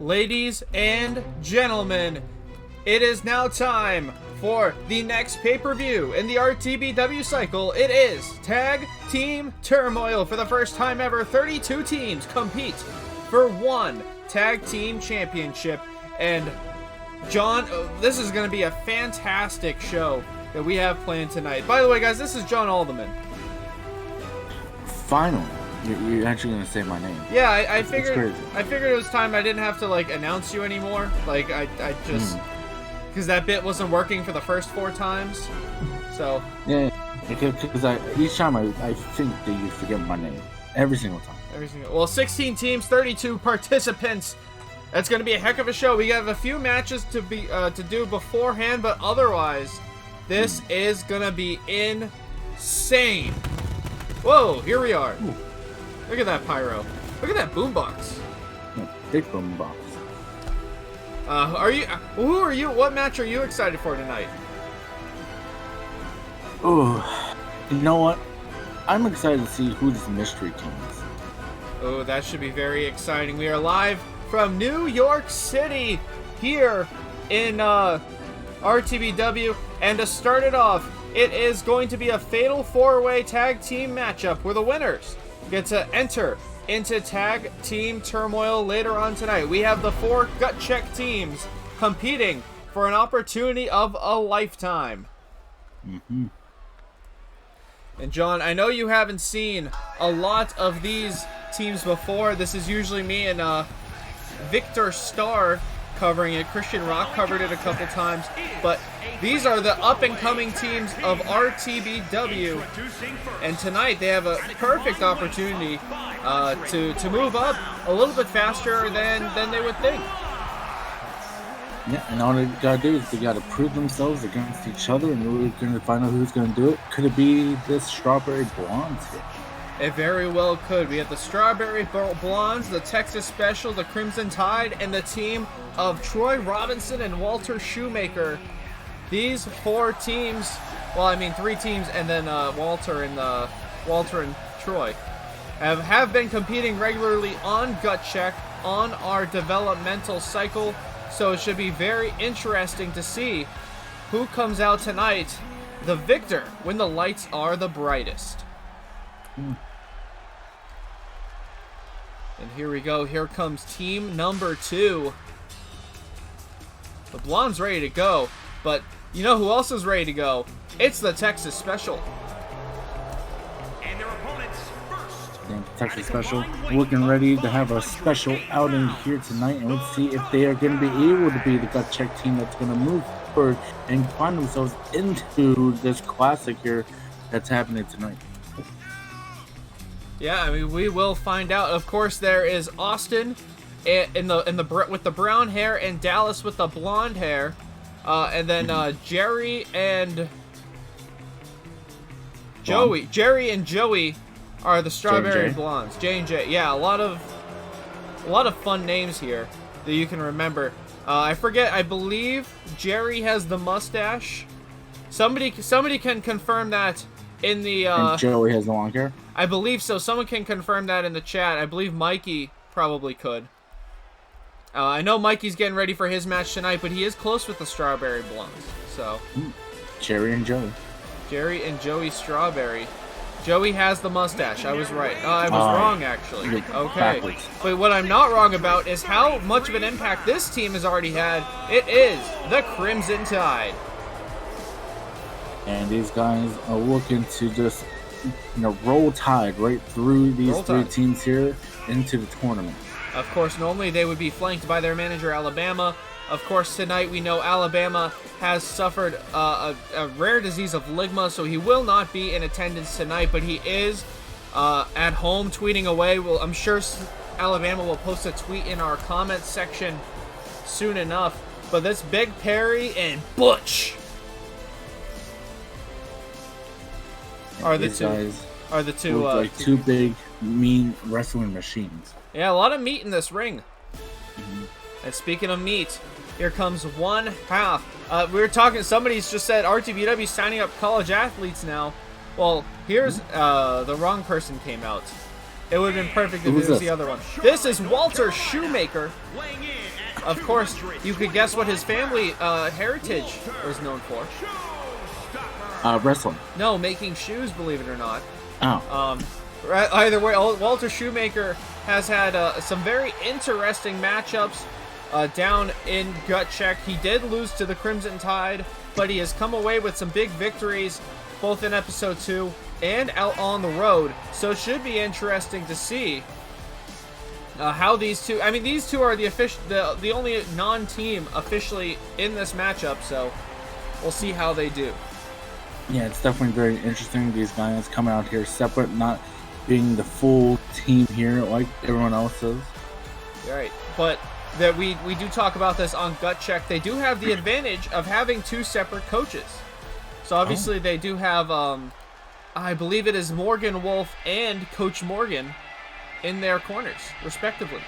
Ladies and gentlemen, it is now time for the next pay-per-view in the RTBW cycle. It is Tag Team Turmoil. For the first time ever, 32 teams compete for one Tag Team Championship. And John, this is going to be a fantastic show that we have planned tonight. By the way, guys, this is John Alderman. Finally, you're actually going to say my name. Yeah, I figured it was time I didn't have to, like, announce you anymore. Like, I just... Because that bit wasn't working for the first 4 times. So... Yeah, because each time I think that you forget my name. Every single time. Well, 16 teams, 32 participants. That's going to be a heck of a show. We have a few matches to do beforehand, but otherwise, this is going to be insane. Whoa, here we are. Ooh. Look at that pyro. Look at that boombox. Yeah, big boombox. Who are you? What match are you excited for tonight? Oh, you know what? I'm excited to see who this mystery team is. Oh, that should be very exciting. We are live from New York City here in RTBW, and to start it off, it is going to be a fatal 4-way tag team matchup where the winners get to enter into Tag Team Turmoil later on tonight. We have the 4 gut check teams competing for an opportunity of a lifetime. Mm-hmm. And John, I know you haven't seen a lot of these teams before. This is usually me and Victor Starr covering it. Christian Rock covered it a couple times, but these are the up-and-coming teams of RTBW, and tonight they have a perfect opportunity to move up a little bit faster than they would think. Yeah, and all they gotta do is they gotta prove themselves against each other, and we're gonna find out who's gonna do it. Could it be this Strawberry Blondes here? It very well could. We have the Strawberry Blondes, the Texas Special, the Crimson Tide, and the team of Troy Robinson and Walter Shoemaker. These 4 teams, well, I mean 3 teams, and then Walter and Troy, have been competing regularly on Gut Check on our developmental cycle. So it should be very interesting to see who comes out tonight, the victor, when the lights are the brightest. And here we go. Here comes team number 2. The Blonde's ready to go, but you know who else is ready to go? It's the Texas Special. And their opponents first. Yeah, Texas Special looking ready to have a special outing here tonight, and let's see if they are going to be able to be the gut check team that's going to move forward and find themselves into this classic here that's happening tonight. Yeah, I mean, we will find out. Of course, there is Austin with the brown hair and Dallas with the blonde hair, and then Jerry and Joey. Jerry and Joey are the Strawberry Blondes. J&J. Yeah, a lot of fun names here that you can remember. I forget. I believe Jerry has the mustache. Somebody can confirm that in the. And Joey has the long hair. I believe so. Someone can confirm that in the chat. I believe Mikey probably could. I know Mikey's getting ready for his match tonight, but he is close with the Strawberry Blondes. So, Jerry and Joey. Jerry and Joey Strawberry. Joey has the mustache. I was right. I was wrong, actually. Okay. Backwards. But what I'm not wrong about is how much of an impact this team has already had. It is the Crimson Tide. And these guys are looking to just, roll tide right through these 3 teams here into the tournament. Of course, normally they would be flanked by their manager, Alabama. Of course, tonight we know Alabama has suffered a rare disease of ligma, so he will not be in attendance tonight, but he is at home tweeting away. Well, I'm sure Alabama will post a tweet in our comments section soon enough. But this Big Perry and Butch are the two like 2 big, mean wrestling machines. Yeah, a lot of meat in this ring. And speaking of meat, here comes one half. We were talking, somebody's just said RTBW signing up college athletes now. Well, here's the wrong person came out. It would have been perfect if it was the other one. This is Walter Shoemaker. Weighing in Of course, you could guess what his family heritage was known for. Wrestling. No, making shoes, believe it or not. Oh. Either way, Walter Shoemaker has had some very interesting matchups down in Gut Check. He did lose to the Crimson Tide, but he has come away with some big victories, both in episode 2 and out on the road. So it should be interesting to see how these two. I mean, these two are the only non-team officially in this matchup. So we'll see how they do. Yeah, it's definitely very interesting. These guys coming out here separate, not being the full team here like everyone else is. Right, but that we do talk about this on Gut Check. They do have the advantage of having 2 separate coaches. So obviously they do have, I believe it is Morgan Wolf and Coach Morgan in their corners, respectively.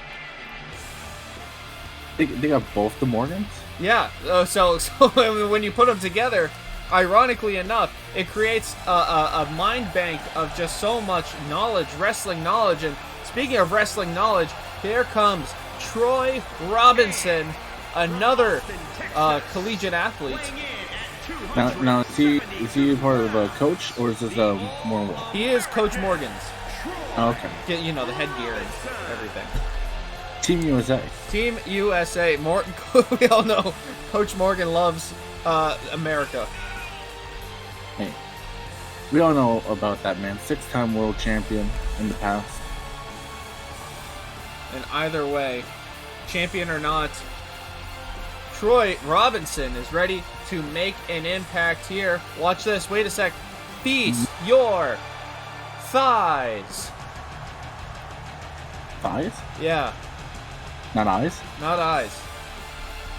They got both the Morgans? Yeah, so when you put them together, ironically enough, it creates a mind bank of just so much knowledge, wrestling knowledge. And speaking of wrestling knowledge, here comes Troy Robinson, another collegiate athlete. Now is he part of a coach, or is this Morgan? He is Coach Morgan's. Oh, okay. Get, you know, the headgear and everything. Team USA. Team USA. We all know Coach Morgan loves America. Hey, we all know about that man. 6-time world champion in the past. And either way, champion or not, Troy Robinson is ready to make an impact here. Watch this. Wait a sec. Feast your thighs. Thighs? Yeah. Not eyes? Not eyes.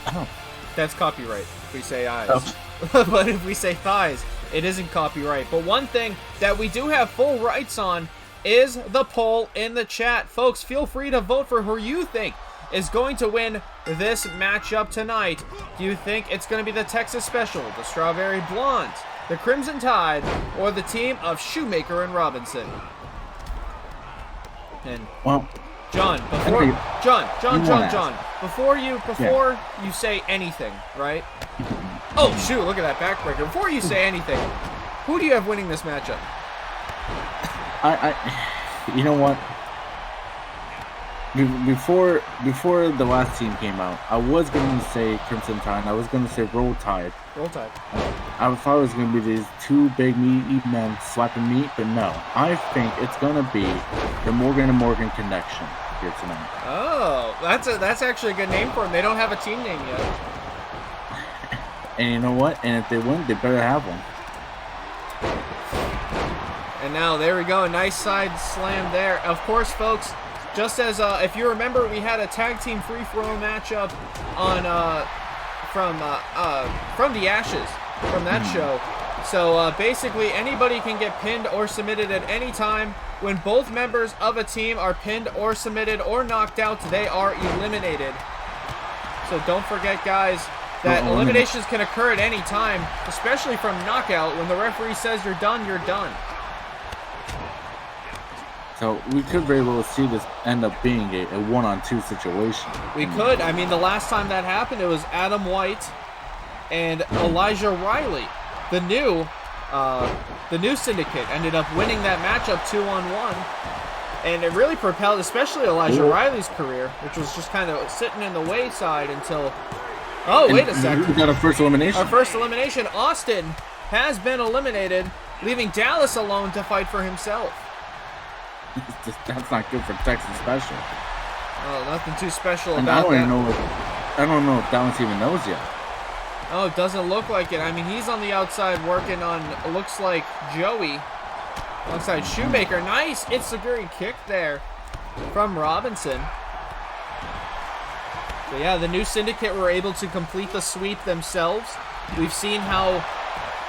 Oh. That's copyright if we say eyes. Oh. But if we say thighs, it isn't copyright. But one thing that we do have full rights on is the poll in the chat. Folks, feel free to vote for who you think is going to win this matchup tonight. Do you think it's going to be the Texas Special, the Strawberry Blondes, the Crimson Tide, or the team of Shoemaker and Robinson? And well, John, before you say anything, right? Oh shoot, look at that backbreaker. Before you say anything, who do you have winning this matchup? You know what? Before the last team came out, I was going to say Crimson Tide. I was going to say Roll Tide. Roll Tide. I thought it was going to be these 2 big meaty men slapping meat, but no. I think it's going to be the Morgan and Morgan connection here tonight. Oh, that's actually a good name for them. They don't have a team name yet. And you know what? And if they win, they better have one. And now, there we go. A nice side slam there. Of course, folks, just as, if you remember, we had a tag team free-for-all matchup on, from the Ashes, from that show. So, basically, anybody can get pinned or submitted at any time. When both members of a team are pinned or submitted or knocked out, they are eliminated. So don't forget, guys, that eliminations can occur at any time, especially from knockout. When the referee says you're done, you're done. So we could very well see this end up being a 1-on-2 situation. We could. I mean, the last time that happened, it was Adam White and Elijah Riley. The new syndicate ended up winning that matchup 2-on-1. And it really propelled, especially Elijah Riley's career, which was just kind of sitting in the wayside until... Oh, wait a second. We got our first elimination. Our first elimination. Austin has been eliminated, leaving Dallas alone to fight for himself. That's not good for Texas Special. Oh, nothing too special and about that. I don't know if Dallas even knows yet. Oh, it doesn't look like it. I mean, he's on the outside working on, it looks like, Joey. Alongside Shoemaker. Nice Itsuguri kick there from Robinson. So yeah, the new syndicate were able to complete the sweep themselves. We've seen how,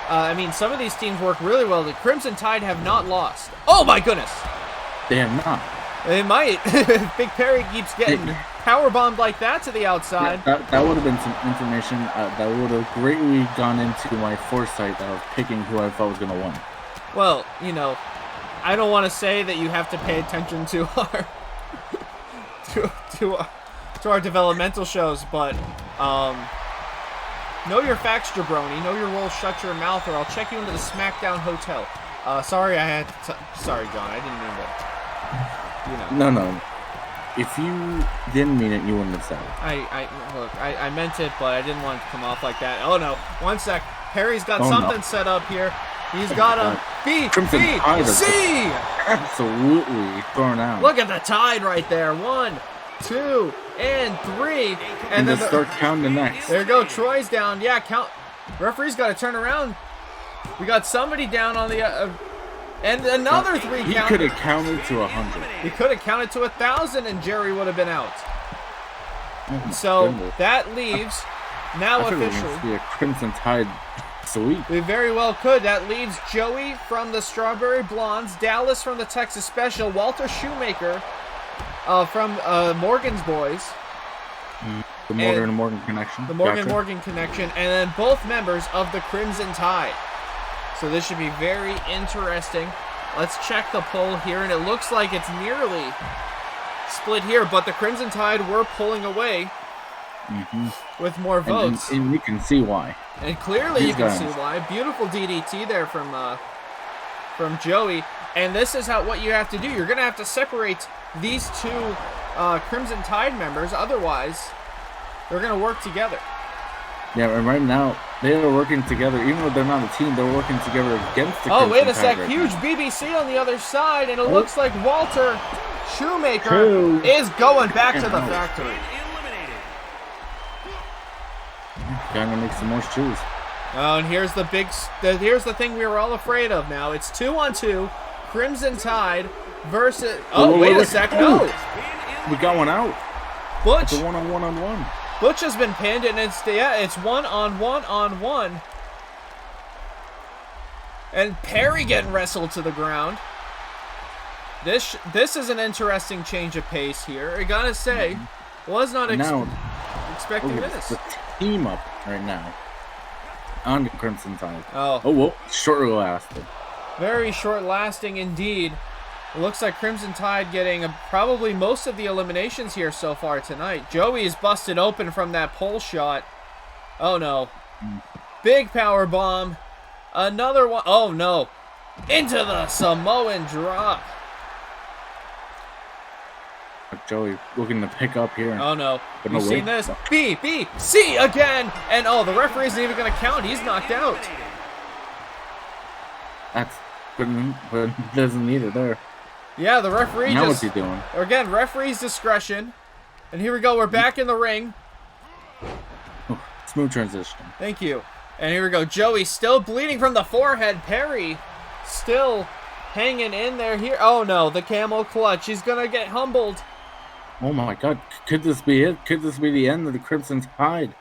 I mean, some of these teams work really well. The Crimson Tide have not lost. Oh my goodness! They have not. They might. Big Perry keeps getting powerbombed like that to the outside. Yeah, that would have been some information that would have greatly gone into my foresight of picking who I thought was going to win. Well, you know, I don't want to say that you have to pay attention to our to our developmental shows, but know your facts, jabroni. Know your rules. Shut your mouth, or I'll check you into the SmackDown hotel. Sorry, sorry, John. I didn't mean to. You know. No. If you didn't mean it, you wouldn't have said it. Look, I meant it, but I didn't want it to come off like that. Oh no, one sec. Perry's got something set up here. He's got a B, C. Absolutely thrown out. Look at the tide right there. 1, 2, and 3. And then start counting next. There you go. Troy's down. Yeah, count. Referee's got to turn around. We got somebody down on the... and another 3 count. He could have counted to 100. He could have counted to 1,000 and Jerry would have been out. So that leaves now officially. Be a Crimson Tide sweep. We very well could. That leaves Joey from the Strawberry Blondes, Dallas from the Texas Special, Walter Shoemaker from Morgan's Boys. The Morgan and Morgan connection. The Morgan connection, and then both members of the Crimson Tide. So this should be very interesting. Let's check the poll here, and it looks like it's nearly split here, but the Crimson Tide were pulling away with more votes. And you can see why. And clearly you can see why. Beautiful DDT there from Joey. And this is what you have to do. You're going to have to separate these 2 Crimson Tide members. Otherwise, they're going to work together. Yeah, and right now, they are working together. Even though they're not a team, they're working together against the Crimson wait a sec. Tide right Huge now. BBC on the other side. And it looks like Walter Shoemaker is going back to the factory. Gotta make some more shoes. Oh, and here's here's the thing we were all afraid of now. It's 2-on-2. Crimson Tide versus... Oh, wait a sec. No. We got one out. Butch. It's a one-on-one-on-one. Butch has been pinned, and it's 1-on-1-on-1. And Perry getting wrestled to the ground. This is an interesting change of pace here. I gotta say, was not expecting this. The team up right now on the Crimson Tide. Oh, whoa, short lasting. Very short lasting indeed. It looks like Crimson Tide getting probably most of the eliminations here so far tonight. Joey is busted open from that pole shot. Oh no. Big power bomb. Another one. Oh no. Into the Samoan drop. Joey looking to pick up here. Oh no. But You've seen this? B, C again. And the referee isn't even going to count. He's knocked out. That's but doesn't need it there. Yeah, the referee now what's he doing? Again, referee's discretion. And here we go. We're back in the ring. Oh, smooth transition. Thank you. And here we go. Joey still bleeding from the forehead. Perry still hanging in there here. Oh no, the camel clutch. He's going to get humbled. Oh my god. Could this be it? Could this be the end of the Crimson Tide?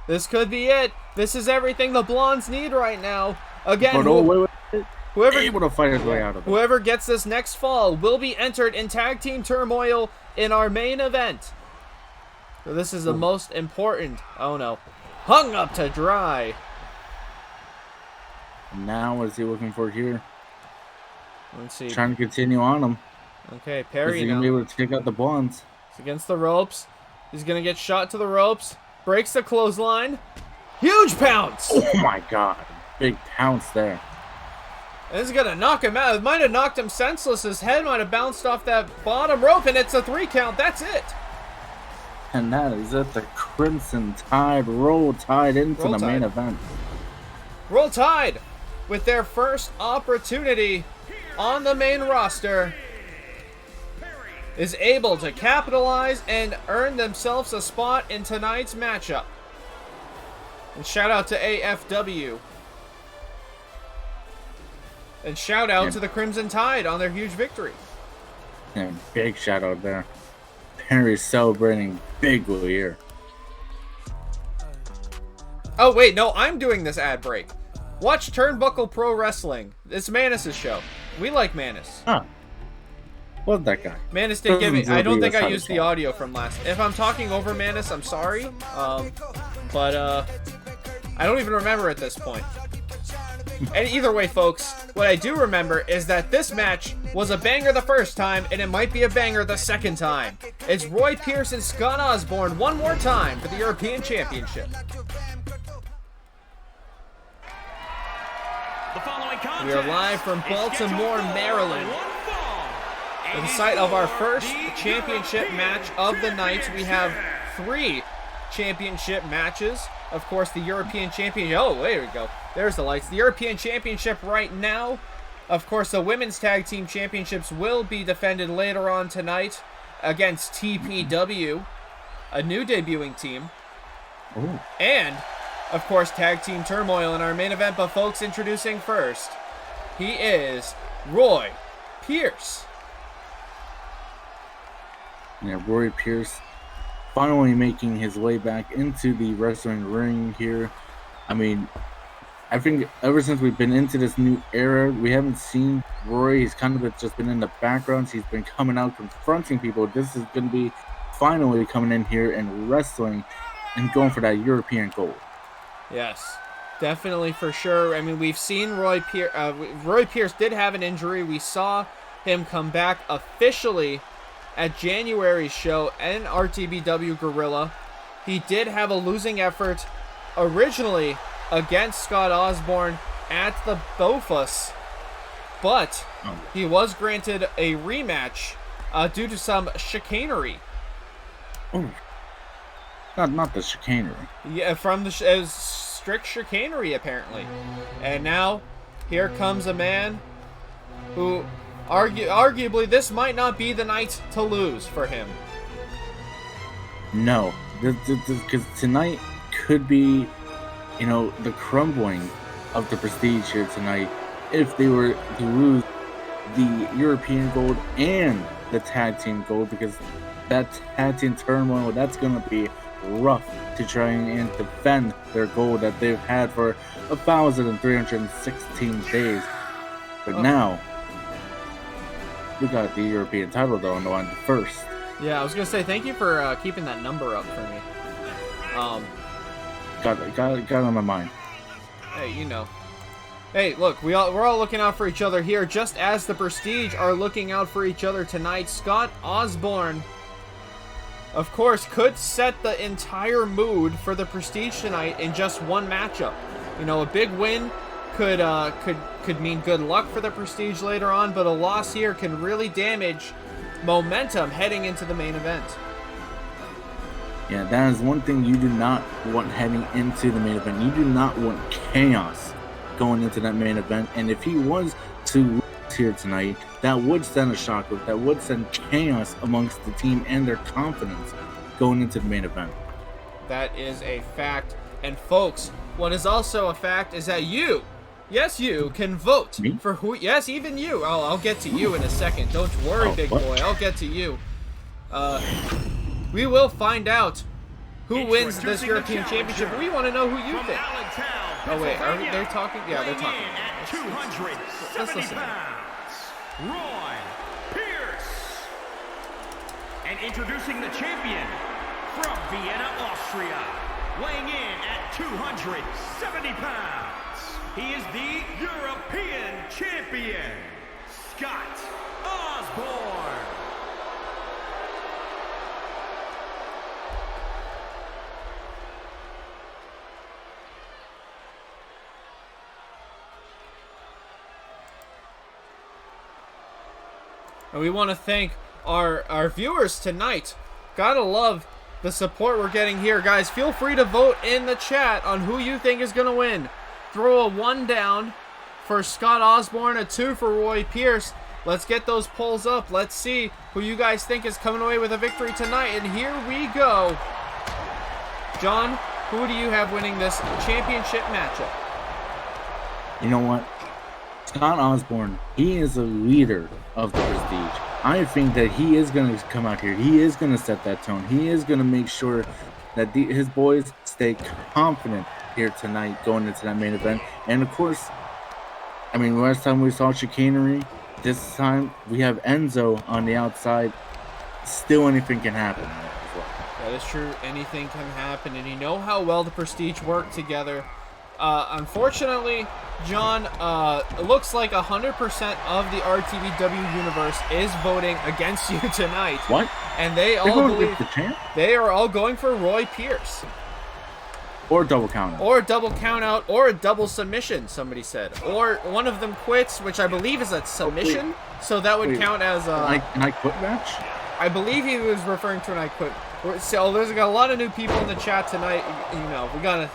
This could be it. This is everything the Blondes need right now. Again, whoever able to fight his way out of it. Whoever gets this next fall will be entered in Tag Team Turmoil in our main event. So this is the most important. Oh no. Hung up to dry. Now what is he looking for here? Let's see. Trying to continue on him. Okay, Perry is he going to be able to take out the Blondes? He's against the ropes. He's going to get shot to the ropes. Breaks the clothesline. Huge pounce! Oh my god. Big pounce there. This is going to knock him out. It might have knocked him senseless. His head might have bounced off that bottom rope, and it's a 3 count. That's it. And that is it. The Crimson Tide Roll Tide into the main event. Roll Tide with their first opportunity on the main roster is able to capitalize and earn themselves a spot in tonight's matchup. And shout out to AFW. And shout out to the Crimson Tide on their huge victory. And big shout out there. Perry's celebrating bigly here. Oh wait, no, I'm doing this ad break. Watch Turnbuckle Pro Wrestling. It's Manus' show. We like Manus. Huh. Love that guy. Manus did give me. I don't think I used the audio from last. If I'm talking over Manus, I'm sorry. But I don't even remember at this point. And either way, folks, what I do remember is that this match was a banger the first time, and it might be a banger the second time. It's Roy Pierce and Scott Osborne one more time for the European Championship. We are live from Baltimore, Maryland, the site of our first championship match of the night. We have 3 championship matches. Of course, the European Championship. Oh, there we go. There's the lights. The European Championship right now. Of course, the Women's Tag Team Championships will be defended later on tonight against TPW, a new debuting team. Ooh. And, of course, Tag Team Turmoil in our main event. But, folks, introducing first, he is Roy Pierce. Yeah, Roy Pierce finally making his way back into the wrestling ring here. I mean, I think ever since we've been into this new era, we haven't seen Roy. He's kind of just been in the background. He's been coming out, confronting people. This is going to be finally coming in here and wrestling and going for that European gold. Yes, definitely for sure. I mean, we've seen Roy Pierce. Roy Pierce did have an injury. We saw him come back officially at January's show in RTBW Gorilla. He did have a losing effort originally against Scott Osborne at the Bofus, but he was granted a rematch due to some chicanery. Oh, not the chicanery. Yeah, from the strict chicanery apparently. And now here comes a man who arguably this might not be the night to lose for him. No, because tonight could be, you know, the crumbling of the prestige here tonight if they were to lose the European gold and the tag team gold, because that tag team turmoil, that's going to be rough to try and defend their gold that they've had for 1,316 days. But now we got the European title though on the line first. Yeah, I was gonna say thank you for keeping that number up for me. Got on my mind. Hey, you know. Hey, look, we're all looking out for each other here, just as the Prestige are looking out for each other tonight. Scott Osborne, of course, could set the entire mood for the Prestige tonight in just one matchup. You know, a big win could mean good luck for the Prestige later on, but a loss here can really damage momentum heading into the main event. Yeah, that is one thing you do not want heading into the main event. You do not want chaos going into that main event, and if he was to lose here tonight, that would send a shockwave, that would send chaos amongst the team and their confidence going into the main event. That is a fact. And folks, what is also a fact is that you, yes, you can vote for who. Yes, even you. I'll get to you in a second. Don't worry, big boy. I'll get to you. We will find out who wins this European Championship. We want to know who you think. Oh wait, are they talking? Yeah, they're talking. At 270 pounds, Roy Pierce. And introducing the champion from Vienna, Austria, weighing in at 270 pounds. He is the European champion, Scott Osborne. And we want to thank our viewers tonight. Gotta love the support we're getting here. Guys, feel free to vote in the chat on who you think is going to win. Throw a 1 down for Scott Osborne, a 2 for Roy Pierce. Let's get those polls up. Let's see who you guys think is coming away with a victory tonight. And here we go. John, who do you have winning this championship matchup? You know what? Scott Osborne, he is a leader of the Prestige. I think that he is going to come out here. He is going to set that tone. He is going to make sure that his boys stay confident here tonight going into that main event. And of course, I mean, last time we saw chicanery, this time we have Enzo on the outside. Still anything can happen as well. That is true. Anything can happen. And you know how well the Prestige work together. Unfortunately, John, it looks like 100% of the RTBW universe is voting against you tonight. What? And they all believe the champ? they are all going for Roy Pierce. Or double count out. Or a double count out, or a double submission, somebody said. Or one of them quits, which I believe is a submission. So that would count as an I quit match? I believe he was referring to an I quit. So there's got a lot of new people in the chat tonight. You know, we gotta.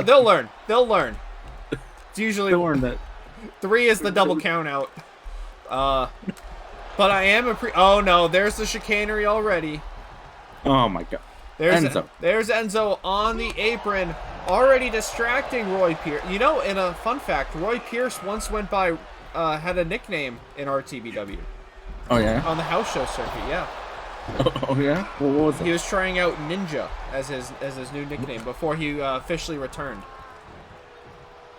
They'll learn. They'll learn. It's usually They'll learn that 3 is the double count out. But I am oh no, there's the chicanery already. Oh my god. There's Enzo. There's Enzo on the apron, already distracting Roy Pierce. You know, in a fun fact, Roy Pierce once went by, had a nickname in RTBW. Oh yeah? On the house show circuit, yeah. Oh yeah? What was it? He was trying out Ninja as his new nickname before he officially returned.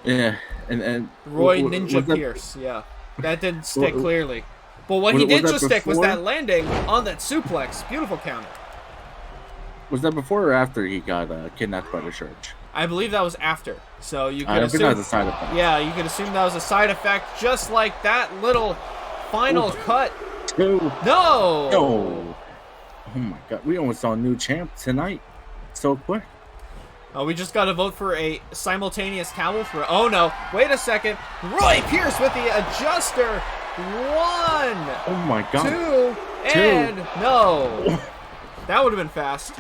Yeah, and Roy Ninja Pierce, yeah. That didn't stick clearly. But what he did just stick was that landing on that suplex. Beautiful counter. Was that before or after he got kidnapped by the church? I believe that was after. So you could I assume think that was a side effect. Yeah, you could assume that was a side effect, just like that little final cut. No. No. No. Oh my god, we almost saw a new champ tonight. So quick. Oh, we just got to vote for a simultaneous towel throw. Oh no! Wait a second. Roy Pierce with the adjuster. 1. Oh my god. 2 and no. That would have been fast.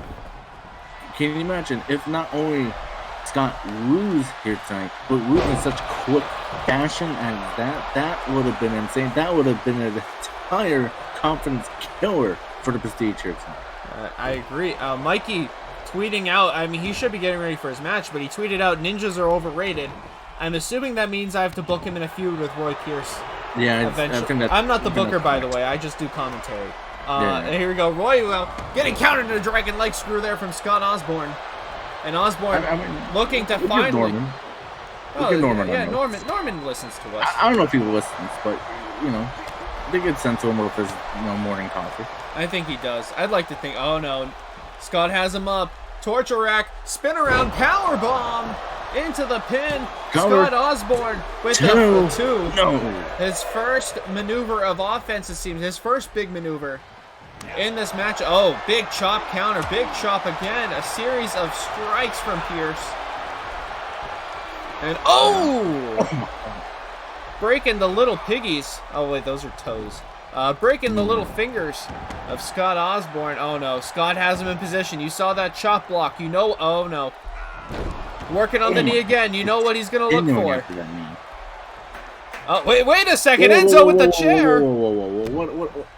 Can you imagine if not only Scott Ruse here tonight, but Ruse in such quick fashion as that? That would have been insane. That would have been an entire confidence killer for the Prestige here tonight. I agree. Mikey tweeting out, I mean, he should be getting ready for his match, but he tweeted out, ninjas are overrated. I'm assuming that means I have to book him in a feud with Roy Pierce. Yeah, eventually. I'm not the booker, by the way. I just do commentary. And here we go. Roy, getting countered in a dragon leg screw there from Scott Osborne. And Osborne looking to finally... Norman. Norman. Yeah, Norman listens to us. I don't know if he listens, but, you know, they get sent to him with his morning coffee. I think he does. I'd like to think... Oh, no. Scott has him up. Torture rack. Spin around. Power bomb. Into the pin. Cover. Scott Osborne with the 2. No. His first maneuver of offense, it seems. His first big maneuver in this match. Oh, big chop counter. Big chop again. A series of strikes from Pierce. And breaking the little piggies. Oh, wait, those are toes. Breaking the little fingers of Scott Osborne. Oh, no. Scott has him in position. You saw that chop block. You know... Oh, no. Working on the knee again. You know what he's going to look for. Oh, wait a second. Enzo with the chair. What?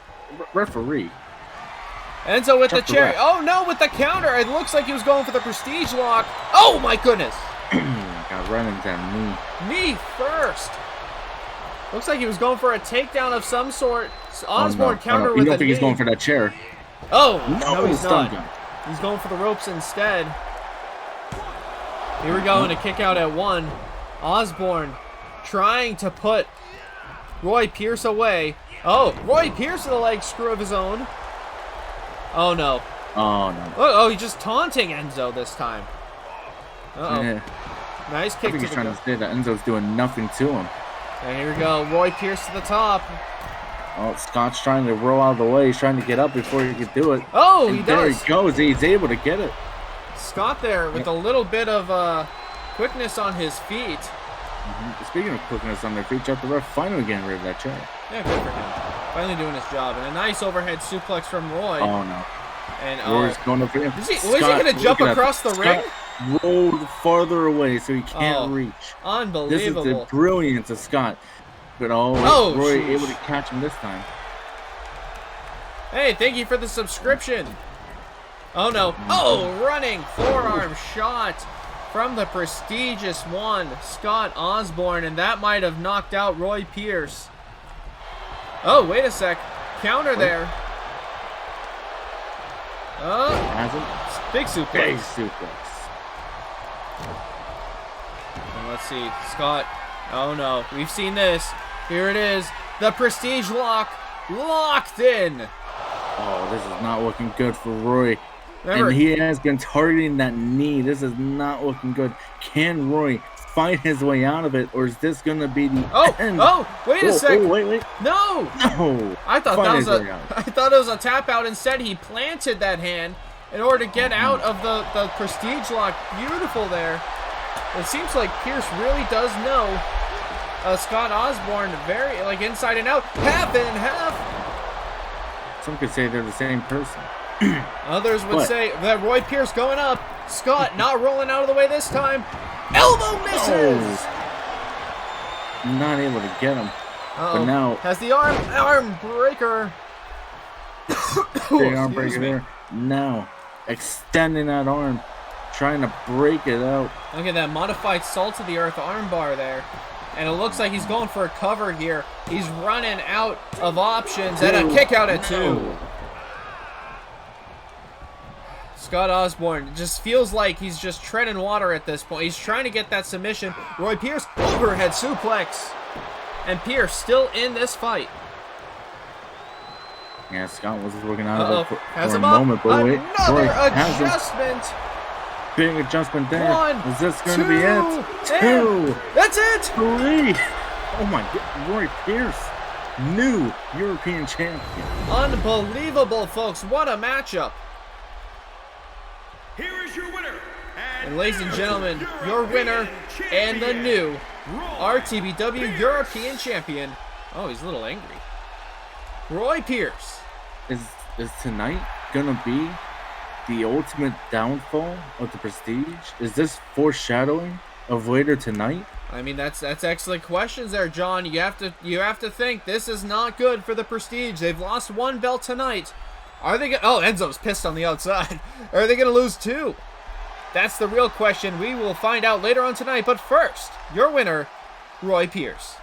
Referee. Enzo with the chair. Oh, no, with the counter. It looks like he was going for the prestige lock. Oh, my goodness. Got running down knee. Knee first. Looks like he was going for a takedown of some sort. Osborne counter with a knee. You don't think he's going for that chair? Oh, no, he's not. Gun. He's going for the ropes instead. Here we go, and a kick out at 1. Osborne trying to put Roy Pierce away. Oh, Roy Pierce with a leg screw of his own. Oh, no. Oh, no. Oh, he's just taunting Enzo this time. Uh-oh. Yeah. Nice kick I think he's trying to say that Enzo's doing nothing to him. And here we go. Roy Pierce to the top. Oh, Scott's trying to roll out of the way. He's trying to get up before he can do it. Oh, and he there does. He goes. He's able to get it. Scott there with a little bit of quickness on his feet. Speaking of quickness on their feet, Jeff the ref finally getting rid of that chair. Yeah, good for him. Finally doing his job. And a nice overhead suplex from Roy. Oh, no. And Roy's going up for him. Was he going to jump across the ring? Rolled farther away so he can't reach. Unbelievable. This is the brilliance of Scott. But Roy able to catch him this time. Hey, thank you for the subscription. Oh, no. Oh, running forearm shot from the prestigious one, Scott Osborne, and that might have knocked out Roy Pierce. Oh, wait a sec. Counter there. Oh, big suplex. Big suplex. And let's see, Scott. Oh, no. We've seen this. Here it is. The prestige lock. Locked in. Oh, this is not looking good for Roy. Remember, and he has been targeting that knee. This is not looking good. Can Roy fight his way out of it, or is this going to be the end? Wait a second. Wait. No. I thought it was a tap out. Instead, he planted that hand in order to get out of the prestige lock. Beautiful there. It seems like Pierce really does know Scott Osborne very, like, inside and out. Half and half. Some could say they're the same person. Others would say that Roy Pierce going up. Scott not rolling out of the way this time. Elbow misses. Not able to get him. But now has the arm breaker. Big arm breaker there. Now extending that arm, trying to break it out. Look at that modified salt to the earth arm bar there. And it looks like he's going for a cover here. He's running out of options and a kick out at 2. Scott Osborne just feels like he's just treading water at this point. He's trying to get that submission. Roy Pierce, overhead suplex. And Pierce still in this fight. Yeah, Scott was working out of it for a him up. moment. But wait, Another adjustment. Big adjustment there. 1, is this going to be it? 2. That's it. 3. Oh my God. Roy Pierce, new European champion. Unbelievable, folks. What a matchup. Here is your winner. And ladies and gentlemen, your winner and the new RTBW European champion. Oh, he's a little angry. Roy Pierce. Is tonight gonna be the ultimate downfall of the Prestige? Is this foreshadowing of later tonight? I mean, that's excellent questions there, John. You have to think this is not good for the Prestige. They've lost 1 belt tonight. Are they Enzo's pissed on the outside. Are they gonna lose 2? That's the real question. We will find out later on tonight. But first, your winner, Roy Pierce.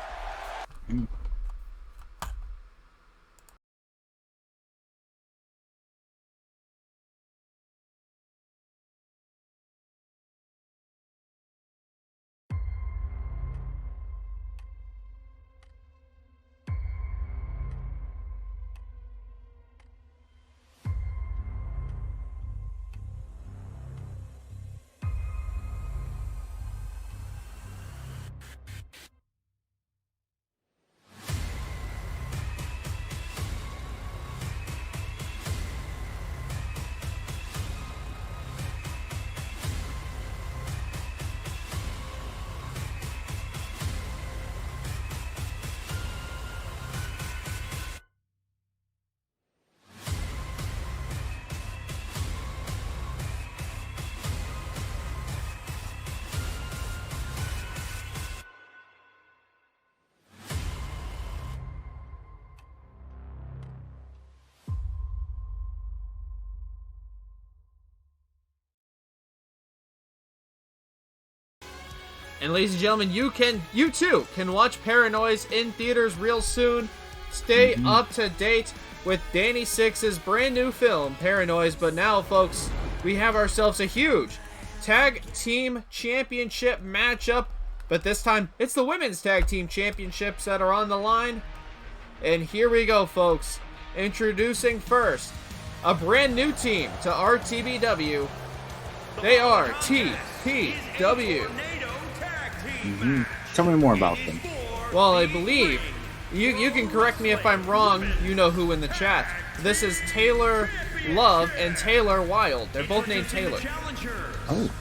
And ladies and gentlemen, you too can watch Paranoise in theaters real soon. Stay up to date with Danny Six's brand new film, Paranoise. But now, folks, we have ourselves a huge tag team championship matchup. But this time, it's the women's tag team championships that are on the line. And here we go, folks. Introducing first, a brand new team to RTBW. They are TPW. Tell me more about them. Well, I believe, you can correct me if I'm wrong, you know who in the chat. This is Taylor Love and Taylor Wilde. They're both named Taylor. Oh.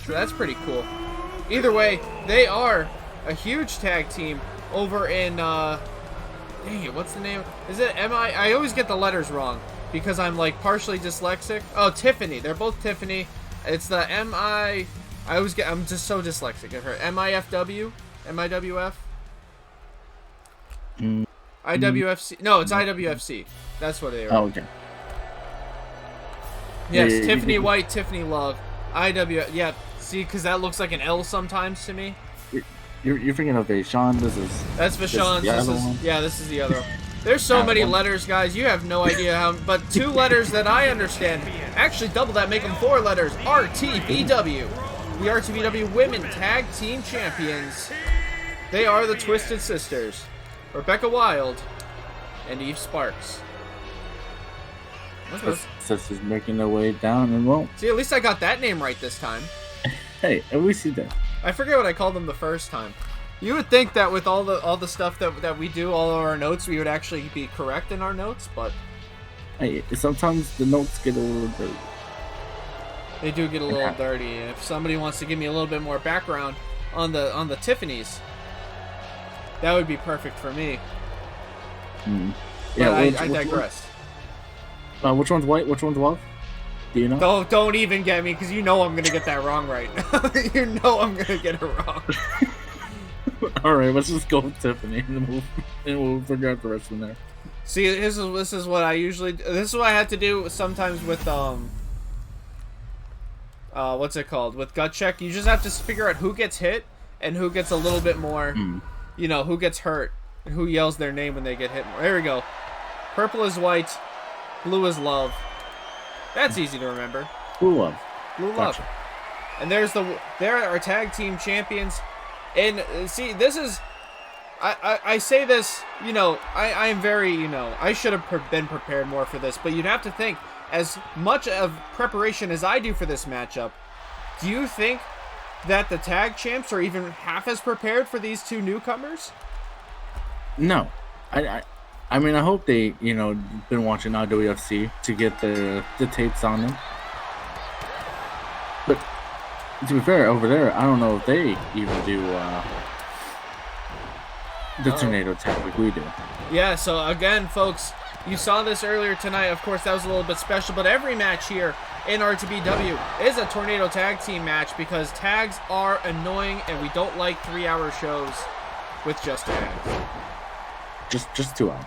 So that's pretty cool. Either way, they are a huge tag team over in, dang it, what's the name? Is it M-I? I always get the letters wrong because I'm like partially dyslexic. Oh, Tiffany. They're both Tiffany. It's the M-I... I'm just so dyslexic. I've heard MIFW? MIWF? IWFC? No, it's IWFC. That's what they are. Oh, okay. Yes, Yeah, Tiffany White, Tiffany Love. Yeah, see, because that looks like an L sometimes to me. You're thinking of Vashon. That's Vashon's. This is the other one. There's so many letters, guys. You have no idea how. But 2 letters that I understand. Actually, double that, make them 4 letters. RTBW. The RTBW Women Tag Team Champions. They are the Twisted Sisters, Rebecca Wilde and Eve Sparks. Sisters making their way down, and well, See, at least I got that name right this time. hey, at least you did. I forget what I called them the first time. You would think that with all the stuff that we do, all of our notes, we would actually be correct in our notes, but Hey, sometimes the notes get a little dirty. they do get a little dirty. And if somebody wants to give me a little bit more background on the Tiffany's, that would be perfect for me. Yeah, I digress. Which one's white? Which one's love? Do you know? Don't even get me, because you know I'm gonna get that wrong right now. You know I'm gonna get it wrong. All right, let's just go with Tiffany, and we'll figure out the rest from there. See, this is what I usually. This is what I have to do sometimes with what's it called? With gut check, you just have to figure out who gets hit and who gets a little bit more. You know, who gets hurt and who yells their name when they get hit more. There we go. Purple is white, blue is love. That's easy to remember. Blue love. Blue love. Gotcha. And there are our tag team champions. And see, this is. I say this, you know, I am very, you know, I should have been prepared more for this, but you'd have to think, as much of preparation as I do for this matchup, do you think that the tag champs are even half as prepared for these two newcomers? No. I mean, I hope they, you know, been watching WFC to get the tapes on them. But to be fair, over there, I don't know if they even do the tornado tag like we do. Yeah, so again, folks, you saw this earlier tonight. Of course, that was a little bit special, but every match here in RTBW is a tornado tag team match because tags are annoying and we don't like 3-hour shows with just tags. Just 2 hours.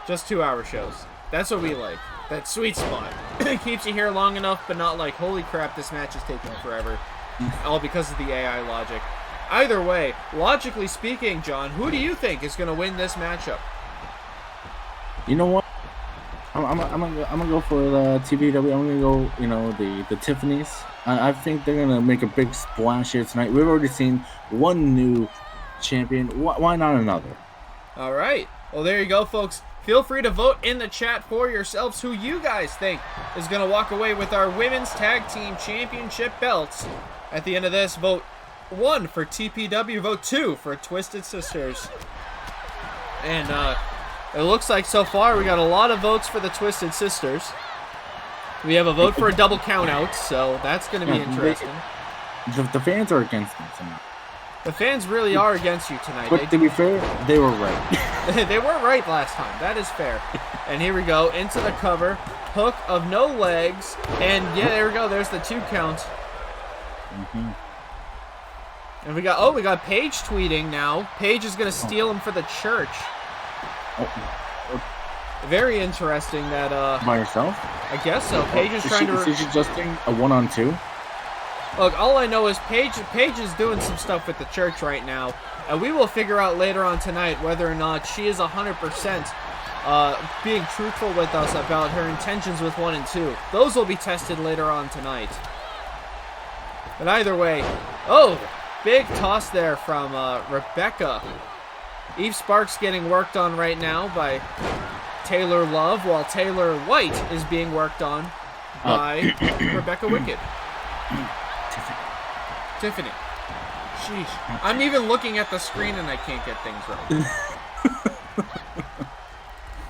Just 2-hour shows. That's what we like. That sweet spot. It keeps you here long enough, but not like, holy crap, this match is taking forever. All because of the AI logic. Either way, logically speaking, John, who do you think is going to win this matchup? You know what? I'm gonna go for the TPW. I'm gonna go, you know, the Tiffany's. I think they're gonna make a big splash here tonight. We've already seen one new champion. Why not another? All right. Well, there you go, folks. Feel free to vote in the chat for yourselves who you guys think is going to walk away with our Women's Tag Team Championship belts. At the end of this, vote 1 for TPW, vote 2 for Twisted Sisters. And it looks like so far we got a lot of votes for the Twisted Sisters. We have a vote for a double count out, so that's going to be interesting. The fans are against me tonight. The fans really are against you tonight. But to be fair, they were right. They were right last time. That is fair. And here we go into the cover. Hook of no legs. And yeah, there we go. There's the 2 count. And we got Paige tweeting now. Paige is going to steal him for the church. Very interesting that by herself? I guess so. Paige is trying to she's suggesting a 1-on-2. Look, all I know is Paige is doing some stuff with the church right now, and we will figure out later on tonight whether or not she is 100% being truthful with us about her intentions with 1 and 2. Those will be tested later on tonight. But either way, big toss there from Rebecca. Eve Sparks getting worked on right now by Taylor Love, while Taylor White is being worked on by Rebecca Wicked. Tiffany. Sheesh. I'm even looking at the screen and I can't get things right.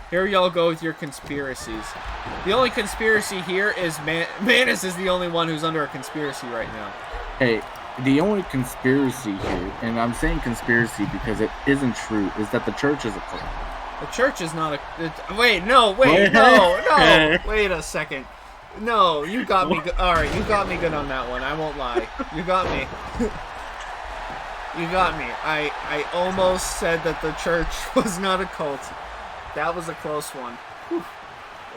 Here y'all go with your conspiracies. The only conspiracy here is Manus is the only one who's under a conspiracy right now. Hey, the only conspiracy here, and I'm saying conspiracy because it isn't true, is that the church is a cult. The church is not a... Wait, no. Wait a second. No, you got me good. Alright, you got me good on that one. I won't lie. You got me. You got me. I almost said that the church was not a cult. That was a close one. Whew.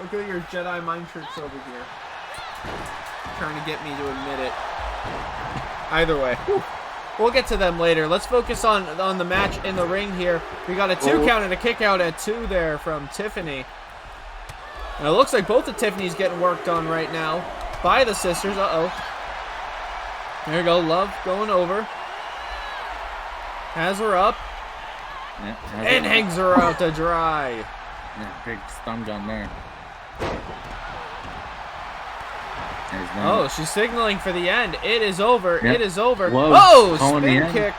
Look at your Jedi mind tricks over here. Trying to get me to admit it. Either way. Whew. We'll get to them later. Let's focus on the match in the ring here. We got a 2 count and a kick out at 2 there from Tiffany. And it looks like both the Tiffany's getting worked on right now by the sisters. There you go. Love going over. Has her up. Yeah, and hangs her out to dry. Yeah, big stun gun there. Oh, she's signaling for the end. It is over. Yep. It is over. Love Oh, calling the spin end. kick.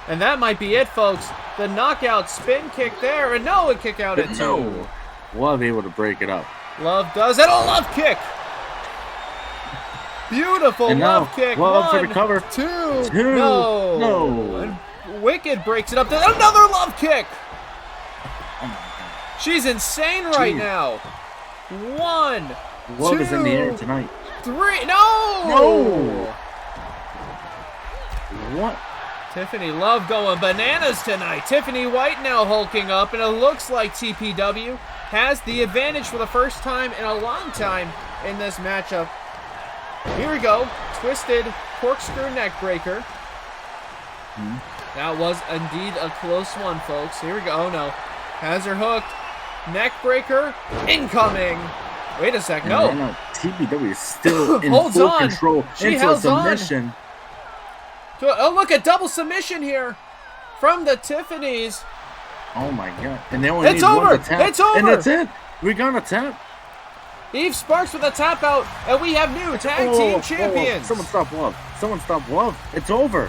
And that might be it, folks. The knockout spin kick there. And no, a kick out at 2. No. Love able to break it up. Love does it. A love kick. Beautiful And now, love kick. Love 1, for the cover. 2. No. No. And Wicked breaks it up. Another love kick. Oh my God. She's insane right Jeez. now. 1, Love 2, is in the air tonight. 3. No. No. What? Tiffany Love going bananas tonight. Tiffany White now hulking up, and it looks like TPW has the advantage for the first time in a long time in this matchup. Here we go. Twisted corkscrew neck breaker. That was indeed a close one, folks. Here we go. Oh, no. Has her hooked. Neck breaker. Incoming. Wait a sec. No. No. TPW is still in Holds full on. control. She into a held on. submission. Oh, look, a double submission here from the Tiffany's. Oh my God. And they only It's need over. one to tap. It's over. And that's it. We got a tap. Eve Sparks with a tap out, and we have new tag team champions. Someone stop Love. Someone stop Love. It's over.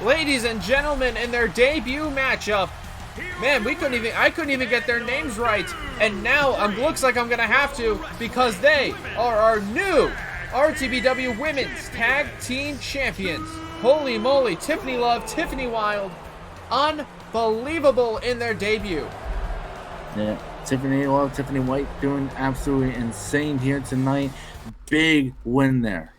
Ladies and gentlemen, in their debut matchup, man, I couldn't even get their names right, and now it looks like I'm gonna have to, because they are our new RTBW Women's Tag Team Champions. Holy moly, Tiffany Love, Tiffany Wild, unbelievable in their debut. Yeah, Tiffany Love, Tiffany White doing absolutely insane here tonight. Big win there.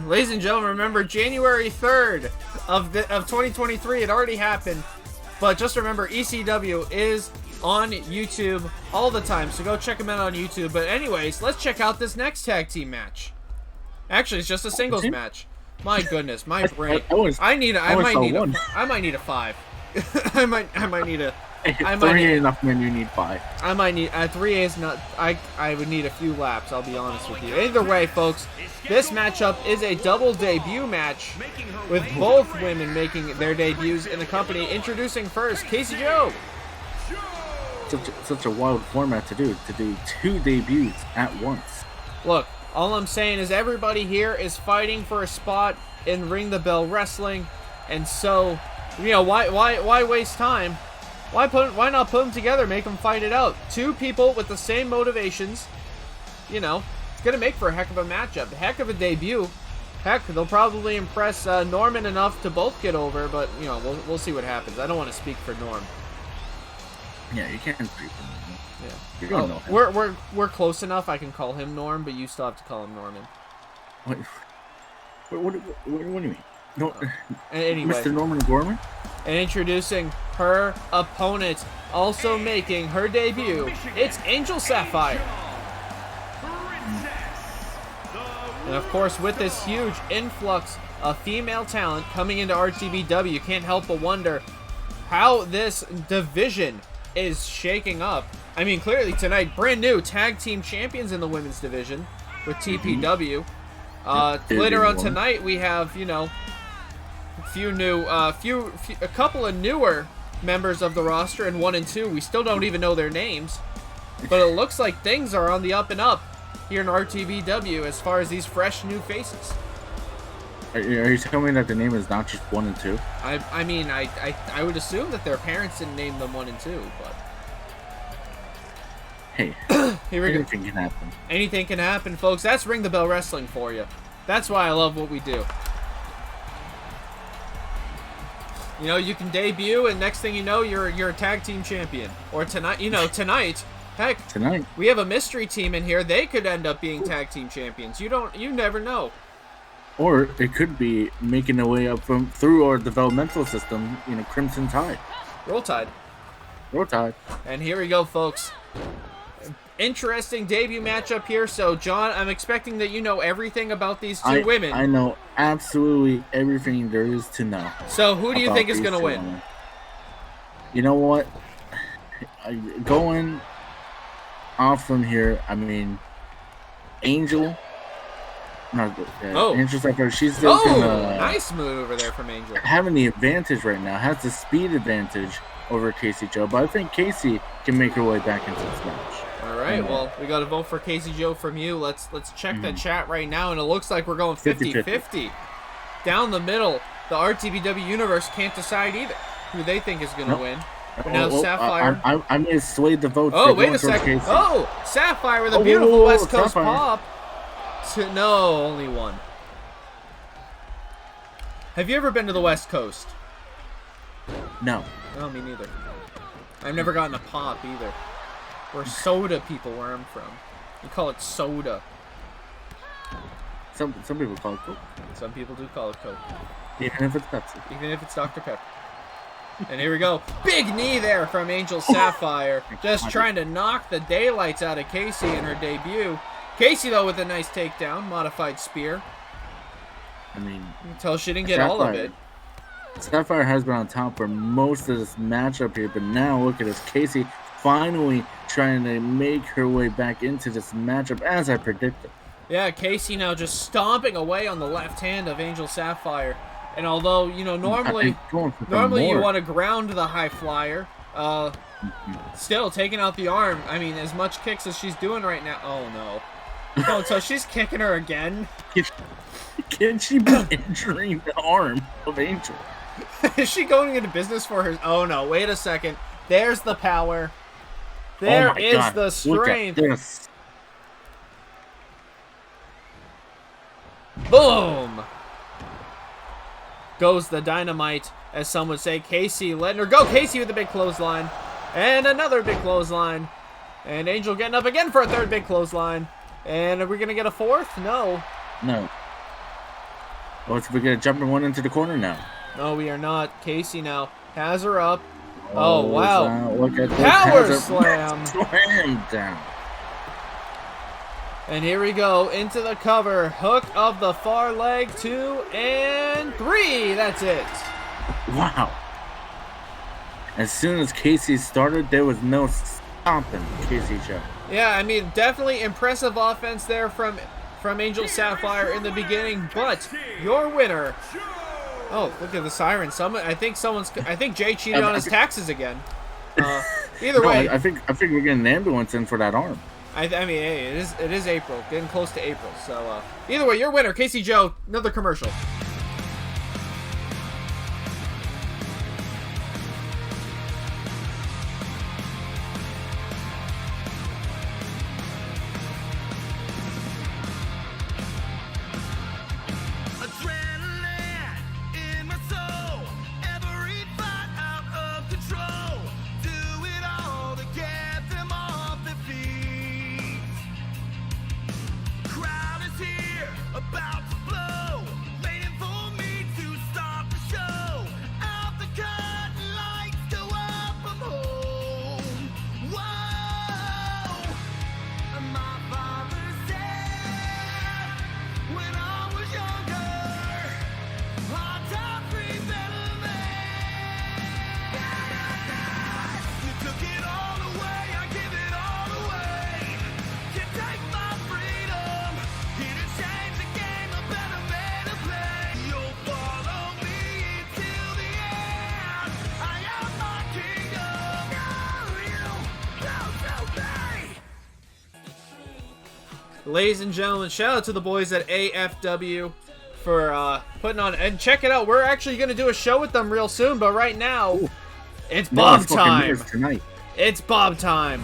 Ladies and gentlemen, remember January 3rd of 2023, it already happened, but just remember ECW is on YouTube all the time, so go check them out on YouTube. But anyways, let's check out this next tag team match. Actually, it's just a singles match. My goodness, my brain. I might need a 5. I might need a. Three ain't enough, man. You need 5. I might need 3 is not. I would need a few laps. I'll be honest with you. Either way, folks, this matchup is a double debut match with both women making their debuts in the company. Introducing first, Casey Joe. Such a wild format to do 2 debuts at once. Look, all I'm saying is everybody here is fighting for a spot in Ring the Bell Wrestling, and so why waste time? Why not put them together, make them fight it out? 2 people with the same motivations, it's gonna make for a heck of a matchup, a heck of a debut. Heck, they'll probably impress Norman enough to both get over, but we'll see what happens. I don't want to speak for Norm. Yeah, you can't speak for Norman. Yeah, you're gonna know him. We're close enough. I can call him Norm, but you still have to call him Norman. What do you mean? No, anyway, Mr. Norman Gorman? And introducing her opponent, also making her debut, it's Angel Sapphire. And of course, with this huge influx of female talent coming into RTBW, you can't help but wonder how this division is shaking up. I mean, clearly tonight, brand new tag team champions in the women's division with TPW. Later on tonight, we have, a couple of newer members of the roster in 1 and 2. We still don't even know their names, but it looks like things are on the up and up here in RTBW as far as these fresh new faces. Are you telling me that the name is not just 1 and 2? I mean, I would assume that their parents didn't name them 1 and 2, but Hey, Here we go. anything can happen. Anything can happen, folks. That's Ring the Bell Wrestling for you. That's why I love what we do. You know, you can debut, and next thing you know, you're a tag team champion. Or tonight, tonight, heck, we have a mystery team in here. They could end up being tag team champions. You never know. Or it could be making their way up through our developmental system, Crimson Tide. Roll Tide. Roll Tide. And here we go, folks. Interesting debut matchup here. So, John, I'm expecting that you know everything about these two women. I know absolutely everything there is to know. So, who do you think is going to win? Women. You know what? Going off from here, I mean, Angel. Angel Sapphire, she's still nice move over there from Angel. Having the advantage right now, has the speed advantage over Casey Joe, but I think Casey can make her way back into this match. All right, well, we got to vote for Casey Joe from you. Let's check the chat right now, and it looks like we're going 50-50. Down the middle, the RTBW universe can't decide either who they think is going to win. Now Sapphire. I may have swayed the vote. Oh, wait a second. Casey. Oh, Sapphire with a beautiful West Coast Sapphire. pop. No, only one. Have you ever been to the West Coast? No. No, me neither. I've never gotten a pop either. We're soda people where I'm from. You call it soda. Some people call it Coke. Some people do call it Coke. Even if it's Pepsi. Even if it's Dr. Pepper. And here we go. Big knee there from Angel Sapphire. Just trying to knock the daylights out of Casey in her debut. Casey, though, with a nice takedown. Modified spear. I mean, you can tell she didn't get all of it. Sapphire has been on top for most of this matchup here, but now look at this. Casey finally trying to make her way back into this matchup as I predicted. Yeah, Casey now just stomping away on the left hand of Angel Sapphire. And although, normally you want to ground the high flyer, still taking out the arm. I mean, as much kicks as she's doing right now. Oh, no. Oh, so she's kicking her again? Can she be injuring the arm of Angel? Is she going into business for her? Oh, no. Wait a second. There's the power. There is the strength. Boom! Goes the dynamite, as some would say. Casey letting her go. Casey with a big clothesline. And another big clothesline. And Angel getting up again for a third big clothesline. And are we going to get a fourth? No. No. Oh, we're going to jump one into the corner now. No, we are not. Casey now has her up. Oh, wow. Look at Power slam. Slam down. And here we go into the cover. Hook of the far leg. 2 and 3. That's it. Wow. As soon as Casey started, there was no stopping Casey Joe. Yeah, I mean, definitely impressive offense there from Angel Sapphire in the beginning. But your winner. Oh, look at the siren. I think Jay cheated on his taxes again. Either way, I think we're getting an ambulance in for that arm. I mean, hey, it is April, getting close to April. So either way, your winner, Casey Joe. Another commercial. Ladies and gentlemen, shout out to the boys at AFW for putting on, and check it out. We're actually going to do a show with them real soon, but right now, it's Bob time. Tonight. It's Bob time.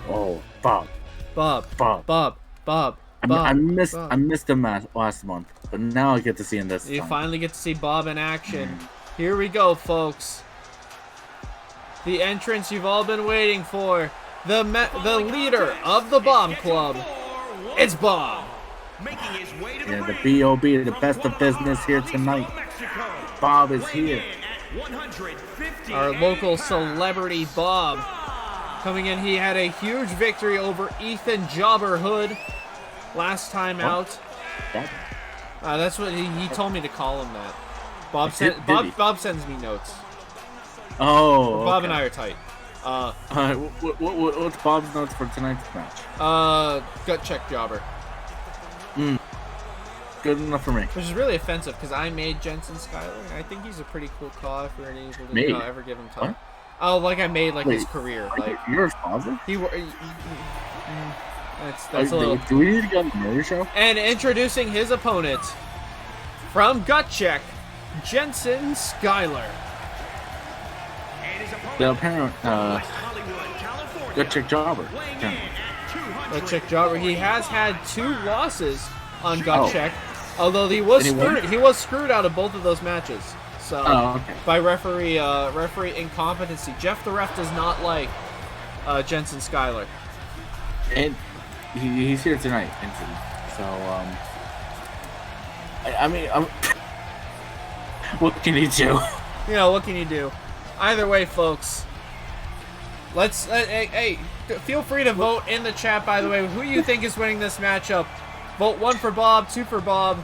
Oh, Bob. Bob. Bob. Bob. Bob. I Bob. missed him last month, but now I get to see him this You time. finally get to see Bob in action. Here we go, folks. The entrance you've all been waiting for. The leader of the Bob Club. It's Bob. Yeah, the B.O.B., the best of business here tonight. Bob is here. Our local celebrity Bob. Coming in, he had a huge victory over Ethan Jobber Hood last time out. That's what he told me to call him that. Bob sends me notes. Oh, Bob and I are tight. What's Bob's notes for tonight's match? Gut check Jobber. Good enough for me. Which is really offensive because I made Jensen Skyler, and I think he's a pretty cool call if we're able to ever give him time. What? Oh, like I made his career. Like you're his father? That's a little. Do we need to get on the Murray show? And introducing his opponent from Gut Check, Jensen Skyler. The apparent Gut Check Jobber. Gut Check Jobber. He has had 2 losses on Gut Check, although he was screwed out of both of those matches. So by referee incompetency. Jeff the ref does not like Jensen Skyler. And he's here tonight, so I mean, what can he do? You know, what can you do? Either way, folks. Let's hey, feel free to vote in the chat. By the way, who you think is winning this matchup? Vote 1 for Bob, 2 for Bob.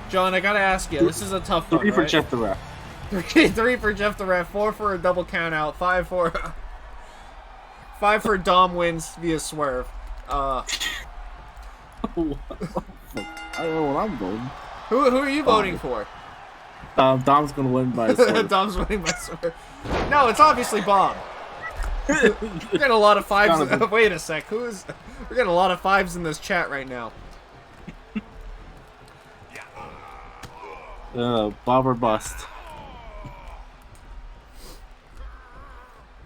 John, I gotta ask you. This is a tough one, 3 for right? Jeff the ref. 3 for Jeff the ref. 4 for a double count out. 5 for Dom wins via swerve. I don't know what I'm voting. Who are you voting for? Dom's gonna win by a swerve. Dom's winning by swerve. No, it's obviously Bob. We're getting a lot of 5s. Wait a sec. We're getting a lot of 5s in this chat right now. Bob or bust.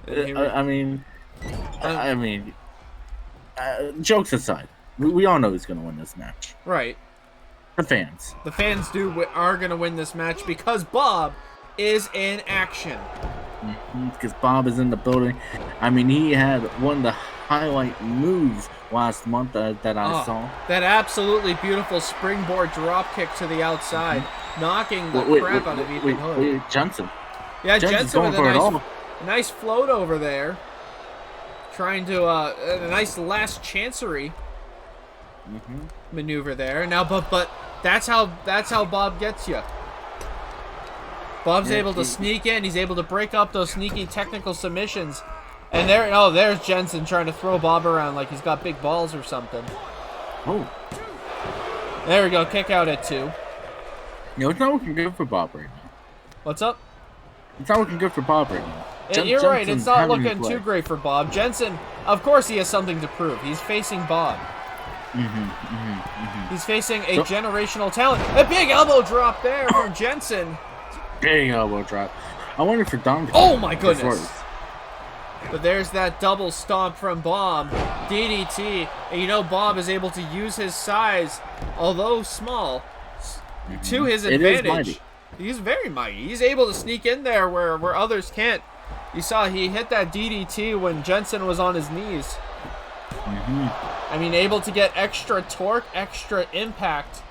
I mean, jokes aside, we all know who's gonna win this match. Right. The fans. The fans are gonna win this match because Bob is in action. Because Bob is in the building. I mean, he had one of the highlight moves last month that I saw. That absolutely beautiful springboard drop kick to the outside, knocking the crap out of Ethan Hood. Wait, Jensen. Yeah, Jensen with a nice float over there, trying to a nice last chancery maneuver there. Now, but that's how Bob gets you. Bob's able to sneak in. He's able to break up those sneaky technical submissions. And there's Jensen trying to throw Bob around like he's got big balls or something. Oh. There we go. Kick out at 2. It's not looking good for Bob right now. What's up? It's not looking good for Bob right now. You're right. It's not looking too great for Bob. Jensen, of course he has something to prove. He's facing Bob. He's facing a generational talent. A big elbow drop there from Jensen. Big elbow drop. I wonder if Dom. Oh my goodness! But there's that double stomp from Bob. DDT. And you know Bob is able to use his size, although small, to his advantage. He's very mighty. He's able to sneak in there where others can't. You saw he hit that DDT when Jensen was on his knees. I mean, able to get extra torque, extra impact.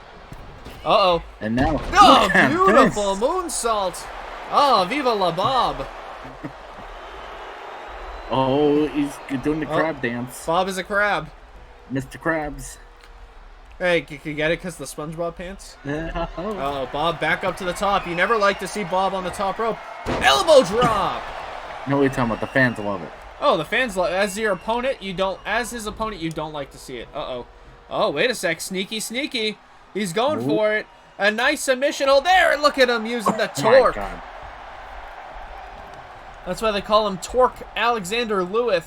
Uh-oh. And now... Oh, beautiful moonsault. Oh, viva la Bob. Oh, he's doing the crab dance. Bob is a crab. Mr. Krabs. Hey, can you get it because the SpongeBob pants? Yeah. Oh, Bob back up to the top. You never like to see Bob on the top rope. Elbow drop. No, we're talking about the fans love it. Oh, the fans love it. As his opponent, you don't like to see it. Uh-oh. Oh, wait a sec. Sneaky, sneaky. He's going for it. A nice submission. Oh, there. Look at him using the torque. Oh my God. That's why they call him Torque Alexander Lewis.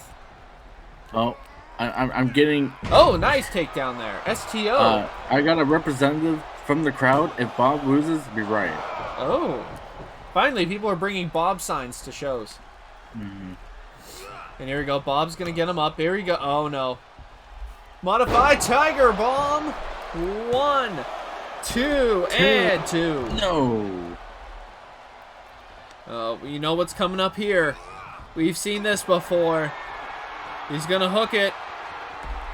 Oh, I'm getting... Oh, nice takedown there. STO. I got a representative from the crowd. If Bob loses, be riot. Oh. Finally, people are bringing Bob signs to shows. And here we go. Bob's going to get him up. Here we go. Oh, no. Modified Tiger Bomb. 1, 2, and 2. No. You know what's coming up here. We've seen this before. He's going to hook it.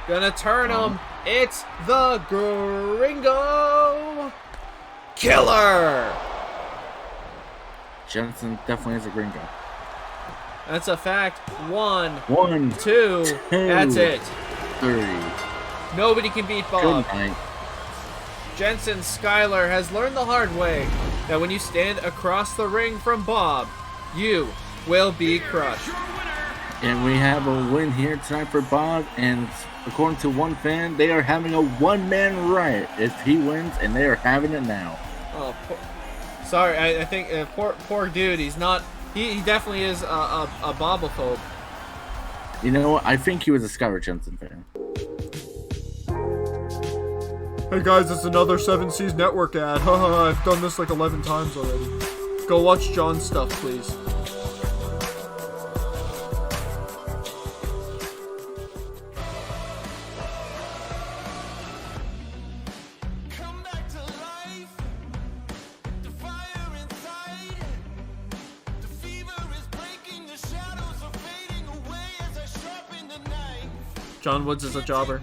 Gonna turn him. It's the Gringo Killer. Jensen definitely is a gringo. That's a fact. 1, 1, 2. 2. That's it. 3. Nobody can beat Bob. Good night. Jensen Schuyler has learned the hard way that when you stand across the ring from Bob, you will be crushed. And we have a win here tonight for Bob, and according to one fan, they are having a one-man riot if he wins, and they are having it now. Oh, sorry, I think poor dude. He's not. He definitely is a Bobophobe. You know what? I think he was a Schuyler Jensen fan. Hey guys, it's another 7 Seas Network ad. Haha, I've done this like 11 times already. Go watch John's stuff, please. John Woods is a jobber.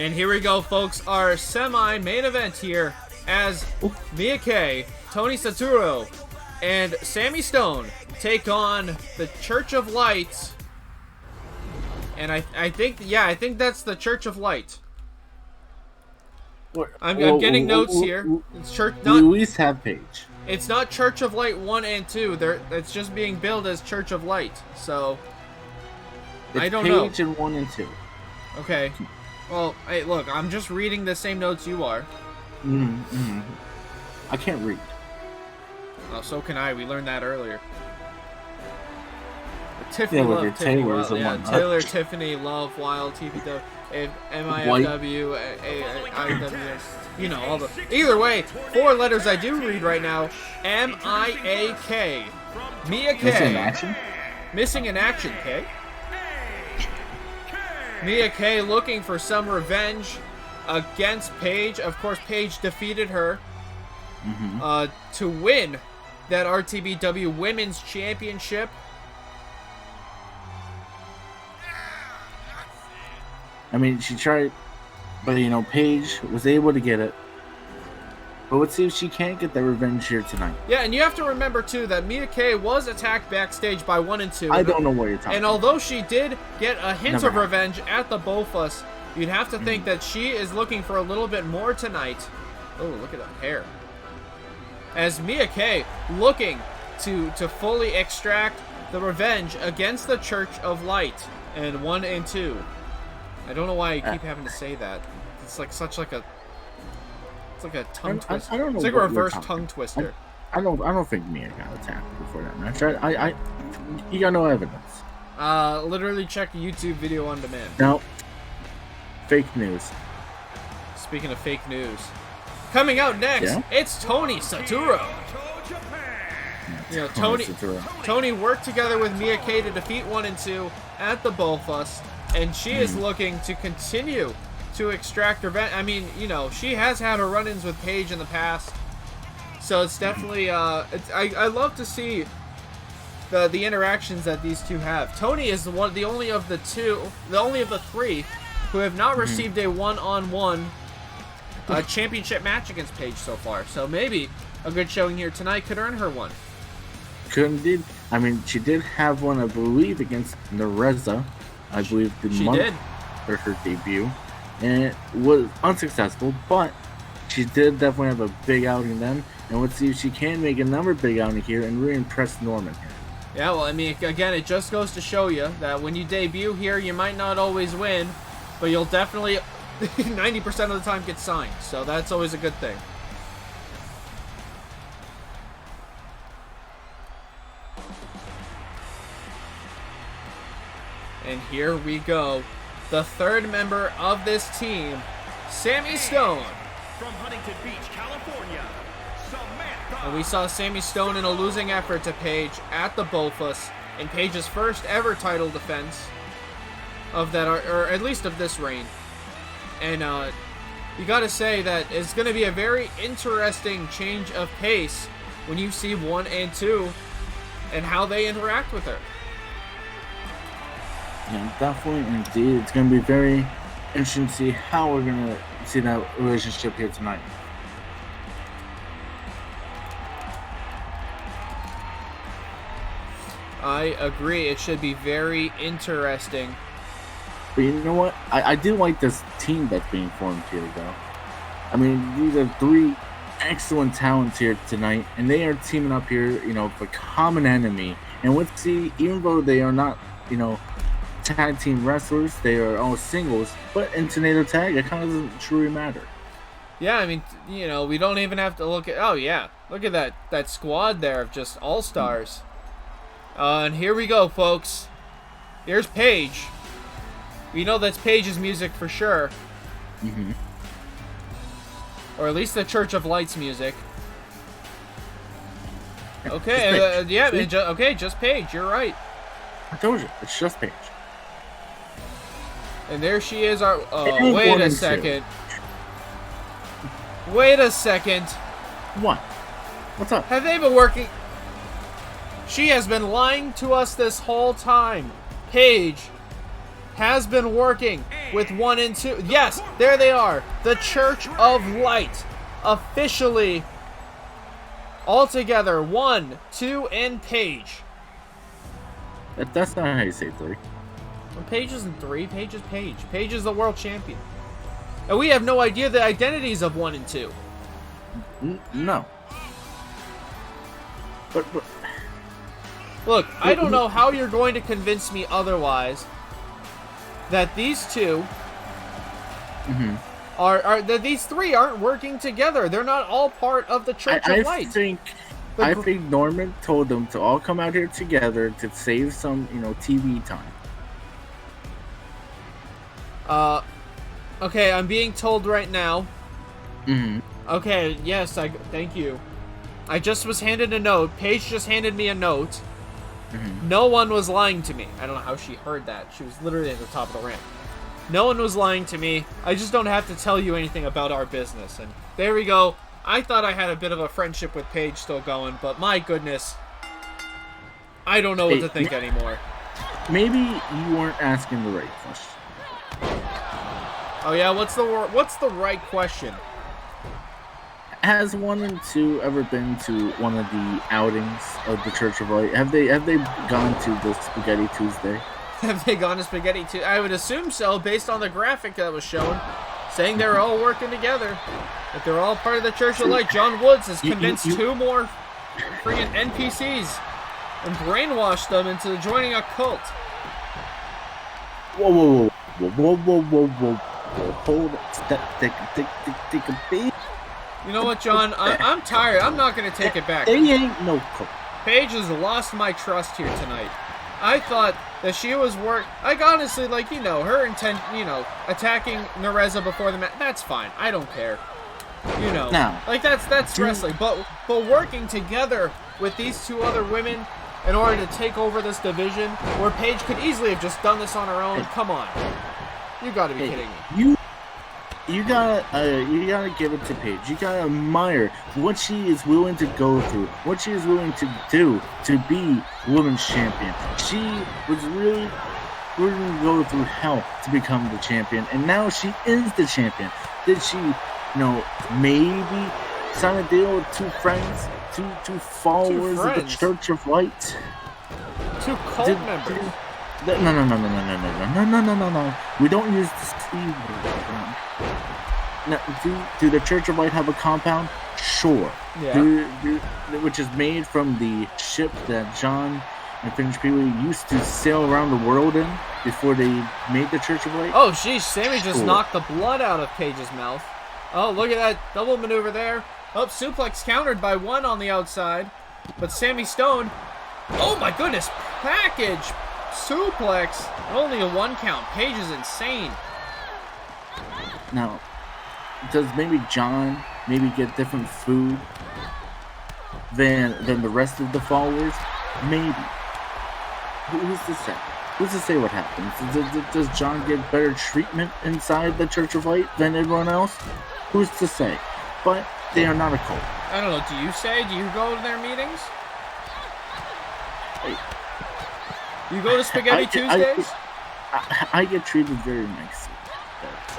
And here we go, folks, our semi-main event here as Mia Kay, Tony Saturo, and Sammy Stone take on the Church of Light. And I think that's the Church of Light. I'm getting notes here. It's Church, not Luis have page. It's not Church of Light 1 and 2. It's just being billed as Church of Light. So I don't know. Page and 1 and 2. Okay. Well, hey, look, I'm just reading the same notes you are. I can't read. Oh, so can I. We learned that earlier. Tiffany Love, Taylor, Tiffany, Love, Wild, TPW, MIFW, IW, you know, all the... Either way, 4 letters I do read right now. M-I-A-K. Mia Kay. Missing in action? Missing in action, Kay. Mia Kay looking for some revenge against Paige. Of course, Paige defeated her to win that RTBW Women's Championship. I mean, she tried, but you know, Paige was able to get it. But let's see if she can't get that revenge here tonight. Yeah, and you have to remember, too, that Mia Kay was attacked backstage by 1 and 2. I don't know what you're talking about. And although she did get a hint of revenge at the Bofus, you'd have to think that she is looking for a little bit more tonight. Oh, look at that hair. As Mia Kay looking to fully extract the revenge against the Church of Light and 1 and 2. I don't know why I keep having to say that. It's like such like a... It's like a tongue twister. I don't know. It's like a reverse tongue twister. I don't think Mia got attacked before that match. You got no evidence. Literally check YouTube video on demand. No. Fake news. Speaking of fake news, coming out next, it's Tony Saturo. You know, Tony worked together with Mia Kay to defeat 1 and 2 at the Bullfuss, and she is looking to continue to extract revenge. I mean, you know, she has had her run-ins with Paige in the past, so it's definitely I love to see the interactions that these two have. Tony is the only of the 3 who have not received a one-on-one championship match against Paige so far. So maybe a good showing here tonight could earn her one. Could indeed. I mean, she did have one, I believe, against Nereza. I believe She did. for her debut, and it was unsuccessful. But she did definitely have a big outing then, and let's see if she can make another big outing here and really impress Norman here. Yeah, well, I mean, again, it just goes to show you that when you debut here, you might not always win, but you'll definitely 90% of the time get signed. So that's always a good thing. And here we go. The third member of this team, Sammy Stone. From Huntington Beach, California, Samantha. And we saw Sammy Stone in a losing effort to Paige at the Bofus in Paige's first ever title defense of that, or at least of this reign. And you gotta say that it's gonna be a very interesting change of pace when you see 1 and 2 and how they interact with her. Yeah, definitely, indeed. It's going to be very interesting to see how we're going to see that relationship here tonight. I agree. It should be very interesting. But you know what? I do like this team that's being formed here, though. I mean, these are 3 excellent talents here tonight, and they are teaming up here, you know, for common enemy. And let's see, even though they are not, you know, tag team wrestlers, they are all singles, but in Tornado Tag, it kind of doesn't truly matter. Yeah, I mean, you know, we don't even have to look at... Oh, yeah. Look at that squad there of just all-stars. And here we go, folks. Here's Paige. We know that's Paige's music for sure. Mm-hmm. Or at least the Church of Light's music. Okay, yeah, okay, just Paige. You're right. I told you, it's just Paige. And there she is. Our wait a second. Wait a second. What? What's up? Have they been working? She has been lying to us this whole time. Paige has been working with 1 and 2. Yes, there they are. The Church of Light. Officially. All together. 1, 2, and Paige. That's not how you say 3. Well, Paige isn't 3. Paige is Paige. Paige is the world champion. And we have no idea the identities of 1 and 2. No. But look, I don't know how you're going to convince me otherwise that these two are that these 3 aren't working together. They're not all part of the Church of Light. I think Norman told them to all come out here together to save some, you know, TV time. Okay, I'm being told right now. Mm-hmm. Okay, yes, thank you. I just was handed a note. Paige just handed me a note. Mm-hmm. No one was lying to me. I don't know how she heard that. She was literally at the top of the ramp. No one was lying to me. I just don't have to tell you anything about our business. And there we go. I thought I had a bit of a friendship with Paige still going, but my goodness. I don't know what to think anymore. Maybe you weren't asking the right question. Oh yeah, what's the right question? Has 1 and 2 ever been to one of the outings of the Church of Light? Have they gone to the Spaghetti Tuesday? Have they gone to Spaghetti Tuesday? I would assume so, based on the graphic that was shown, saying they were all working together. That they're all part of the Church of Light. John Woods has convinced 2 more freaking NPCs and brainwashed them into joining a cult. Whoa. Hold it. You know what, John? I'm tired. I'm not going to take it back. They ain't no cult. Paige has lost my trust here tonight. I thought that she was like, honestly, like, you know, her intent, you know, attacking Nereza before the match, that's fine. I don't care. You know. No. Like, that's wrestling. But working together with these 2 other women in order to take over this division, where Paige could easily have just done this on her own, come on. You gotta be kidding me. You gotta give it to Paige. You gotta admire what she is willing to go through, what she is willing to do to be women's champion. She was really we're going to go through hell to become the champion. And now she is the champion. Did she, maybe sign a deal with two friends, two followers of the Church of Light? Two cult members. No. We don't use the C word. Now, do the Church of Light have a compound? Sure. Yeah. Which is made from the ship that John and Finnish Pee Wee used to sail around the world in before they made the Church of Light. Oh, geez, Sammy just knocked the blood out of Paige's mouth. Oh, look at that double maneuver there. Oh, suplex countered by one on the outside. But Sammy Stone, oh my goodness, package suplex. Only a 1 count. Paige is insane. Now, does maybe John get different food than the rest of the followers? Maybe. Who's to say? Who's to say what happens? Does John get better treatment inside the Church of Light than everyone else? Who's to say? But they are not a cult. I don't know. Do you say? Do you go to their meetings? You go to Spaghetti Tuesdays? I get treated very nicely.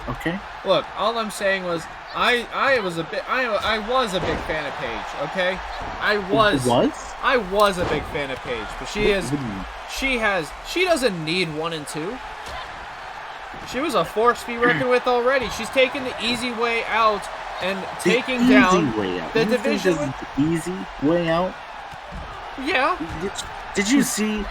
Okay. Look, all I'm saying was I was a big fan of Paige. Okay, I was a big fan of Paige, but she doesn't need 1 and 2. She was a force to be reckoned with already. She's taking the easy way out and taking down the division. The easy way out. Yeah. Did you see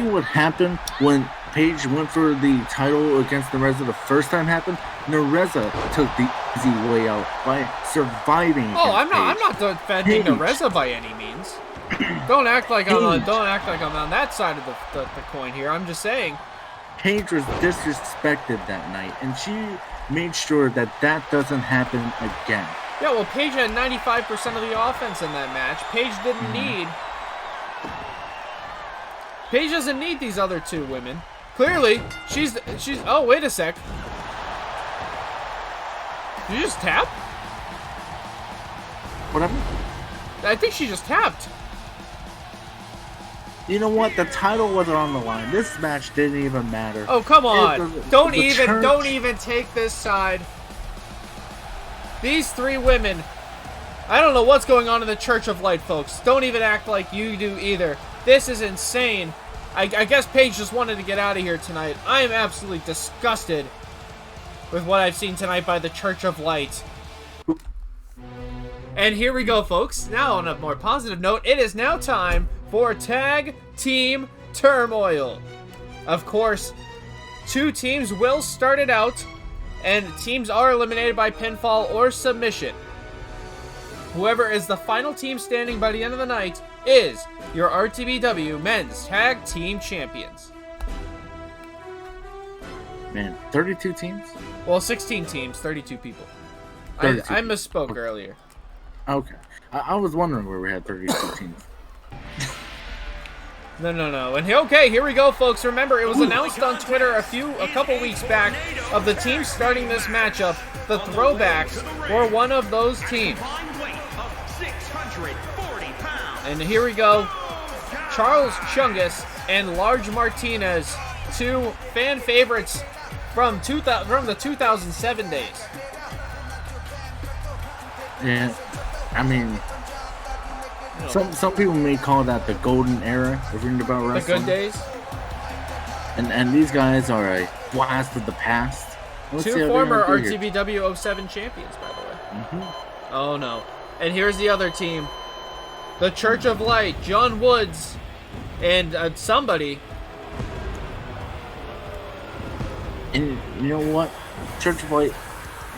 what happened when Paige went for the title against Nereza the first time happened? Nereza took the easy way out by surviving. Oh, I'm not defending Nereza by any means. Don't act like I'm on that side of the coin here. I'm just saying. Paige was disrespected that night, and she made sure that doesn't happen again. Yeah, well, Paige had 95% of the offense in that match. Paige didn't need. Paige doesn't need these other 2 women. Clearly, she's. Oh, wait a sec. Did you just tap? Whatever. I think she just tapped. You know what? The title wasn't on the line. This match didn't even matter. Oh, come on! Don't even take this side. These 3 women. I don't know what's going on in the Church of Light, folks. Don't even act like you do either. This is insane. I guess Paige just wanted to get out of here tonight. I am absolutely disgusted with what I've seen tonight by the Church of Light. And here we go, folks. Now, on a more positive note, it is now time for Tag Team Turmoil. Of course, 2 teams will start it out, and teams are eliminated by pinfall or submission. Whoever is the final team standing by the end of the night is your RTBW Men's Tag Team Champions. Man, 32 teams? Well, 16 teams, 32 people. 32 I misspoke earlier. Okay. I was wondering where we had 32 teams. No. And okay, here we go, folks. Remember, it was announced on Twitter a couple weeks back of the team starting this matchup. The Throwbacks were one of those teams. And here we go. Charles Chungus and Large Martinez, 2 fan favorites from the 2007 days. Yeah, I mean, some people may call that the golden era of Ring about Wrestling. The good days. And these guys are a blast of the past. 2 former RTBW 07 champions, by the way. Oh no. And here's the other team. The Church of Light, John Woods, and somebody. And you know what? Church of Light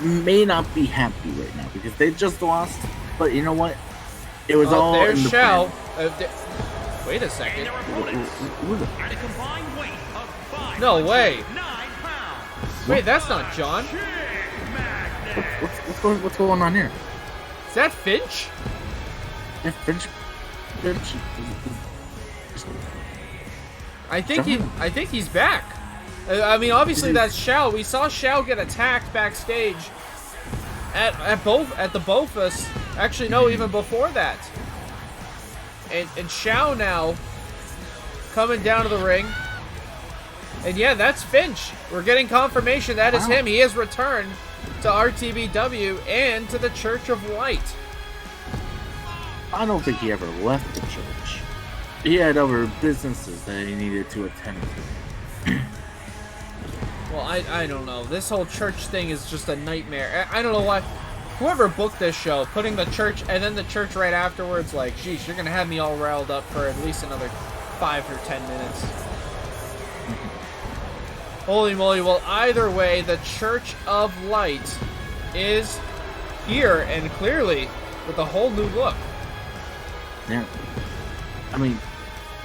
may not be happy right now because they just lost. But you know what? It was all in the plan. Wait a second. No way. Wait, that's not John. What's going on here? Is that Finch? Yeah, Finch. I think he's back. I mean, obviously that's Shao. We saw Shao get attacked backstage at the Bofus. Actually, no, even before that. And Shao now coming down to the ring. And yeah, that's Finch. We're getting confirmation that is him. He has returned to RTBW and to the Church of Light. I don't think he ever left the church. He had other businesses that he needed to attend to. Well, I don't know. This whole church thing is just a nightmare. I don't know why. Whoever booked this show, putting the church and then the church right afterwards, like, geez, you're going to have me all riled up for at least another 5 or 10 minutes. Holy moly. Well, either way, the Church of Light is here and clearly with a whole new look. Yeah. I mean,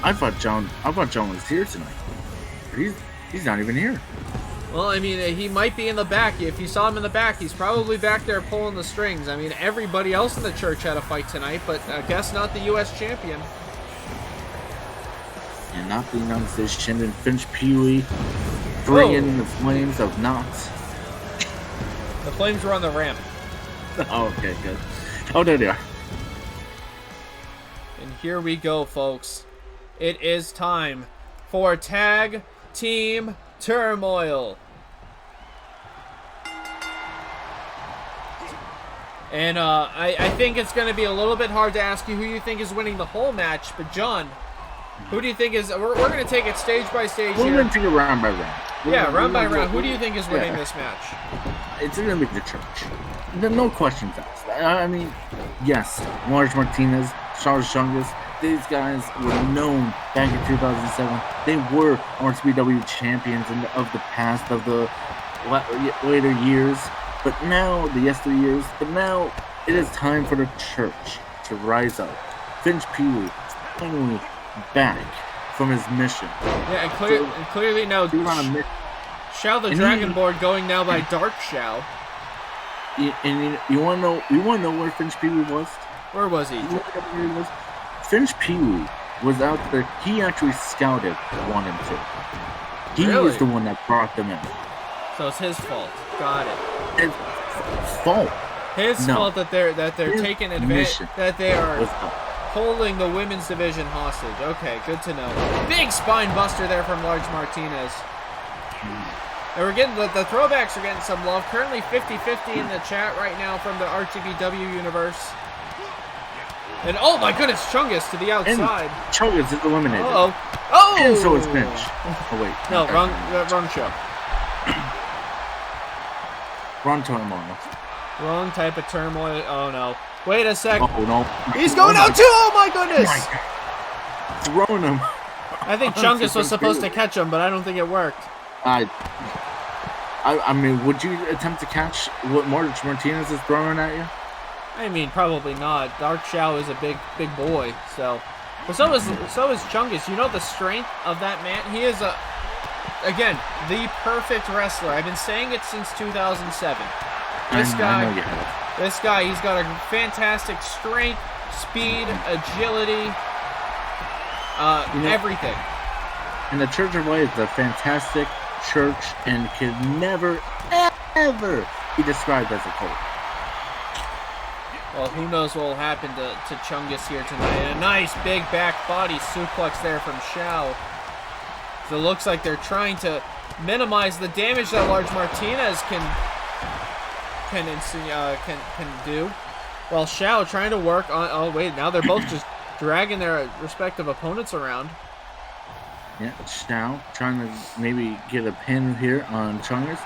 I thought John was here tonight. But he's not even here. Well, I mean, he might be in the back. If you saw him in the back, he's probably back there pulling the strings. I mean, everybody else in the church had a fight tonight, but I guess not the U.S. champion. And not the United States champion, Finch Pee-wee, bringing the flames of Knox. The flames were on the ramp. Oh, okay, good. Oh, there they are. And here we go, folks. It is time for Tag Team Turmoil. And I think it's going to be a little bit hard to ask you who you think is winning the whole match, but John, who do you think is... We're going to take it stage by stage here. We're going to take it round by round. Round by round. Who do you think is winning this match? It's going to be the church. No questions asked. I mean, yes, Lars Martinez, Charles Chungus, these guys were known back in 2007. They were RTBW champions of the past, of the later years. But now, the yesteryears, but now it is time for the church to rise up. Finch Pee-wee finally back from his mission. Yeah, and clearly now, Shao the Dragonborn going now by Dark Shao. And you want to know where Finch Pee-wee was? Where was he? Finch Pee-wee was out there. He actually scouted 1 and 2. He Really? was the one that brought them in. So it's his fault. Got it. It's fault. His fault that they're taking advantage, that they are holding the women's division hostage. Okay, good to know. Big spine buster there from Large Martinez. And we're getting the throwbacks are getting some love. Currently 50-50 in the chat right now from the RTBW universe. And oh my goodness, Chungus to the outside. And Chungus is eliminated. Oh! And so is Finch. Oh wait. No, wrong show. Wrong turmoil. Wrong type of turmoil. Oh no. Wait a sec. Oh no. He's going out too! Oh my goodness! Throwing him. I think Chungus was supposed to catch him, but I don't think it worked. I mean, would you attempt to catch what Martinez is throwing at you? I mean, probably not. Dark Shao is a big boy, so. But so is Chungus. You know the strength of that man. He is again, the perfect wrestler. I've been saying it since 2007. This guy, he's got a fantastic strength, speed, agility, everything. And the Church of Light is a fantastic church and can never, ever be described as a cult. Well, who knows what will happen to Chungus here tonight. And a nice big back body suplex there from Shao. So it looks like they're trying to minimize the damage that Large Martinez can do. While Shao trying to work on... Oh, wait, now they're both just dragging their respective opponents around. Yeah, Shao trying to maybe get a pin here on Chungus.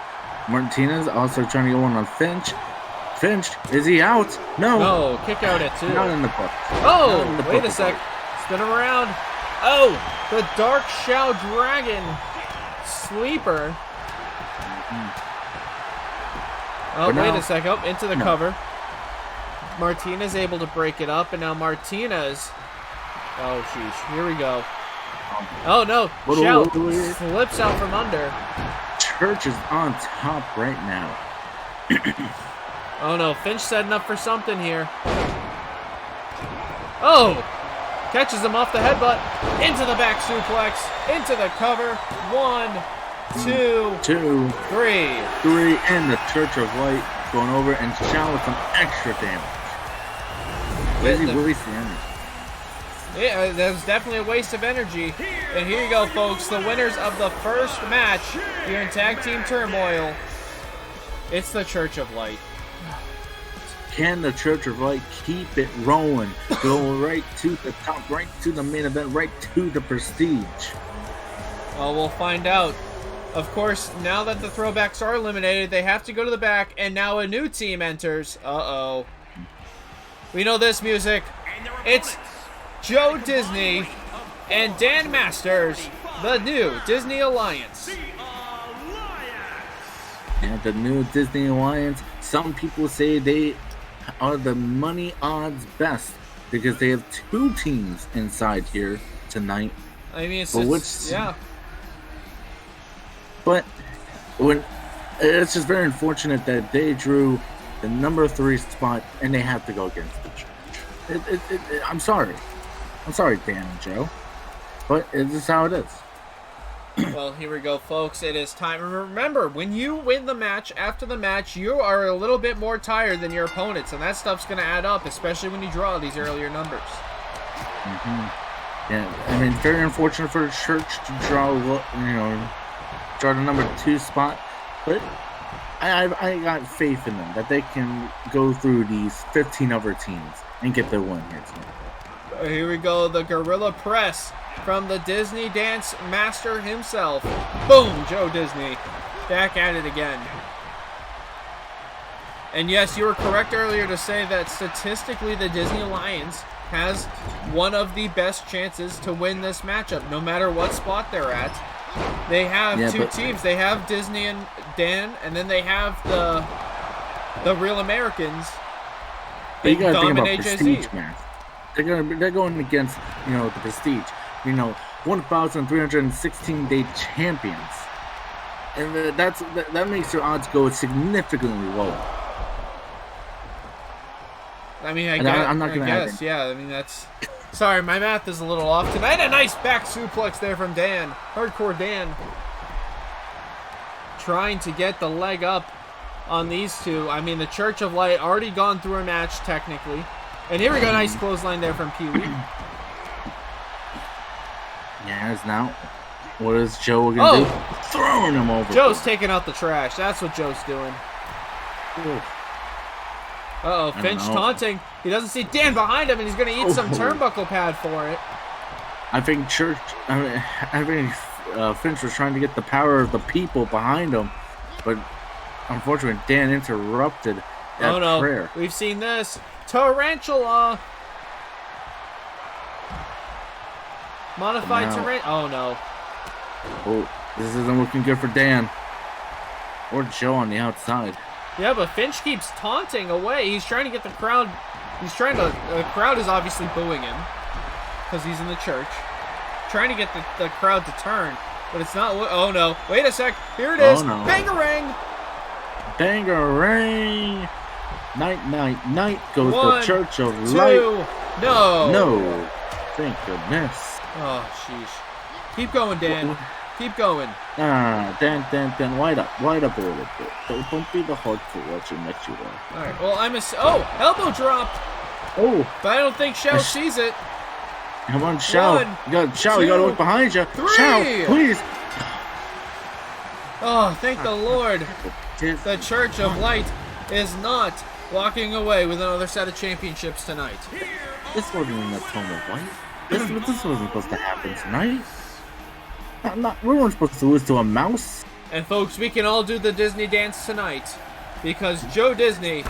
Martinez also trying to go on Finch. Finch, is he out? No, kick out at 2. Not in the book. Oh, wait a sec. Spin him around. Oh, the Dark Shao Dragon sleeper. Oh, wait a sec. Oh, into the cover. Martinez able to break it up, and now Martinez. Oh, sheesh. Here we go. Oh, no. Shao slips out from under. Church is on top right now. Oh, no. Finch setting up for something here. Oh! Catches him off the headbutt. Into the back suplex. Into the cover. 1, 2, 3. And the Church of Light going over and Shao with some extra damage. Where's he really standing? Yeah, that was definitely a waste of energy. And here you go, folks. The winners of the first match here in Tag Team Turmoil. It's the Church of Light. Can the Church of Light keep it rolling? Go right to the top, right to the main event, right to the prestige. Well, we'll find out. Of course, now that the throwbacks are eliminated, they have to go to the back, and now a new team enters. Uh-oh. We know this music. It's Joe Disney and Dan Masters, the new Disney Alliance. And the new Disney Alliance, some people say they are the money odds best because they have 2 teams inside here tonight. I mean, yeah. But it's just very unfortunate that they drew the number 3 spot and they have to go against the Church. I'm sorry, Dan and Joe, but it's just how it is. Well, here we go, folks. It is time. Remember, when you win the match, after the match, you are a little bit more tired than your opponents, and that stuff's going to add up, especially when you draw these earlier numbers. Yeah, I mean, very unfortunate for the Church to draw the number 2 spot, but I got faith in them that they can go through these 15 other teams and get their win here tonight. Here we go, the Gorilla Press from the Disney Dance Master himself. Boom, Joe Disney. Back at it again. And yes, you were correct earlier to say that statistically the Disney Alliance has one of the best chances to win this matchup, no matter what spot they're at. They have 2 teams. They have Disney and Dan, and then they have the Real Americans. But you gotta think about prestige, man. They're going against, the prestige. 1,316 day champions, and that makes your odds go significantly lower. I mean, I guess, yeah. I mean, that's. Sorry, my math is a little off tonight. A nice back suplex there from Dan, Hardcore Dan, trying to get the leg up on these 2. I mean, the Church of Light already gone through a match technically, and here we go, nice clothesline there from Pee Wee. Yes, now, what is Joe gonna do? Throwing him over. Joe's taking out the trash. That's what Joe's doing. Uh-oh, Finch taunting. He doesn't see Dan behind him, and he's gonna eat some turnbuckle pad for it. I think Finch was trying to get the power of the people behind him, but unfortunately, Dan interrupted that prayer. We've seen this. Tarantula. Modified Tarantula. Oh, no. Oh, this isn't looking good for Dan. Or Joe on the outside. Yeah, but Finch keeps taunting away. He's trying to get the crowd. The crowd is obviously booing him because he's in the church. Trying to get the crowd to turn, but it's not. Oh, no. Wait a sec. Here it is. No. Bangarang. Bangarang. Night goes 1, the Church of 2. Light. No. Thank goodness. Oh, sheesh. Keep going, Dan. Keep going. Dan, wide up a little bit. Don't be the hardcore watching next you are. All right. Well, elbow drop. Oh, but I don't think Shao sees it. Come on, Shao. You gotta look behind you. 3. Shao, please. Oh, thank the Lord. The Church of Light is not walking away with another set of championships tonight. This wasn't in the tone of light. This wasn't supposed to happen tonight. We weren't supposed to lose to a mouse. And folks, we can all do the Disney dance tonight because Joe Disney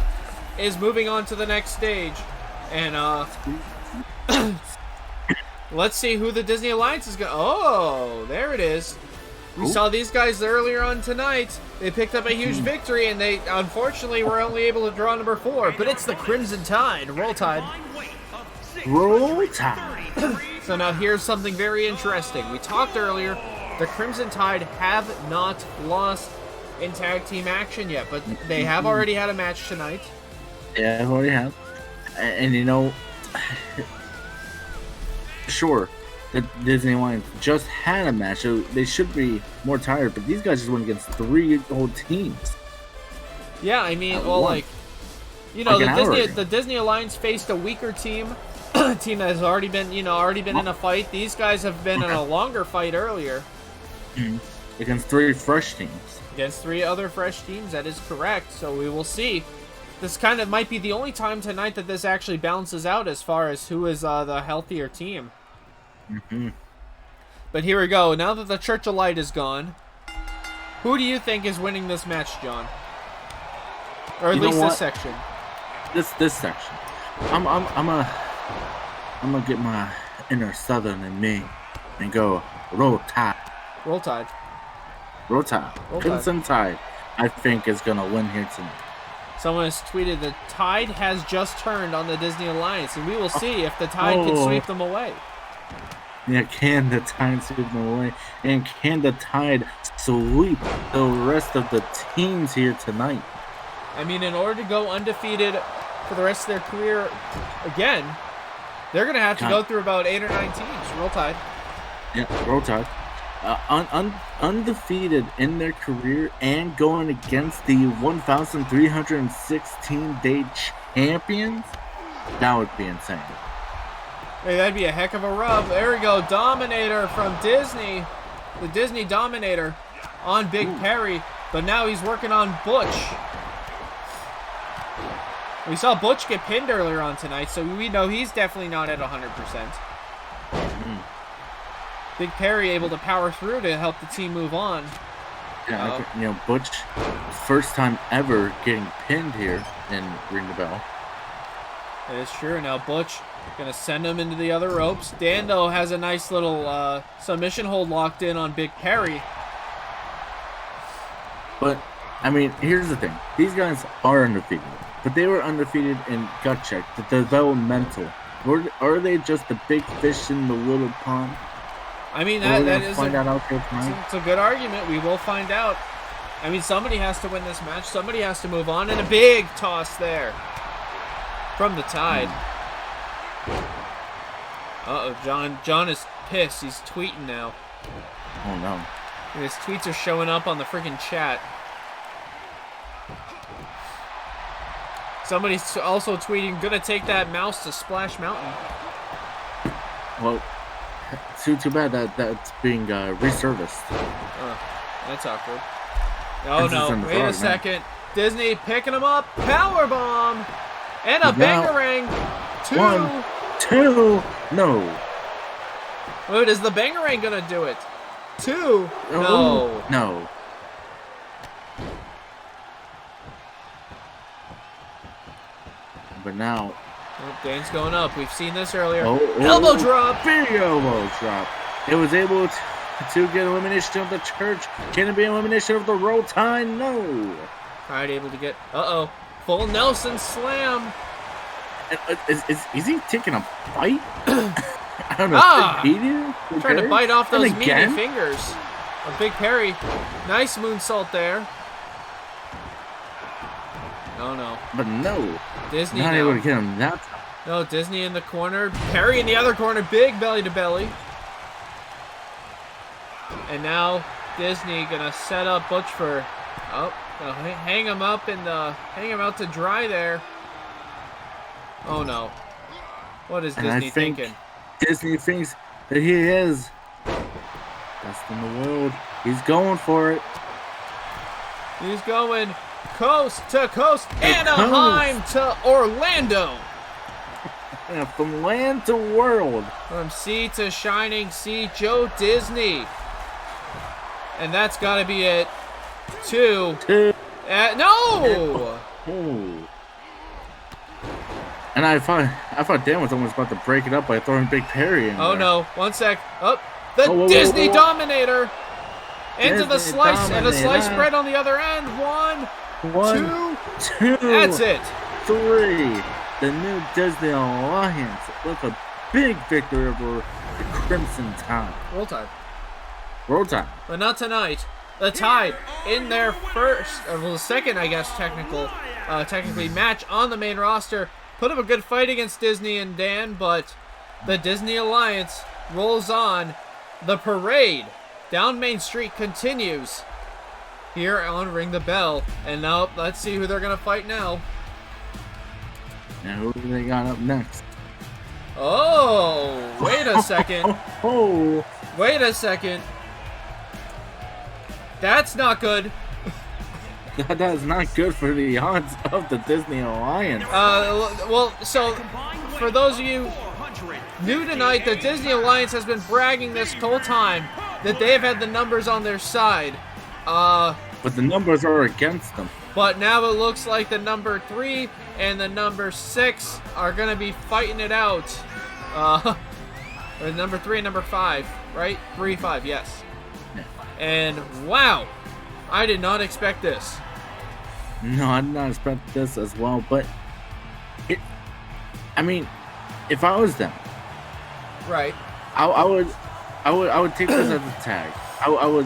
is moving on to the next stage. And let's see who the Disney Alliance is going to... Oh, there it is. We saw these guys earlier on tonight. They picked up a huge victory, and they unfortunately were only able to draw number 4. But it's the Crimson Tide. Roll Tide. Roll Tide. So now here's something very interesting. We talked earlier, the Crimson Tide have not lost in tag team action yet, but they have already had a match tonight. Yeah, they already have. And sure, the Disney Alliance just had a match, so they should be more tired, but these guys just went against 3 old teams. Yeah, I mean, well, the Disney Alliance faced a weaker team team that has already been, in a fight. These guys have been in a longer fight earlier. Against 3 fresh teams. Against 3 other fresh teams, that is correct. So we will see. This kind of might be the only time tonight that this actually balances out as far as who is the healthier team. But here we go. Now that the Church of Light is gone, who do you think is winning this match, John? Or at least this section. This section. I'm gonna get my inner Southern in me and go Roll Tide. Roll Tide. Roll Tide. Crimson Tide, I think, is gonna win here tonight. Someone has tweeted the tide has just turned on the Disney Alliance, and we will see if the tide can sweep them away. Yeah, can the tide sweep them away? And can the tide sweep the rest of the teams here tonight? I mean, in order to go undefeated for the rest of their career again, they're going to have to go through about 8 or 9 teams. Roll Tide. Yeah, Roll Tide. Undefeated in their career and going against the 1,316-day champions? That would be insane. Hey, that'd be a heck of a rub. There we go. Dominator from Disney. The Disney Dominator on Big Perry. But now he's working on Butch. We saw Butch get pinned earlier on tonight, so we know he's definitely not at 100%. Big Perry able to power through to help the team move on. Yeah, Butch, first time ever getting pinned here in Ring the Bell. It is true. Now Butch gonna send him into the other ropes. Dando has a nice little submission hold locked in on Big Perry. But, I mean, here's the thing. These guys are undefeated. But they were undefeated in Gut Check, the developmental. Or are they just the big fish in the little pond? I mean, that is it's a good argument. We will find out. I mean, somebody has to win this match. Somebody has to move on. And a big toss there from the Tide. Uh-oh, John is pissed. He's tweeting now. Oh, no. And his tweets are showing up on the freaking chat. Somebody's also tweeting, gonna take that mouse to Splash Mountain. Well, too bad that's being reserviced. That's awkward. Oh no, wait a second. Disney picking him up. Powerbomb. And a bangerang. 1, 2, no. Wait, is the bangerang gonna do it? 2? No. No. But now... Oh, Dane's going up. We've seen this earlier. Elbow drop. Big elbow drop. It was able to get elimination of the Church. Can it be elimination of the Roll Tide? No. Tide able to get... Uh-oh. Full Nelson slam. Is he taking a bite? I don't know. Trying to bite off those meaty fingers. A Big Perry. Nice moonsault there. Oh, no. But no. Disney not able to get him that time. No, Disney in the corner. Perry in the other corner. Big belly to belly. And now Disney gonna set up Butch for... Oh, hang him up and hang him out to dry there. Oh, no. What is Disney thinking? Disney thinks that he is best in the world. He's going for it. He's going coast to coast, Anaheim to Orlando. Yeah, from land to world. From sea to shining sea, Joe Disney. And that's got to be it. 2. No! Oh. And I thought Dan was almost about to break it up by throwing Big Perry in there. Oh, no. 1 sec. Oh, the Disney Dominator. Into the slice, and a slice spread on the other end. 1, 2. That's it. 3. The new Disney Alliance with a big victory over the Crimson Tide. Roll Tide. Roll Tide. But not tonight. The Tide in their first, or well, the second, I guess, technically match on the main roster. Put up a good fight against Disney and Dan, but the Disney Alliance rolls on. The parade down Main Street continues here on Ring the Bell. And now, let's see who they're going to fight now. Now, who do they got up next? Oh, wait a second. Oh, Wait a second. That's not good. that is not good for the odds of the Disney Alliance. Well, so for those of you new tonight, the Disney Alliance has been bragging this whole time that they've had the numbers on their side. But the numbers are against them. But now it looks like the number 3 and the number 6 are gonna be fighting it out. Or number 3 and number 5, right? 3, 5, yes. Yeah. And wow, I did not expect this. No, I did not expect this as well. But I mean, if I was them, Right. I would take this as a tag. I would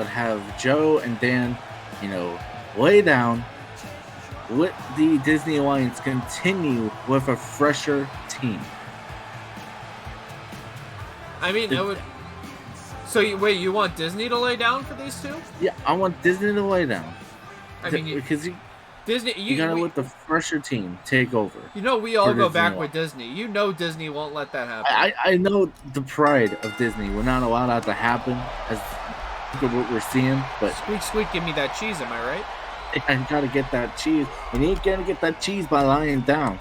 have Joe and Dan, lay down. Let the Disney Alliance continue with a fresher team. I mean, I would. So wait, you want Disney to lay down for these two? Yeah, I want Disney to lay down. I mean, because Disney, you gotta let the fresher team take over. We all go back with Disney. Disney won't let that happen. I know the pride of Disney. We're not allowed that to happen as what we're seeing, but squeak, squeak, give me that cheese. Am I right? I gotta get that cheese, and you ain't gonna get that cheese by lying down.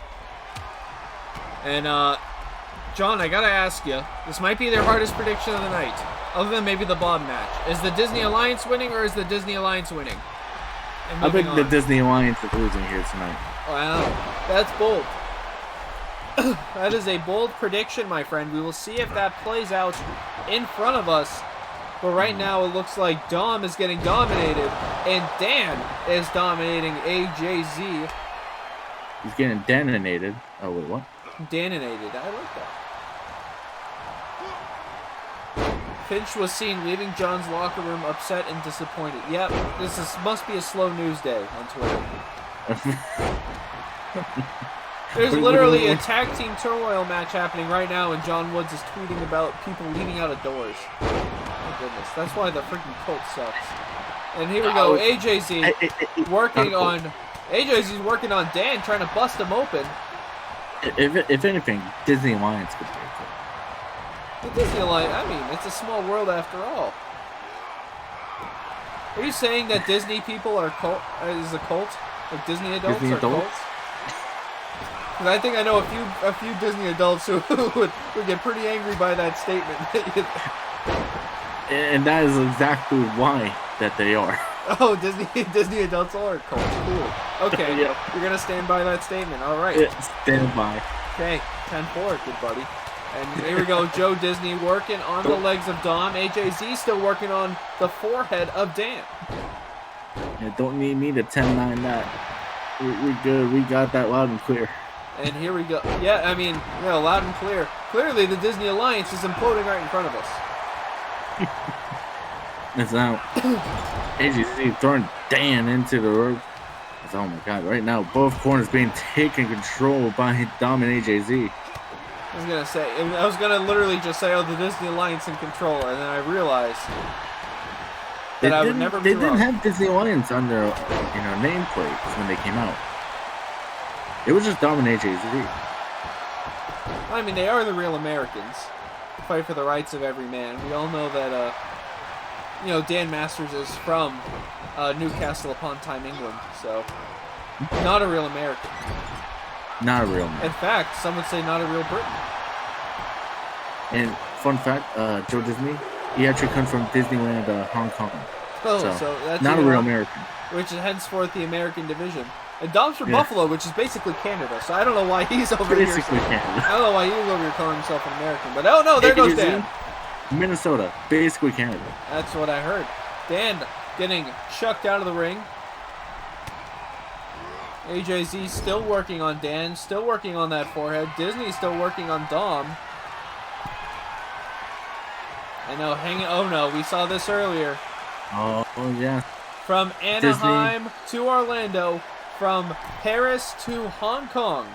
And John, I gotta ask you. This might be their hardest prediction of the night, other than maybe the Bob match. Is the Disney Alliance winning, or is the Disney Alliance winning? I think the Disney Alliance is losing here tonight. Wow, that's bold. That is a bold prediction, my friend. We will see if that plays out in front of us. But right now, it looks like Dom is getting dominated, and Dan is dominating AJZ. He's getting detonated. Oh, wait, what? Daninated. I like that. Finch was seen leaving John's locker room upset and disappointed. Yep, must be a slow news day on Twitter. There's literally a tag team turmoil match happening right now, and John Woods is tweeting about people leaving out of doors. My goodness, that's why the freaking cult sucks. And here we go, AJZ working on Dan, trying to bust him open. If anything, Disney Alliance could be it. The Disney Alliance, I mean, it's a small world after all. Are you saying that Disney people are is a cult? Like Disney adults are cults? Because I think I know a few Disney adults who would get pretty angry by that statement. And that is exactly why that they are. Oh, Disney adults are cults. Cool. Okay, Yep. You're gonna stand by that statement. All right. Stand by. Okay, 10-4, good buddy. And here we go, Joe Disney working on the legs of Dom. AJZ still working on the forehead of Dan. Yeah, don't need me to 10-9 that. We're good. We got that loud and clear. And here we go. Yeah, I mean, loud and clear. Clearly, the Disney Alliance is imploding right in front of us. It's now AJZ throwing Dan into the rope. Oh my god, right now both corners being taken control by Dom and AJZ. I was gonna literally just say, the Disney Alliance in control, and then I realized that I would never be They wrong. didn't have Disney Alliance on their nameplates when they came out. It was just Dom and AJZ. I mean, they are the real Americans. Fight for the rights of every man. We all know that, Dan Masters is from Newcastle upon Tyne, England, so not a real American. Not a real man. In fact, some would say not a real Briton. And fun fact, Joe Disney, he actually comes from Disneyland, Hong Kong. Oh, so that's not a real American. Which is henceforth the American division. And Dom's from Buffalo, which is basically Canada. So I don't know why he's over here. Basically Canada. I don't know why he's over here calling himself an American. But oh no, there goes Dan. Minnesota, basically Canada. That's what I heard. Dan getting chucked out of the ring. AJZ still working on Dan, still working on that forehead. Disney still working on Dom. I know, oh no, we saw this earlier. Oh yeah. From Anaheim to Orlando, from Paris to Hong Kong.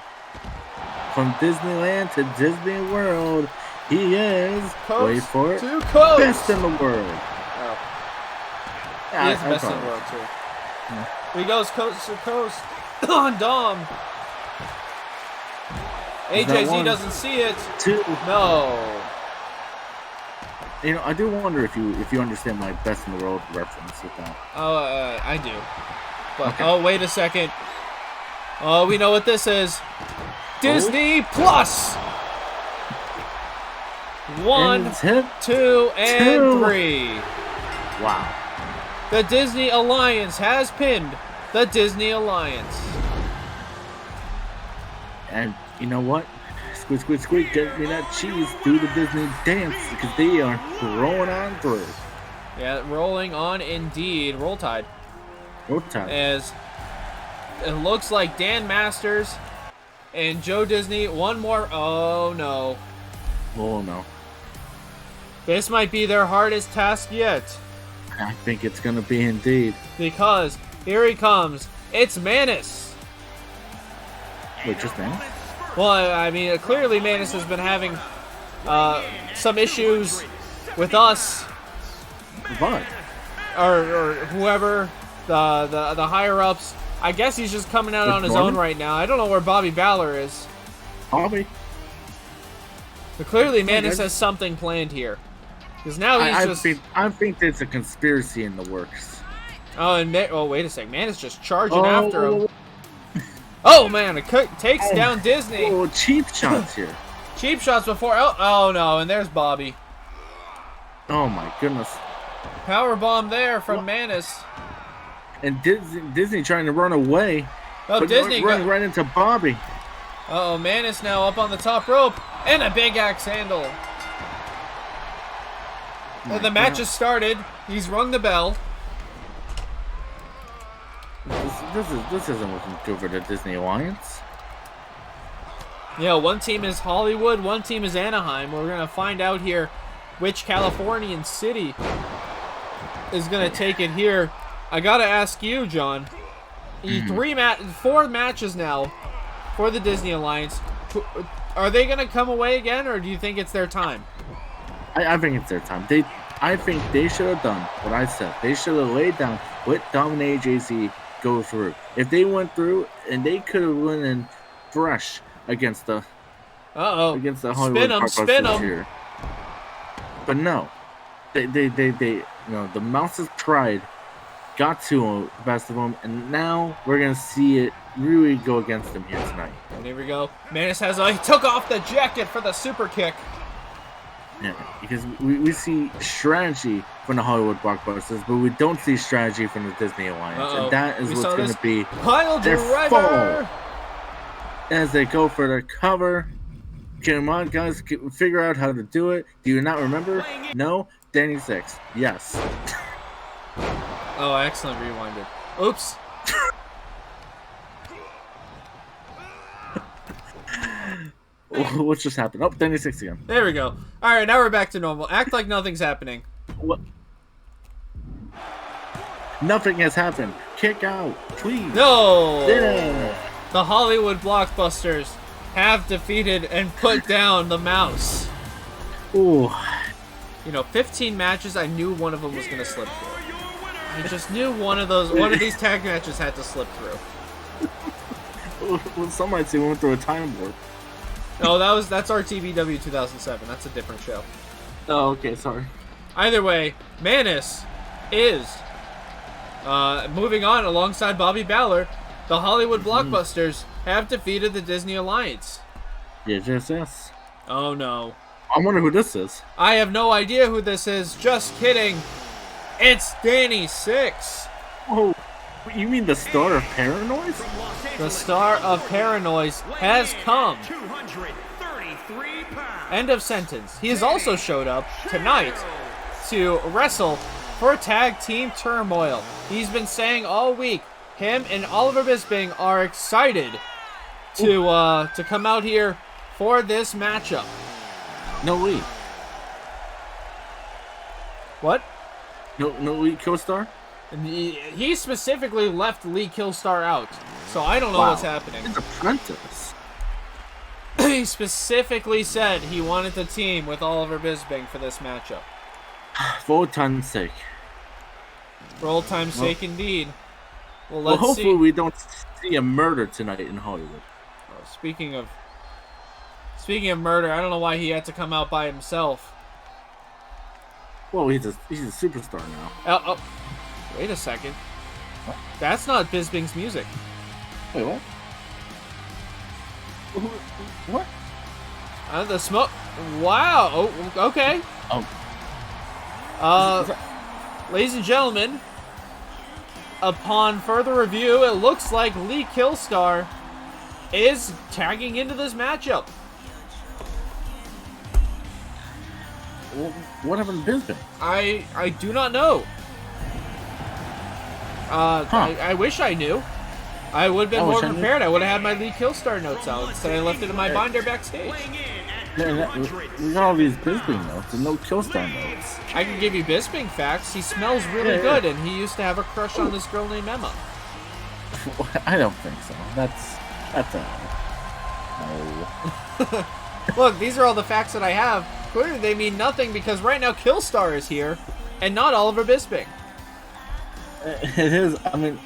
From Disneyland to Disney World, he is, wait for it, to coast. best in the world. Oh. Yeah, He is best in the world, too. Yeah. He goes coast to coast on Dom. AJZ doesn't see it. 2. No. You know, I do wonder if you understand my best in the world reference with that. Oh, I do. But Okay. oh, wait a second. Oh, we know what this is. Disney Plus. 1, And hit. 2, and 2. 3. Wow. The Disney Alliance has pinned the Disney Alliance. And you know what? Squeak, squeak, squeak, get me that cheese. Do the Disney dance because they are rolling on through. Yeah, rolling on indeed. Roll Tide. Roll Tide. As it looks like Dan Masters and Joe Disney. One more. Oh, no. Oh, no. This might be their hardest task yet. I think it's going to be indeed. Because here he comes. It's Manus. Wait, just Manus? Well, I mean, clearly Manus has been having some issues with us But or whoever the higher ups. I guess he's just coming out With on his Norman? own right now. I don't know where Bobby Balor is. Bobby. But clearly Manus has something planned here. Because now he's I think there's a conspiracy in the works. Oh, and wait a sec. Manus just charging Oh. after him. Oh man, it takes down Disney. Oh, cheap shots here. Cheap shots before. Oh no, and there's Bobby. Oh my goodness. Power bomb there from Manus. And Disney trying to run away. Oh, but Disney running right into Bobby. Uh-oh, Manus now up on the top rope. And a big axe handle. And the match has started. He's rung the bell. This isn't looking good for the Disney Alliance. Yeah, one team is Hollywood, one team is Anaheim. We're going to find out here which Californian city is going to take it here. I got to ask you, John. 4 matches now for the Disney Alliance. Are they going to come away again, or do you think it's their time? I think it's their time. I think they should have done what I said. They should have laid down, let Dominate JC go through. If they went through, and they could have went in fresh against the Hollywood Spin 'em. here. But no, they you know, the mouse's pride got to the best of them, and now we're gonna see it really go against them here tonight. And here we go. Manus he took off the jacket for the super kick. Yeah, because we see strategy from the Hollywood blockbusters, but we don't see strategy from the Disney Alliance, and that is what's going to be pile their driver fall as they go for their cover. Come on, guys, figure out how to do it. Do you not remember? No, Danny 6. Yes. Oh, excellent rewinded. Oops. What just happened? Oh, Danny 6 again. There we go. All right, now we're back to normal. Act like nothing's happening. What? Nothing has happened. Kick out, please. No. Yeah. The Hollywood blockbusters have defeated and put down the mouse. Ooh. You know, 15 matches. I knew one of them was gonna slip through. I just knew one of these tag matches had to slip through. Well, some might say we went through a time warp. No, that's RTBW 2007. That's a different show. Oh, okay, sorry. Either way, Manus is moving on alongside Bobby Balor. The Hollywood blockbusters have defeated the Disney Alliance. Yes. Oh no. I wonder who this is. I have no idea who this is. Just kidding. It's Danny 6. Oh, you mean the star of Paranoid? The star of Paranoise has come. 233 pounds. End of sentence. He has also showed up tonight to wrestle for Tag Team Turmoil. He's been saying all week him and Oliver Bisping are excited to come out here for this matchup. No Lee. What? No Lee co-star? And he specifically left Lee Killstar out, so I don't know what's happening. His apprentice. He specifically said he wanted to team with Oliver Bisping for this matchup. For old time's sake. For old time's sake, indeed. Well, Well, let's hopefully see. we don't see a murder tonight in Hollywood. Oh, speaking of Speaking of murder, I don't know why he had to come out by himself. Well, he's a superstar now. Oh, wait a second. What? That's not Bisping's music. Wait, what? What? The smoke. Wow. Oh, okay. Oh. Ladies and gentlemen, upon further review, it looks like Lee Killstar is tagging into this matchup. What happened to Bisping? I do not know. I wish I knew. I would have been more prepared. I would have had my Lee Killstar notes out. Instead, I left it in my binder backstage. We got all these Bisping notes and no Killstar notes. I can give you Bisping facts. He smells really good, and he used to have a crush on this girl named Emma. I don't think so. That's no. Look, these are all the facts that I have. Clearly, they mean nothing because right now Killstar is here, and not Oliver Bisping. It is. I mean,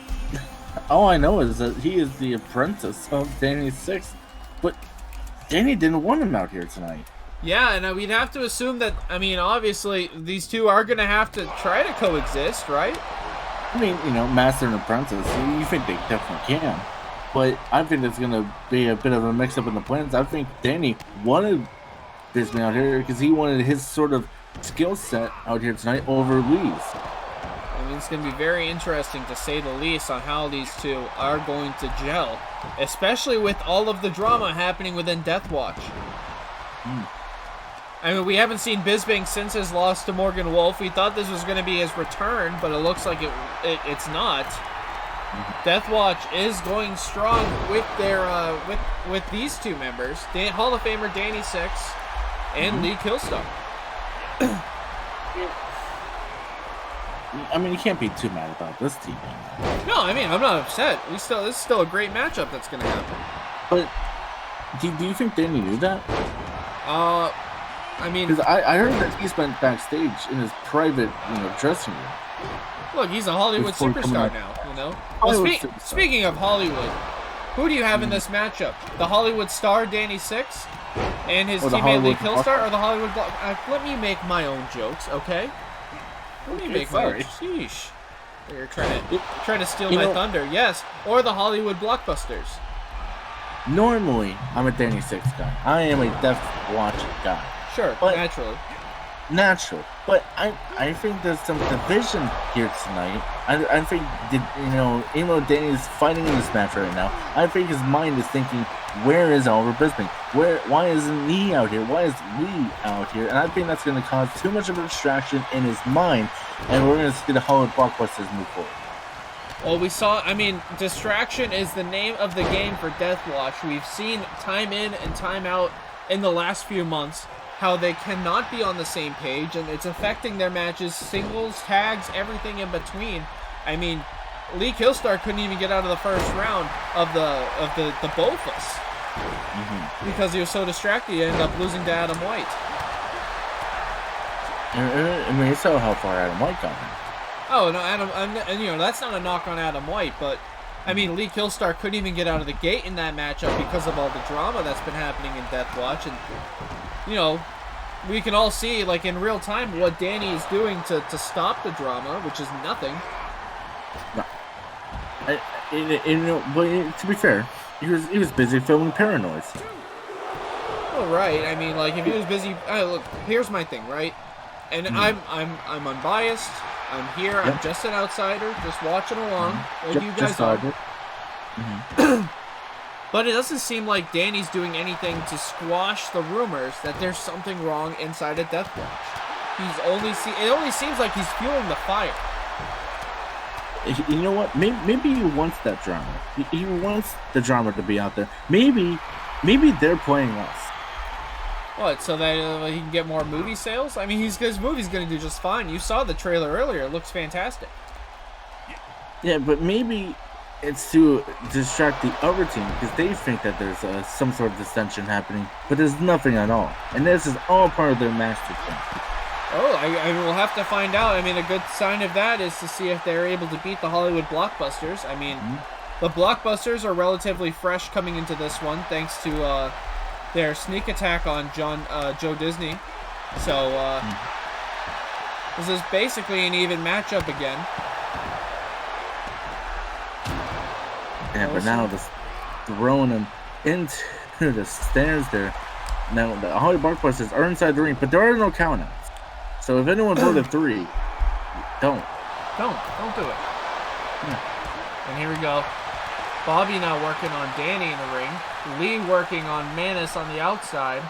all I know is that he is the apprentice of Danny Six, but Danny didn't want him out here tonight. Yeah, and we'd have to assume that, I mean, obviously, these two are going to have to try to coexist, right? I mean, master and apprentice, you think they definitely can. But I think it's going to be a bit of a mix-up in the plans. I think Danny wanted Bisping out here because he wanted his sort of skill set out here tonight over Lee's. I mean, it's going to be very interesting, to say the least, on how these two are going to gel, especially with all of the drama happening within Death Watch. I mean, we haven't seen Bisping since his loss to Morgan Wolf. We thought this was going to be his return, but it looks like it's not. Death Watch is going strong with their with these two members, Hall of Famer Danny Six and Lee Killstar. I mean, you can't be too mad about this team. No, I mean, I'm not upset. This is still a great matchup that's going to happen. But do you think Danny knew that? I mean, because I heard that he spent backstage in his private, dressing room. Look, he's a Hollywood superstar now, Well, speaking of Hollywood, who do you have in this matchup? The Hollywood star, Danny Six, and his teammate Lee Killstar, or the Hollywood... let me make my own jokes, okay? Let me make my own... Sheesh. You're trying to steal my thunder. Yes, or the Hollywood Blockbusters. Normally, I'm a Danny Six guy. I am a Death Watch guy. Sure, but natural. But I think there's some division here tonight. I think even though Danny's fighting in this match right now, I think his mind is thinking, where is Oliver Bisping? Why isn't he out here? Why is Lee out here? And I think that's going to cause too much of a distraction in his mind, and we're going to see the Hollywood Blockbusters move forward. Well, distraction is the name of the game for Death Watch. We've seen time in and time out in the last few months how they cannot be on the same page, and it's affecting their matches, singles, tags, everything in between. I mean, Lee Killstar couldn't even get out of the first round of the Bofus because he was so distracted he ended up losing to Adam White. I mean, you saw how far Adam White got him. Oh no, that's not a knock on Adam White, but I mean, Lee Killstar couldn't even get out of the gate in that matchup because of all the drama that's been happening in Death Watch, and we can all see, like, in real time what Danny is doing to stop the drama, which is nothing. No. But to be fair, he was busy filming Paranoids. Well, right. I mean, like, if he was busy, look, here's my thing, right? And I'm unbiased. I'm here. Yep. I'm just an outsider, just watching along, like you guys are. But it doesn't seem like Danny's doing anything to squash the rumors that there's something wrong inside of Death Watch. It only seems like he's fueling the fire. You know what? Maybe he wants that drama. He wants the drama to be out there. Maybe they're playing us. What, so that he can get more movie sales? I mean, his movie's going to do just fine. You saw the trailer earlier. It looks fantastic. Yeah, but maybe it's to distract the other team because they think that there's some sort of dissension happening, but there's nothing at all. And this is all part of their master plan. Oh, I will have to find out. I mean, a good sign of that is to see if they're able to beat the Hollywood Blockbusters. I mean, the Blockbusters are relatively fresh coming into this one, thanks to their sneak attack on Joe Disney. So this is basically an even matchup again. Yeah, but now just throwing him into the stairs there. Now the Holly Bark Busters are inside the ring, but there are no countouts. So if anyone voted 3, don't do it. And here we go. Bobby now working on Danny in the ring. Lee working on Manus on the outside.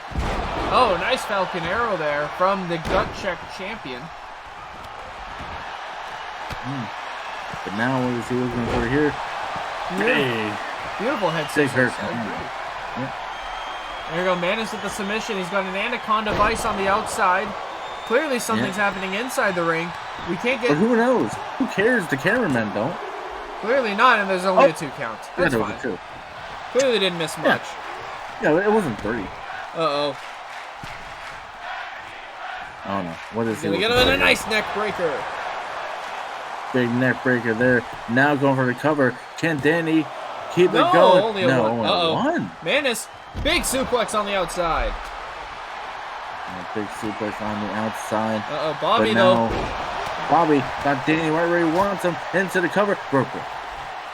Oh, nice Falcon Arrow there from the Gut Check champion. But now what is he looking for here? Hey. Beautiful head Big scissors. hurt. Yeah. There you go, Manus with the submission. He's got an Anaconda Vice on the outside. Clearly something's happening inside the ring. We can't get... But who knows? Who cares? The cameramen don't. Clearly not, and there's only a 2 count. That's fine. Two. Clearly didn't miss much. Yeah, it wasn't 3. Uh-oh. Oh, no. What is he? Gonna get him in a nice neck breaker. Big neck breaker there. Now going for the cover. Can Danny keep it going? Only a one. One. Manus, big suplex on the outside. And a big suplex on the outside. Uh-oh, Bobby, though. Bobby got Danny right where he wants him. Into the cover. Broke it.